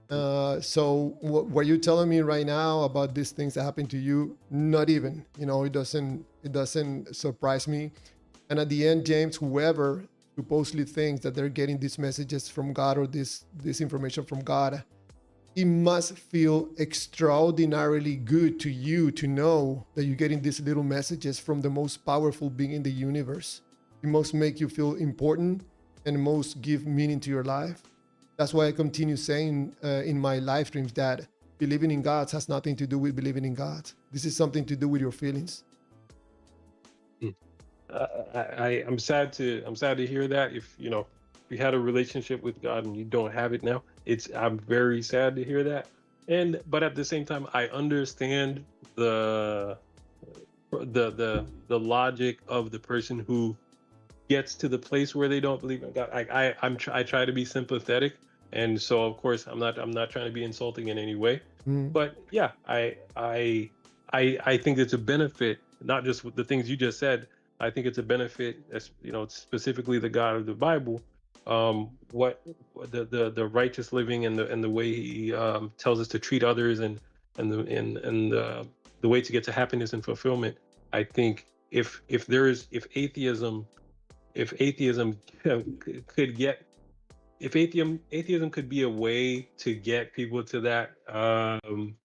So what you're telling me right now about these things that happen to you, not even, it doesn't surprise me. And at the end, James, whoever supposedly thinks that they're getting these messages from God or this information from God, it must feel extraordinarily good to you to know that you're getting these little messages from the most powerful being in the universe. It must make you feel important and most give meaning to your life. That's why I continue saying in my live streams that believing in God has nothing to do with believing in God. This is something to do with your feelings. I'm sad to hear that. If you had a relationship with God and you don't have it now, I'm very sad to hear that. But at the same time, I understand the logic of the person who gets to the place where they don't believe in God. I try to be sympathetic, and so of course I'm not trying to be insulting in any way. But yeah, I think it's a benefit, not just with the things you just said. I think it's a benefit, specifically the God of the Bible, what the righteous living and the way He tells us to treat others and the way to get to happiness and fulfillment. I think if atheism could be a way to get people to that on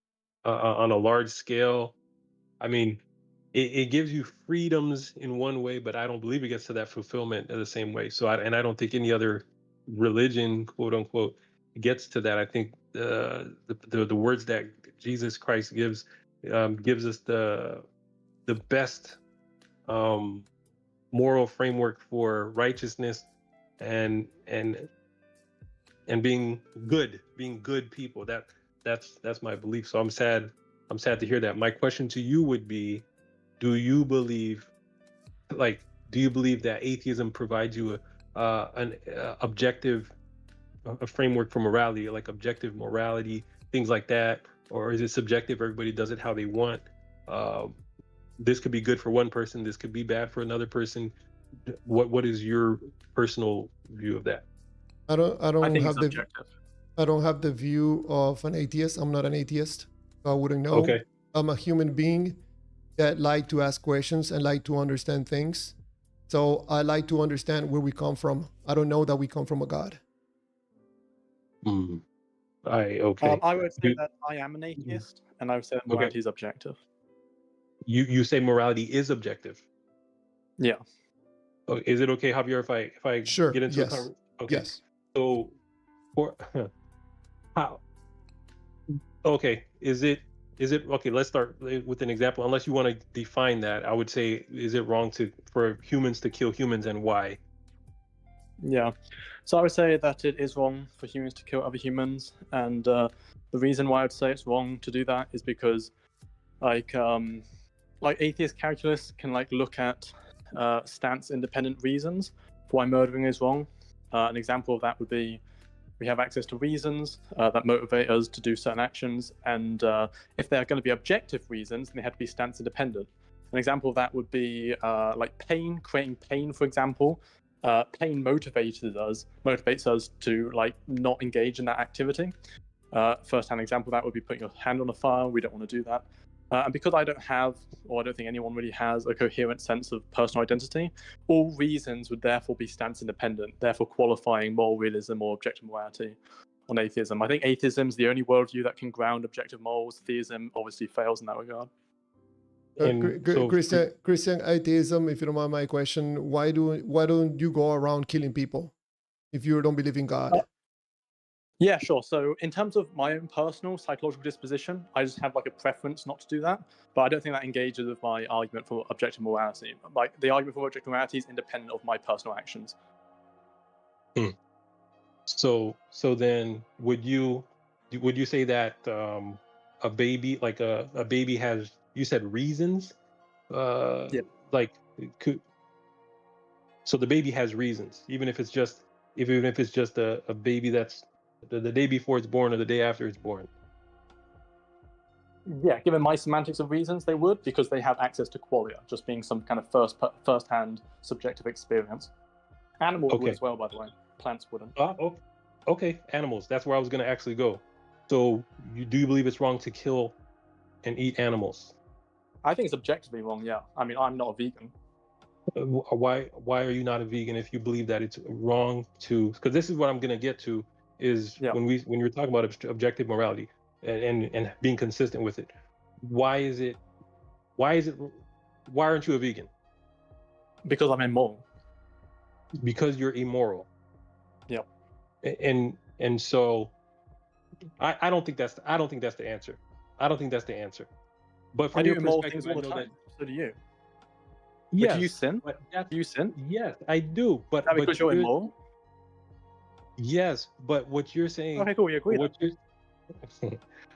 a large scale, I mean, it gives you freedoms in one way, but I don't believe it gets to that fulfillment in the same way. So I don't think any other religion, quote unquote, gets to that. I think the words that Jesus Christ gives us the best moral framework for righteousness and being good people. That's my belief. So I'm sad to hear that. My question to you would be, do you believe that atheism provides you an objective a framework for morality, like objective morality, things like that, or is it subjective? Everybody does it how they want. Uh, this could be good for one person. This could be bad for another person. What is your personal view of that? I don't I I don't think have it's the objective. I don't have the view of an atheist. I'm not an atheist. So I wouldn't know. Okay. I'm a human being that like to ask questions and like to understand things. So I like to understand where we come from. I don't know that we come from a God. Mm. Okay. I would say You, that I am an atheist, and I would say that okay. morality is objective. You say morality is objective. Yeah. Oh, is it okay, Javier, if I Sure. get into Yes. okay. Yes. So for how okay, is it okay, let's start with an example. Unless you want to define that, I would say, is it wrong for humans to kill humans, and why? Yeah. So I would say that it is wrong for humans to kill other humans, and the reason why I would say it's wrong to do that is because, like atheist calculus can look at stance-independent reasons for why murdering is wrong. An example of that would be we have access to reasons that motivate us to do certain actions, and if they're going to be objective reasons, then they have to be stance-independent. An example of that would be like pain, creating pain, for example. Pain motivates us to not engage in that activity. First-hand example of that would be putting your hand on a fire. We don't want to do that. And because I don't have, or I don't think anyone really has, a coherent sense of personal identity, all reasons would therefore be stance-independent, therefore qualifying moral realism or objective morality on atheism. I think atheism is the only worldview that can ground objective morals. Theism obviously fails in that regard. Christian atheism, if you don't mind my question, why don't you go around killing people if you don't believe in God? Yeah, sure. So in terms of my own personal psychological disposition, I just have a preference not to do that. But I don't think that engages with my argument for objective morality. The argument for objective morality is independent of my personal actions. So then would you say that a baby, a baby has, you said, reasons? Yeah. So the baby has reasons, even if it's just a baby that's the day before it's born or the day after it's born. Yeah, given my semantics of reasons, they would, because they have access to qualia, just being some kind of first-hand subjective experience. Animals would as well, by the way. Plants wouldn't. Okay, animals. That's where I was going to actually go. So do you believe it's wrong to kill and eat animals? I think it's objectively wrong, yeah. I mean, I'm not a vegan. Why are you not a vegan if you believe that it's wrong to? Because this is what I'm going to get to, is when you're talking about objective morality and being consistent with it. Why aren't you a vegan? Because I'm immoral. Because you're immoral. Yep. And so I don't think that's the answer. I don't think that's the answer. But from your perspective, I know that. So do you. Yes. Do you sin? Do you sin? Yes, I do. But because you're immoral? Yes, but what you're saying. Okay, cool. We agree.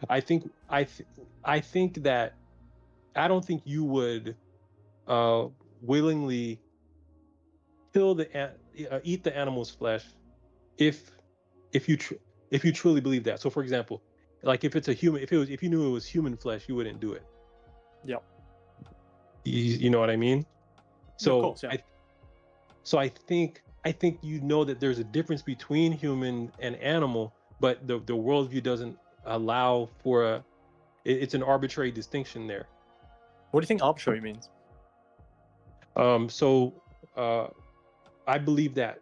I think that I don't think you would willingly eat the animal's flesh if you truly believe that. So, for example, if it's a human, if you knew it was human flesh, you wouldn't do it. Yep. You know what I mean? So, of course, yeah. I think you know that there's a difference between human and animal, but the worldview doesn't allow for it's an arbitrary distinction there. What do you think arbitrary means? I believe that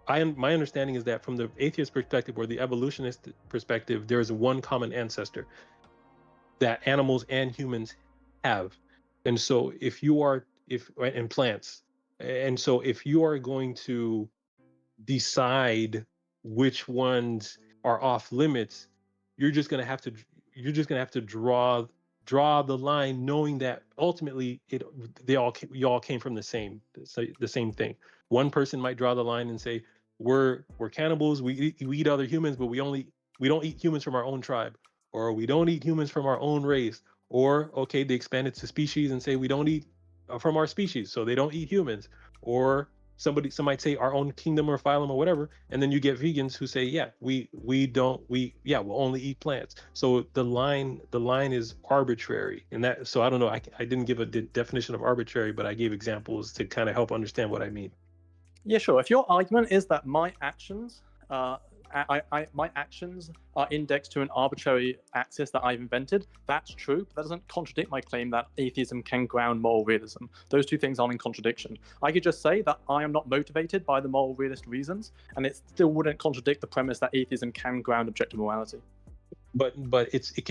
my understanding is that from the atheist perspective or the evolutionist perspective, there is one common ancestor that animals and humans have. And so and plants. And so if you are going to decide which ones are off limits, you're just going to have to draw the line, knowing that ultimately you all came from the same thing. One person might draw the line and say, we're cannibals, we eat other humans, but we don't eat humans from our own tribe, or we don't eat humans from our own race. Or, okay, they expand it to species and say we don't eat from our species, so they don't eat humans. Or somebody, some might say our own kingdom or phylum or whatever, and then you get vegans who say, yeah, we'll only eat plants. So the line is arbitrary, and that, so I don't know, I didn't give a definition of arbitrary, but I gave examples to kind of help understand what I mean. Yeah, sure. If your argument is that my actions, my actions are indexed to an arbitrary axis that I've invented, that's true, but that doesn't contradict my claim that atheism can ground moral realism. Those two things aren't in contradiction. I could just say that I am not motivated by the moral realist reasons, and it still wouldn't contradict the premise that atheism can ground objective morality. But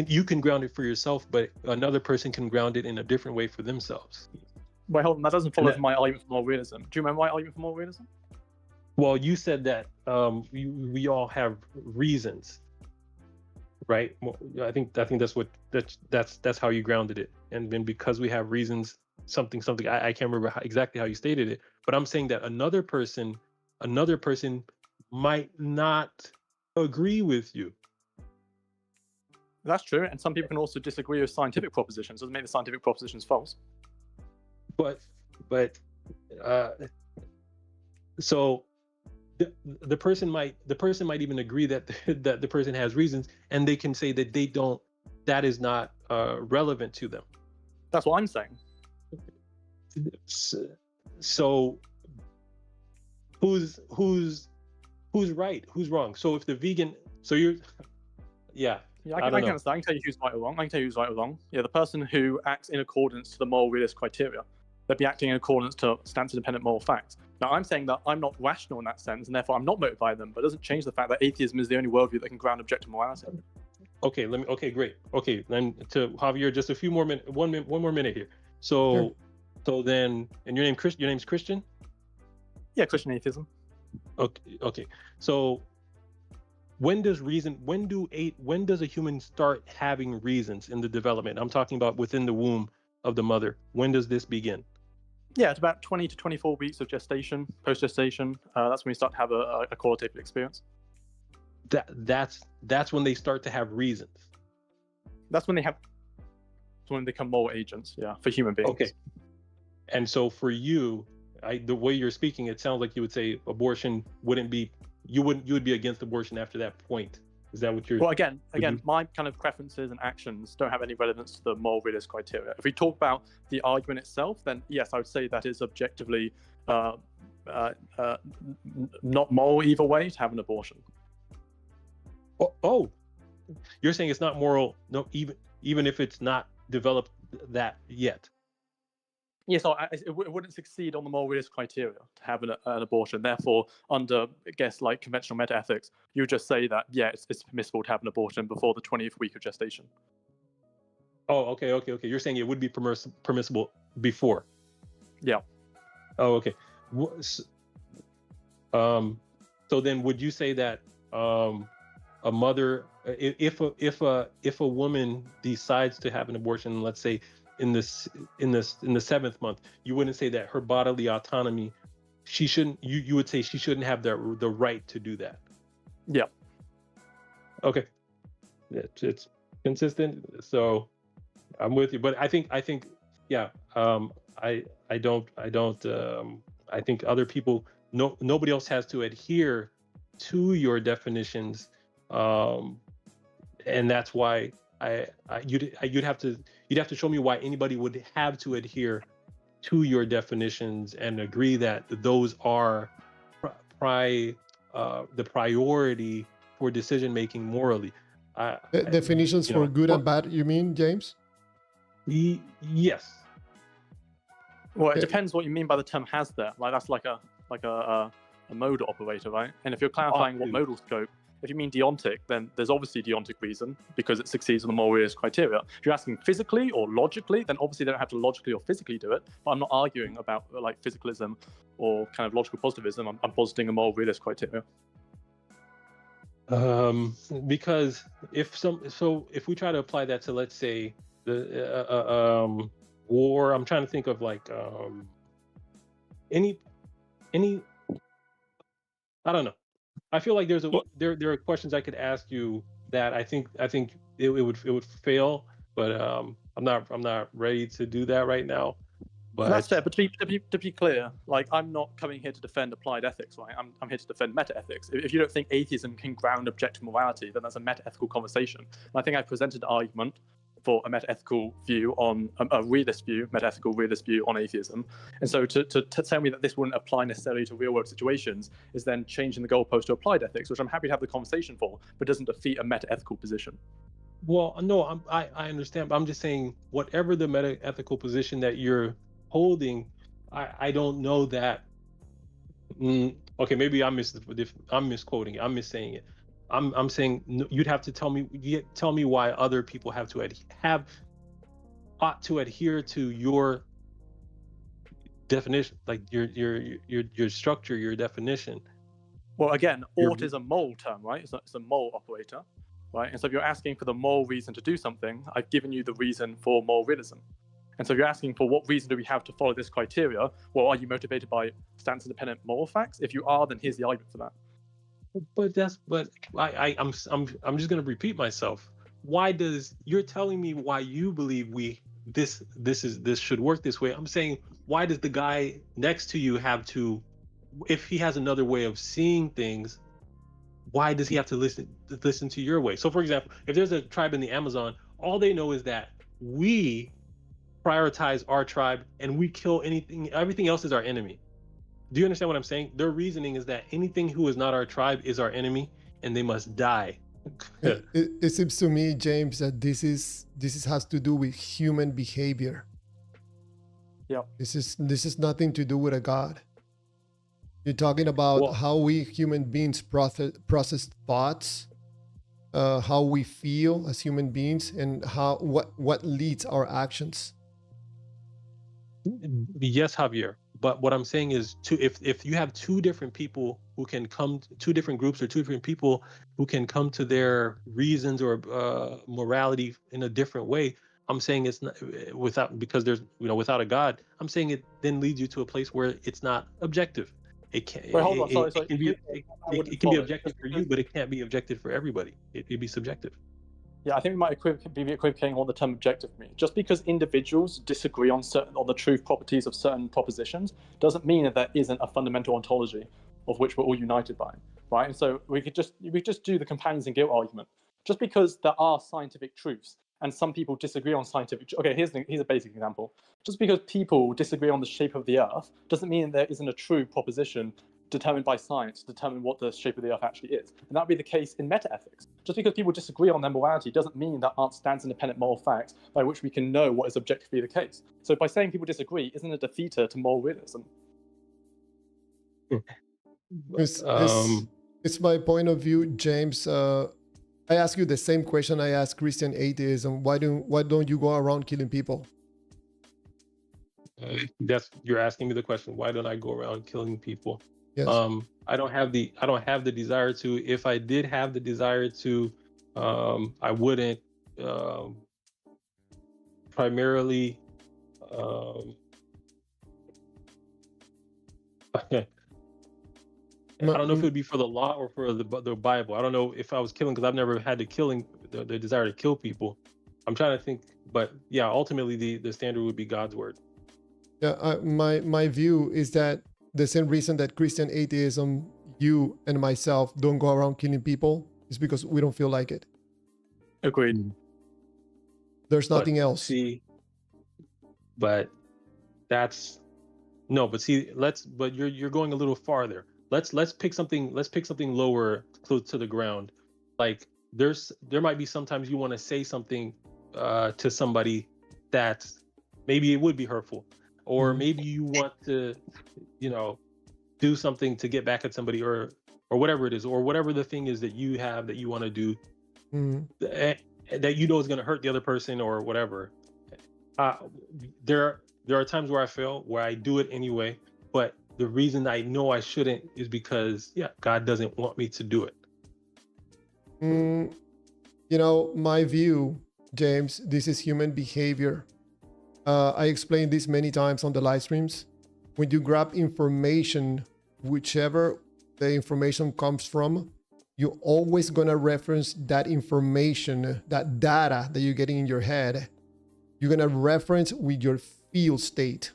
you can ground it for yourself, but another person can ground it in a different way for themselves. Wait, hold on, that doesn't follow from my argument for moral realism. Do you remember my argument for moral realism? Well, you said that we all have reasons, right? I think that's how you grounded it. And then because we have reasons, something, I can't remember exactly how you stated it, but I'm saying that another person might not agree with you. That's true, and some people can also disagree with scientific propositions. Doesn't make the scientific propositions false. So the person might even agree that that the person has reasons, and they can say that that is not relevant to them. That's what I'm saying. So who's right, who's wrong? So if the vegan, so you're, yeah. Yeah, I can understand. I can tell you who's right or wrong. Yeah, the person who acts in accordance to the moral realist criteria, they'd be acting in accordance to stance-independent moral facts. Now, I'm saying that I'm not rational in that sense, and therefore I'm not motivated by them, but it doesn't change the fact that atheism is the only worldview that can ground objective morality. Okay, great. Okay, then to Javier, just a few more minutes, one more minute here. So, So then, and your name's Christian? Yeah, Christian atheism. Okay. So, when does a human start having reasons in the development? I'm talking about within the womb of the mother. When does this begin? Yeah, it's about 20 to 24 weeks of gestation, post-gestation. That's when we start to have a qualitative experience. That's when they start to have reasons. That's when they become moral agents, yeah, for human beings. Okay. And so for you, the way you're speaking, it sounds like you would say abortion you would be against abortion after that point. Is that what you're? Well, again, my kind of preferences and actions don't have any relevance to the moral realist criteria. If we talk about the argument itself, then yes, I would say that it's objectively not moral either way to have an abortion. Oh, you're saying it's not moral, no, even if it's not developed that yet. Yeah, so it wouldn't succeed on the moral realist criteria to have an abortion. Therefore, under, I guess, like conventional meta-ethics, you would just say that, yeah, it's permissible to have an abortion before the 20th week of gestation. Oh, okay. You're saying it would be permissible before? Yeah. Oh, okay. So then would you say that a mother, if a woman decides to have an abortion, let's say, in the 7th month, you wouldn't say that her bodily autonomy, she shouldn't, you would say she shouldn't have the right to do that? Yeah. Okay. It's consistent, so I'm with you. But I think yeah, I think other people, nobody else has to adhere to your definitions, and that's why you'd have to show me why anybody would have to adhere to your definitions and agree that those are the priority for decision making morally. Definitions for good and bad, you mean, James? Yes. Well, it depends what you mean by the term "has" there. Like that's like a modal operator, right? And if you're clarifying what modal scope, if you mean deontic, then there's obviously deontic reason because it succeeds on the moral realist criteria. If you're asking physically or logically, then obviously they don't have to logically or physically do it. But I'm not arguing about like physicalism or kind of logical positivism. I'm positing a moral realist criteria. Because if we try to apply that to, let's say, the war, I'm trying to think of like any I don't know. I feel like there are questions I could ask you that I think it would fail, but I'm not ready to do that right now. But that's fair. But to be clear, like I'm not coming here to defend applied ethics, right? I'm here to defend meta ethics. If you don't think atheism can ground objective morality, then that's a meta ethical conversation. And I think I presented an argument for a meta ethical view on a realist view, meta ethical realist view on atheism. And so to tell me that this wouldn't apply necessarily to real world situations is then changing the goalpost to applied ethics, which I'm happy to have the conversation for, but doesn't defeat a meta ethical position. well, no, I understand, but I'm just saying whatever the meta ethical position that you're holding, I don't know that. Okay, maybe I'm misquoting it. I'm missaying it. I'm saying you'd have to tell me why other people ought to adhere to your definition, like your structure, your definition. Well, again, ought is a moral term, right? It's a moral operator, right? And so if you're asking for the moral reason to do something, I've given you the reason for moral realism. And so if you're asking for what reason do we have to follow this criteria, well, are you motivated by stance-independent moral facts? If you are, then here's the argument for that. But I'm just gonna repeat myself. You're telling me why you believe this should work this way? I'm saying, why does the guy next to you have to, if he has another way of seeing things, why does he have to listen to your way? So for example, if there's a tribe in the Amazon, all they know is that we prioritize our tribe and we kill everything else is our enemy. Do you understand what I'm saying? Their reasoning is that anything who is not our tribe is our enemy and they must die. It seems to me, James, that this has to do with human behavior. Yeah. This is nothing to do with a God. You're talking about how we human beings process thoughts, how we feel as human beings, and what leads our actions. Yes, Javier. But what I'm saying is, if you have two different people who can come, two different groups or two different people who can come to their reasons or morality in a different way, I'm saying it's not because there's without a God. I'm saying it then leads you to a place where it's not objective. It can't. Wait, hold on. Sorry. It can be objective for you, but it can't be objective for everybody. It'd be subjective. Yeah, I think we might be equivocating on the term objective for me. Just because individuals disagree on the truth properties of certain propositions doesn't mean that there isn't a fundamental ontology of which we're all united by, right? And so we could just do the companions in guilt argument. Just because there are scientific truths and some people disagree on scientific. Okay, here's a basic example. Just because people disagree on the shape of the Earth doesn't mean there isn't a true proposition determined by science to determine what the shape of the Earth actually is. And that would be the case in meta-ethics. Just because people disagree on their morality doesn't mean that aren't stance-independent moral facts by which we can know what is objectively the case. So by saying people disagree isn't a defeater to moral realism. It's my point of view, James. I ask you the same question I asked Christian atheism. Why don't you go around killing people? You're asking me the question. Why don't I go around killing people? Yes. I don't have the desire to. If I did have the desire to, I wouldn't. Primarily, I don't know if it would be for the law or for the Bible. I don't know if I was killing, because I've never had the desire to kill people. I'm trying to think, but yeah, ultimately the standard would be God's word. Yeah, my view is that the same reason that Christian atheism, you and myself don't go around killing people is because we don't feel like it. Agreed. There's nothing else. See, but that's no. But see, but you're going a little farther. Let's pick something lower, close to the ground. Like there might be sometimes you want to say something to somebody that maybe it would be hurtful, or maybe you want to, do something to get back at somebody, or whatever it is, or whatever the thing is that you have that you want to do, that is going to hurt the other person or whatever. There are times where I fail, where I do it anyway, but the reason I know I shouldn't is because God doesn't want me to do it. My view, James, this is human behavior. I explained this many times on the live streams. When you grab information, whichever the information comes from, you're always going to reference that information, that data that you're getting in your head. You're going to reference with your feel state.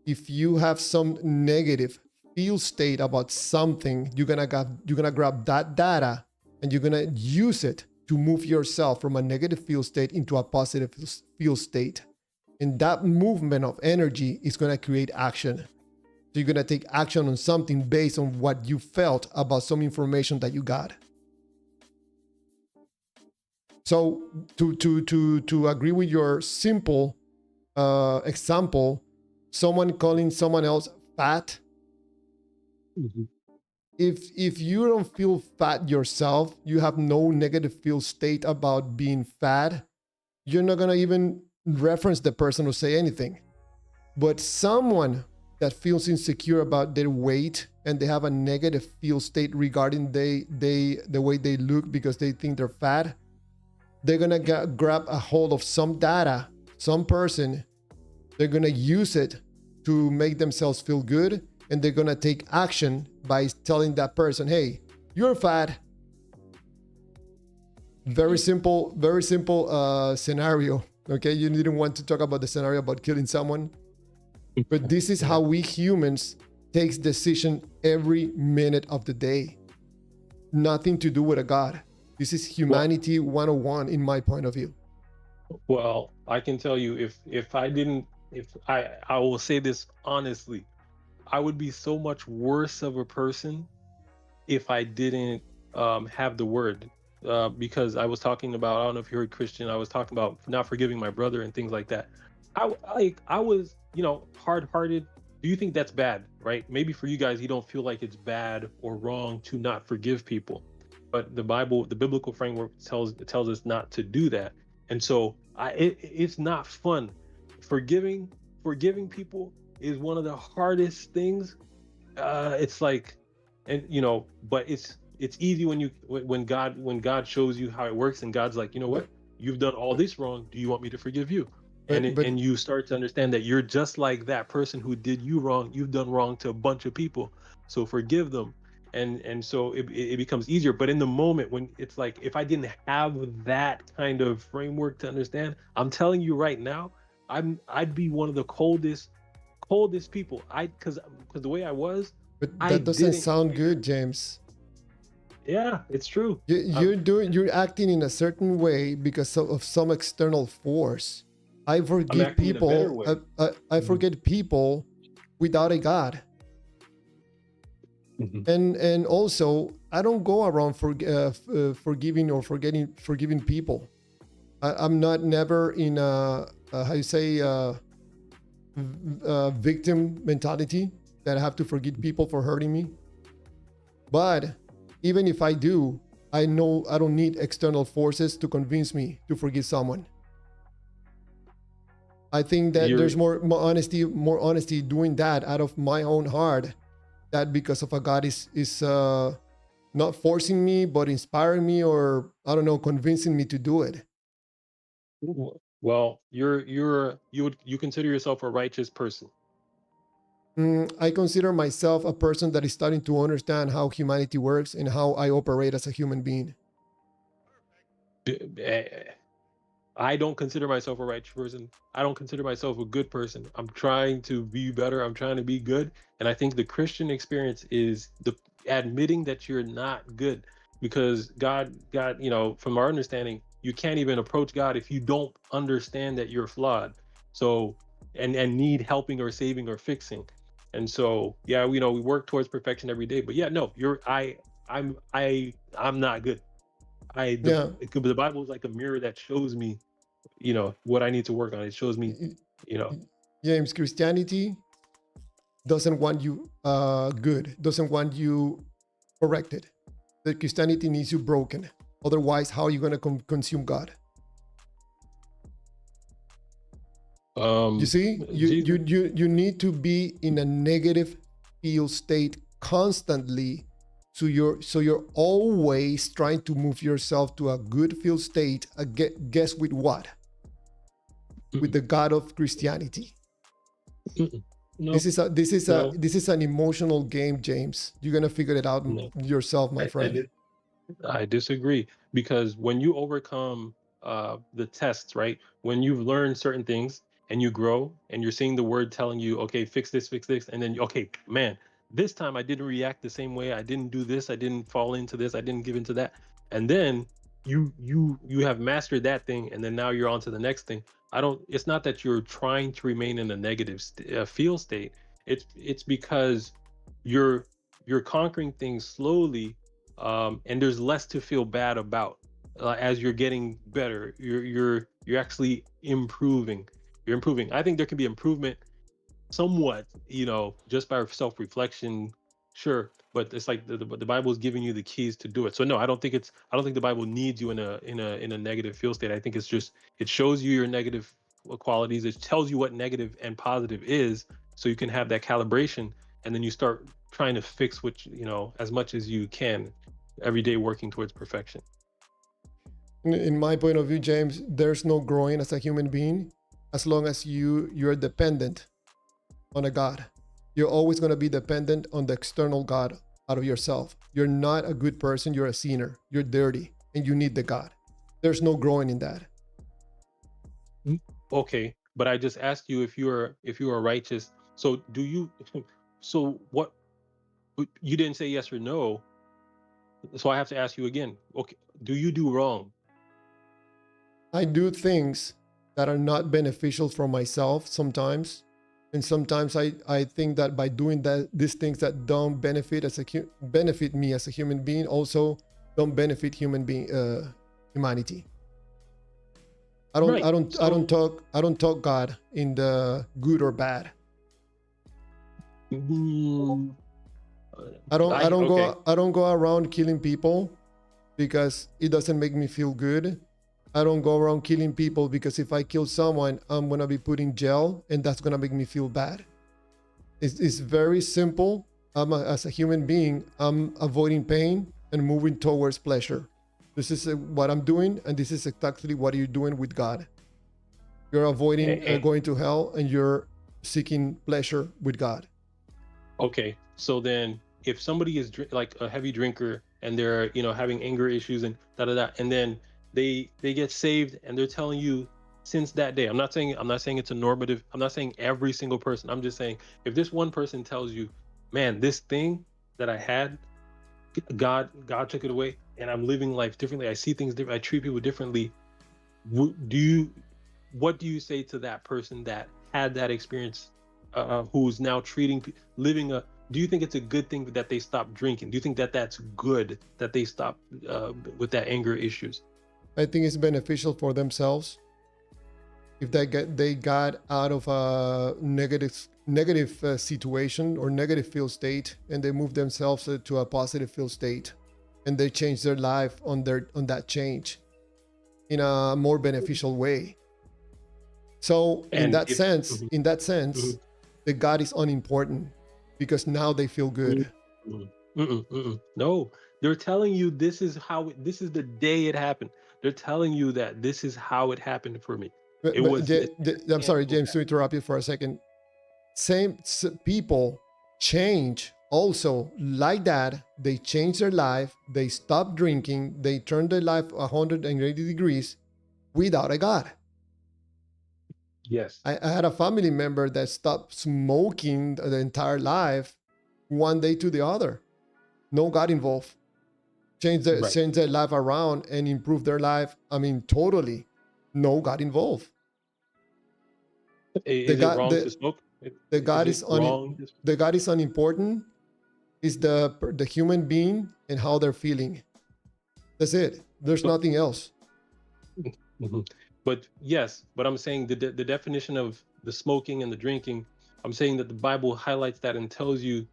if you have some negative feel state about something, you're gonna grab that data and you're gonna use it to move yourself from a negative feel state into a positive feel state. And that movement of energy is gonna create action. So you're gonna take action on something based on what you felt about some information that you got. So to agree with your simple example, someone calling someone else fat. Mhm. If you don't feel fat yourself, you have no negative feel state about being fat, you're not gonna even reference the person or say anything. But someone that feels insecure about their weight and they have a negative feel state regarding the way they look because they think they're fat, they're gonna grab a hold of some data, some person, they're gonna use it to make themselves feel good, and they're gonna take action by telling that person, hey, you're fat. Very simple scenario. Okay, you didn't want to talk about the scenario about killing someone, but this is how we humans takes decision every minute of the day. Nothing to do with a God. This is humanity 101 in my point of view. Well, I can tell you, if I will say this honestly, I would be so much worse of a person if I didn't have the word. Because I was talking about, I don't know if you heard Christian, I was talking about not forgiving my brother and things like that. I was, hard-hearted. Do you think that's bad, right? Maybe for you guys, you don't feel like it's bad or wrong to not forgive people, but the biblical framework tells us not to do that. And so it's not fun. Forgiving people is one of the hardest things. It's like, and but it's easy when God shows you how it works, and God's like, you know what, you've done all this wrong. Do you want me to forgive you? And you start to understand that you're just like that person who did you wrong. You've done wrong to a bunch of people, so forgive them. And so it becomes easier. But in the moment, when it's like, if I didn't have that kind of framework to understand, I'm telling you right now, I'd be one of the coldest people. Because the way I was, But that doesn't sound good, James. Yeah, it's true. You're acting in a certain way because of some external force. I forgive people. I forget people without a God. Mm-hmm. And also, I don't go around forgiving or forgiving people. I'm never in a how you say victim mentality that I have to forgive people for hurting me. But even if I do, I know I don't need external forces to convince me to forgive someone. I think that there's more honesty doing that out of my own heart, that because of a God is not forcing me but inspiring me, or I don't know, convincing me to do it. Well, you consider yourself a righteous person. I consider myself a person that is starting to understand how humanity works and how I operate as a human being. I don't consider myself a righteous person. I don't consider myself a good person. I'm trying to be better. I'm trying to be good. And I think the Christian experience is the admitting that you're not good, because God, from our understanding, you can't even approach God if you don't understand that you're flawed. So, and need helping or saving or fixing. And so, yeah, we work towards perfection every day, but yeah, no, I'm not good. The Bible is like a mirror that shows me, what I need to work on. It shows me, James, Christianity doesn't want you good, doesn't want you corrected. The Christianity needs you broken. Otherwise, how are you going to consume God? You see, you need to be in a negative feel state constantly. So you're always trying to move yourself to a good feel state. Guess with what? With the God of Christianity. No, this is an emotional game, James. You're gonna figure it out yourself, my friend. I disagree, because when you overcome the tests, right? When you've learned certain things, and you grow and you're seeing the word telling you, okay, fix this, and then okay, man, this time I didn't react the same way, I didn't do this, I didn't fall into this, I didn't give into that, and then you have mastered that thing, and then now you're on to the next thing. I don't It's not that you're trying to remain in a negative feel state. It's because you're conquering things slowly, and there's less to feel bad about. As you're getting better, you're actually improving. You're improving. I think there can be improvement somewhat, just by self-reflection, sure, but it's like the Bible is giving you the keys to do it. So no, I don't think the Bible needs you in a negative feel state. I think it's just, it shows you your negative qualities, it tells you what negative and positive is, so you can have that calibration, and then you start trying to fix what as much as you can every day, working towards perfection. In my point of view, James, there's no growing as a human being as long as you're dependent on a God. You're always going to be dependent on the external God out of yourself. You're not a good person, you're a sinner, you're dirty, and you need the God. There's no growing in that. Okay, but I just asked you if you are righteous. So do you so what, you didn't say yes or no, so I have to ask you again. Okay, do you do wrong? I do things that are not beneficial for myself sometimes. And sometimes I think that by doing these things that don't benefit me as a human being, also don't benefit humanity. I don't talk God in the good or bad. I don't go around killing people because it doesn't make me feel good. I don't go around killing people because if I kill someone, I'm gonna be put in jail, and that's gonna make me feel bad. It's very simple. As a human being, I'm avoiding pain and moving towards pleasure. This is what I'm doing, and this is exactly what you're doing with God. You're avoiding going to hell, and you're seeking pleasure with God. Okay, so then if somebody is like a heavy drinker and they're having anger issues and and then they get saved and they're telling you, since that day, I'm not saying it's a normative, I'm not saying every single person, I'm just saying if this one person tells you, man, this thing that I had, God took it away, and I'm living life differently, I see things different, I treat people differently, what do you say to that person that had that experience, who's now do you think it's a good thing that they stop drinking? Do you think that that's good that they stop with that anger issues? I think it's beneficial for themselves if they got out of a negative situation or negative feel state, and they move themselves to a positive feel state, and they change their life on that change in a more beneficial way. So in that sense, the God is unimportant because now they feel good. No, they're telling you this is the day it happened. They're telling you that this is how it happened for me. I'm sorry, James, to interrupt you for a second. People change also like that. They change their life. They stop drinking. They turn their life 180 degrees without a God. Yes. I had a family member that stopped smoking the entire life one day to the other. No God involved. Change their life around and improve their life. I mean, totally. No God involved. Is it wrong to smoke? The God is unimportant. It's the human being and how they're feeling. That's it. There's nothing else. But yes, but I'm saying the definition of the smoking and the drinking, I'm saying that the Bible highlights that and tells you,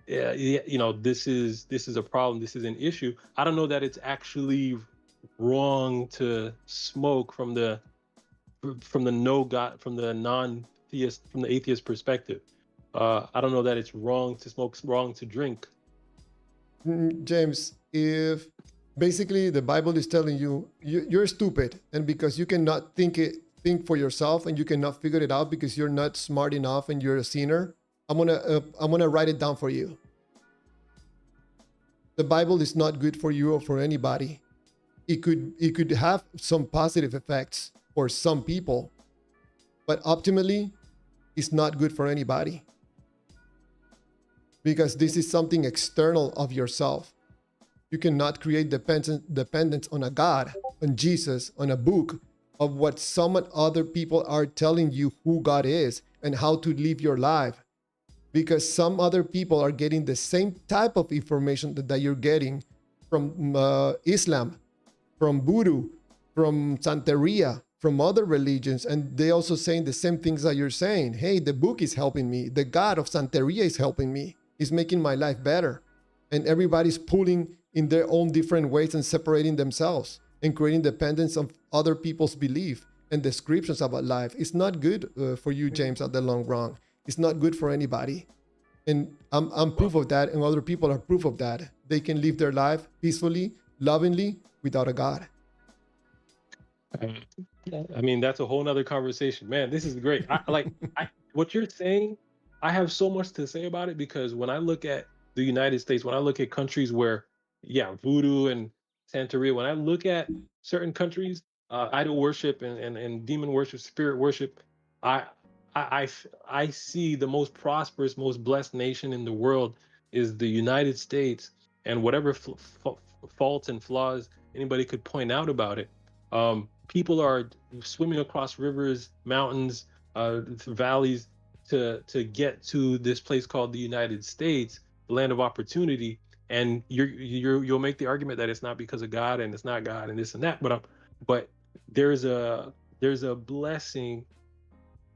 this is a problem, this is an issue. I don't know that it's actually wrong to smoke from the non-theist, from the atheist perspective. I don't know that it's wrong to smoke, wrong to drink. James, if basically the Bible is telling you you're stupid, and because you cannot think for yourself, and you cannot figure it out because you're not smart enough and you're a sinner, I'm gonna write it down for you. The Bible is not good for you or for anybody. It could have some positive effects for some people, but ultimately, it's not good for anybody, because this is something external of yourself. You cannot create dependence on a God, on Jesus, on a book of what some other people are telling you who God is and how to live your life. Because some other people are getting the same type of information that you're getting from Islam, from Voodoo, from Santeria, from other religions, and they also saying the same things that you're saying. Hey, the book is helping me. The God of Santeria is helping me. It's making my life better. And everybody's pulling in their own different ways and separating themselves and creating dependence on other people's belief and descriptions about life. It's not good for you, James, at the long run. It's not good for anybody. And I'm proof of that, and other people are proof of that. They can live their life peacefully, lovingly, without a God. I mean, that's a whole nother conversation, man. This is great. What you're saying. I have so much to say about it, because when I look at the United States, when I look at countries where, yeah, voodoo and Santeria, when I look at certain countries, idol worship and demon worship, spirit worship, I, I see the most prosperous, most blessed nation in the world is the United States, and whatever faults and flaws anybody could point out about it, people are swimming across rivers, mountains, valleys to get to this place called the United States, the land of opportunity. And you'll make the argument that it's not because of God and it's not God and this and that, but there's a blessing,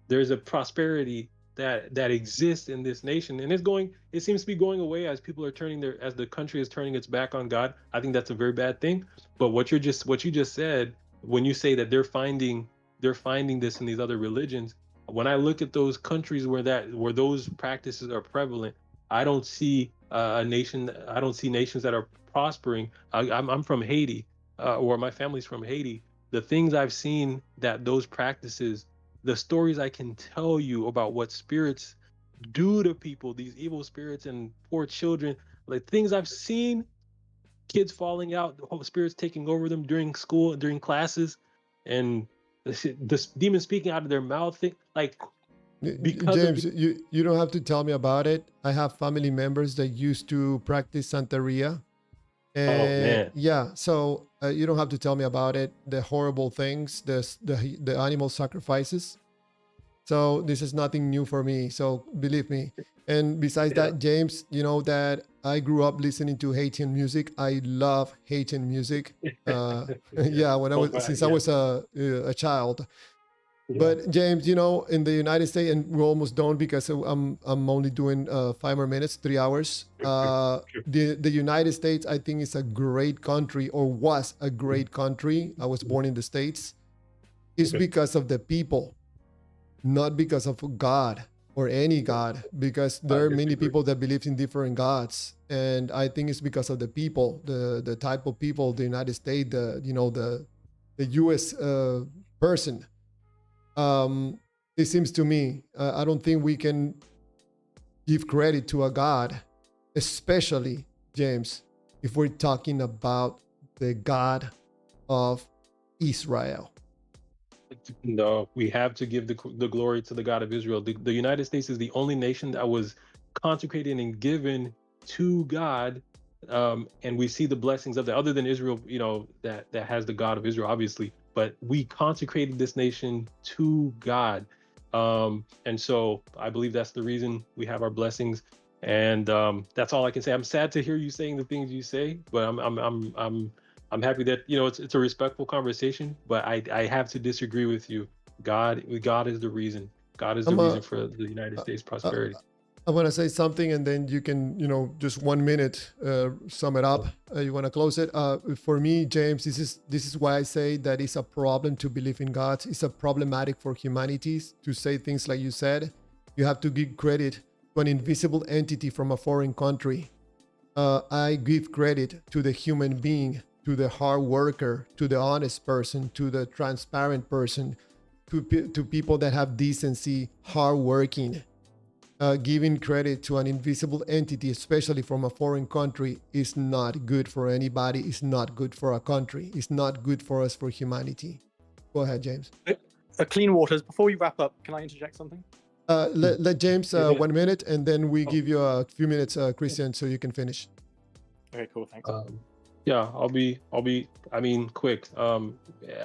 there's a prosperity that exists in this nation, and it seems to be going away as people are as the country is turning its back on God. I think that's a very bad thing. But what you just said, when you say that they're finding this in these other religions, when I look at those countries where those practices are prevalent, I don't see nations that are prospering. I'm from Haiti, or my family's from Haiti. The things I've seen that those practices, the stories I can tell you about what spirits do to people, these evil spirits and poor children, like things I've seen, kids falling out, the spirits taking over them during school, during classes, and the demon speaking out of their mouth, James, you don't have to tell me about it. I have family members that used to practice Santeria. Man. Yeah, so you don't have to tell me about it. The horrible things, the animal sacrifices. So this is nothing new for me. So believe me. And besides that, James, you know that I grew up listening to Haitian music. I love Haitian music. Yeah, since I was a child. Yeah. But James, you know, in the United States, and we're almost done because I'm only doing 5 more minutes, 3 hours. The United States, I think, is a great country, or was a great country. I was born in the States. It's because of the people, not because of God or any God, because there are many people that believe in different gods, and I think it's because of the people, the type of people, the United States, the U.S. Person. It seems to me, I don't think we can give credit to a God, especially, James, if we're talking about the God of Israel. No, we have to give the glory to the God of Israel. The United States is the only nation that was consecrated and given to God, and we see the blessings of that. Other than Israel, that has the God of Israel, obviously, but we consecrated this nation to God, and so I believe that's the reason we have our blessings. And that's all I can say. I'm sad to hear you saying the things you say, but I'm happy that it's a respectful conversation, but I have to disagree with you. God is the reason. God is the reason for the United States prosperity. I want to say something, and then you can, just 1 minute, sum it up. You want to close it? For me, James, this is why I say that it's a problem to believe in God. It's a problematic for humanity to say things like you said. You have to give credit to an invisible entity from a foreign country. I give credit to the human being, to the hard worker, to the honest person, to the transparent person, to people that have decency, hard working. Giving credit to an invisible entity, especially from a foreign country, is not good for anybody. It's not good for a country. It's not good for us, for humanity. Go ahead, James. Clean Waters, before we wrap up, can I interject something? Let James Yeah. 1 minute, and then we Oh. give you a few minutes, Christian, so you can finish. Okay, cool, thanks. Yeah, I'll be, I mean, quick.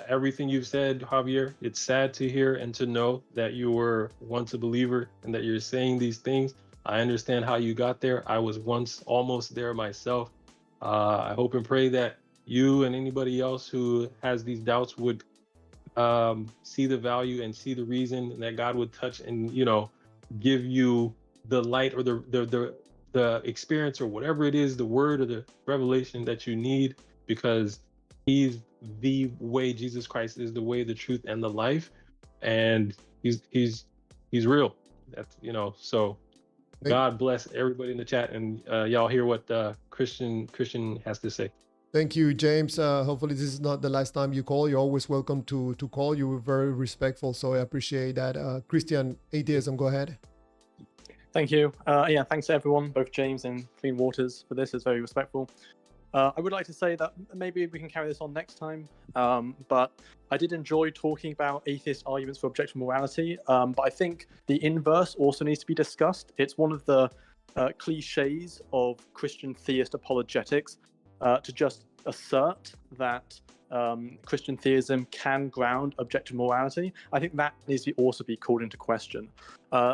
Everything you've said, Javier, it's sad to hear and to know that you were once a believer and that you're saying these things. I understand how you got there. I was once almost there myself. I hope and pray that you and anybody else who has these doubts would see the value and see the reason, and that God would touch and, you know, give you the light or the experience or whatever it is, the word or the revelation that you need, because he's the way. Jesus Christ is the way, the truth, and the life, and he's real. That's, you know, so God bless everybody in the chat, and y'all hear what Christian has to say. Thank you, James. Hopefully this is not the last time you call. You're always welcome to call. You were very respectful, so I appreciate that. Christian, Atheism, go ahead. Thank you. Yeah, thanks to everyone, both James and Clean Waters, for this. It's very respectful. I would like to say that maybe we can carry this on next time, but I did enjoy talking about atheist arguments for objective morality, but I think the inverse also needs to be discussed. It's one of the cliches of Christian theist apologetics to just assert that Christian theism can ground objective morality. I think that needs to also be called into question.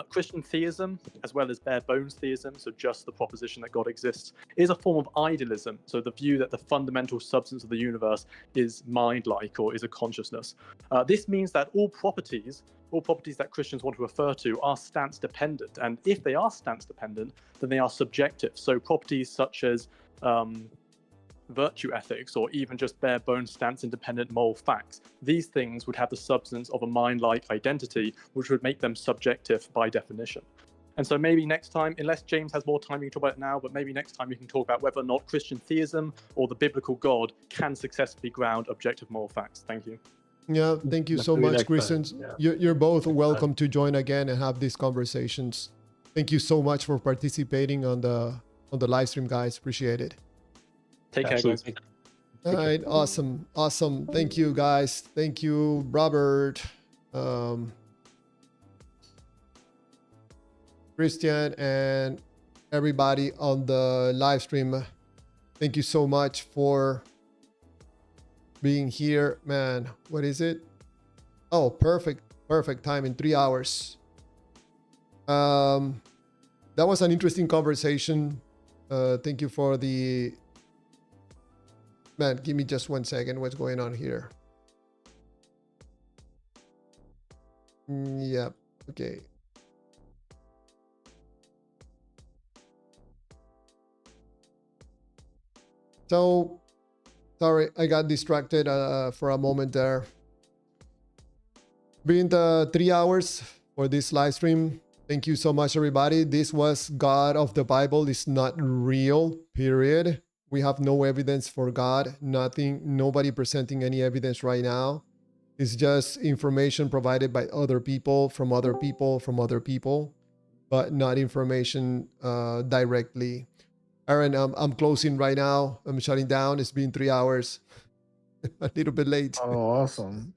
Christian theism, as well as bare bones theism, so just the proposition that God exists, is a form of idealism, so the view that the fundamental substance of the universe is mind-like or is a consciousness. This means that all properties that Christians want to refer to are stance-dependent, and if they are stance-dependent, then they are subjective. So properties such as virtue ethics, or even just bare bones stance independent moral facts, these things would have the substance of a mind-like identity, which would make them subjective by definition. And so maybe next time, unless James has more time, we can talk about it now, but maybe next time we can talk about whether or not Christian theism or the biblical God can successfully ground objective moral facts. Thank you. Yeah, thank you so Maybe much, next time. Christians. Yeah. You're both welcome to join again and have these conversations. Thank you so much for participating on the live stream, guys. Appreciate it. Take care, guys. Absolutely. All right, awesome. Thank you, guys. Thank you, Robert, Christian, and everybody on the live stream. Thank you so much for being here, man. What is it? Oh, perfect time in 3 hours. That was an interesting conversation. Thank you for the... Man, give me just 1 second. What's going on here? Yep. Okay. So, sorry, I got distracted for a moment there. Been the 3 hours for this live stream. Thank you so much, everybody. This was God of the Bible is not real, period. We have no evidence for God, nothing, nobody presenting any evidence right now. It's just information provided by other people, from other people, but not information directly. Aaron, I'm closing right now. I'm shutting down. It's been 3 hours. A little bit late. Oh, awesome.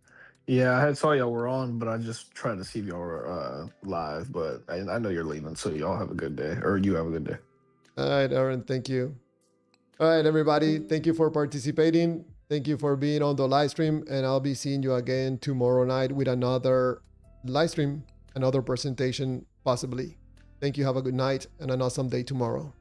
Yeah, I had saw y'all were on, but I just tried to see if y'all were live, but I know you're leaving, so y'all have a good day, or you have a good day. All right, Aaron, thank you. All right, everybody, thank you for participating. Thank you for being on the live stream, and I'll be seeing you again tomorrow night with another live stream, another presentation, possibly. Thank you. Have a good night and an awesome day tomorrow.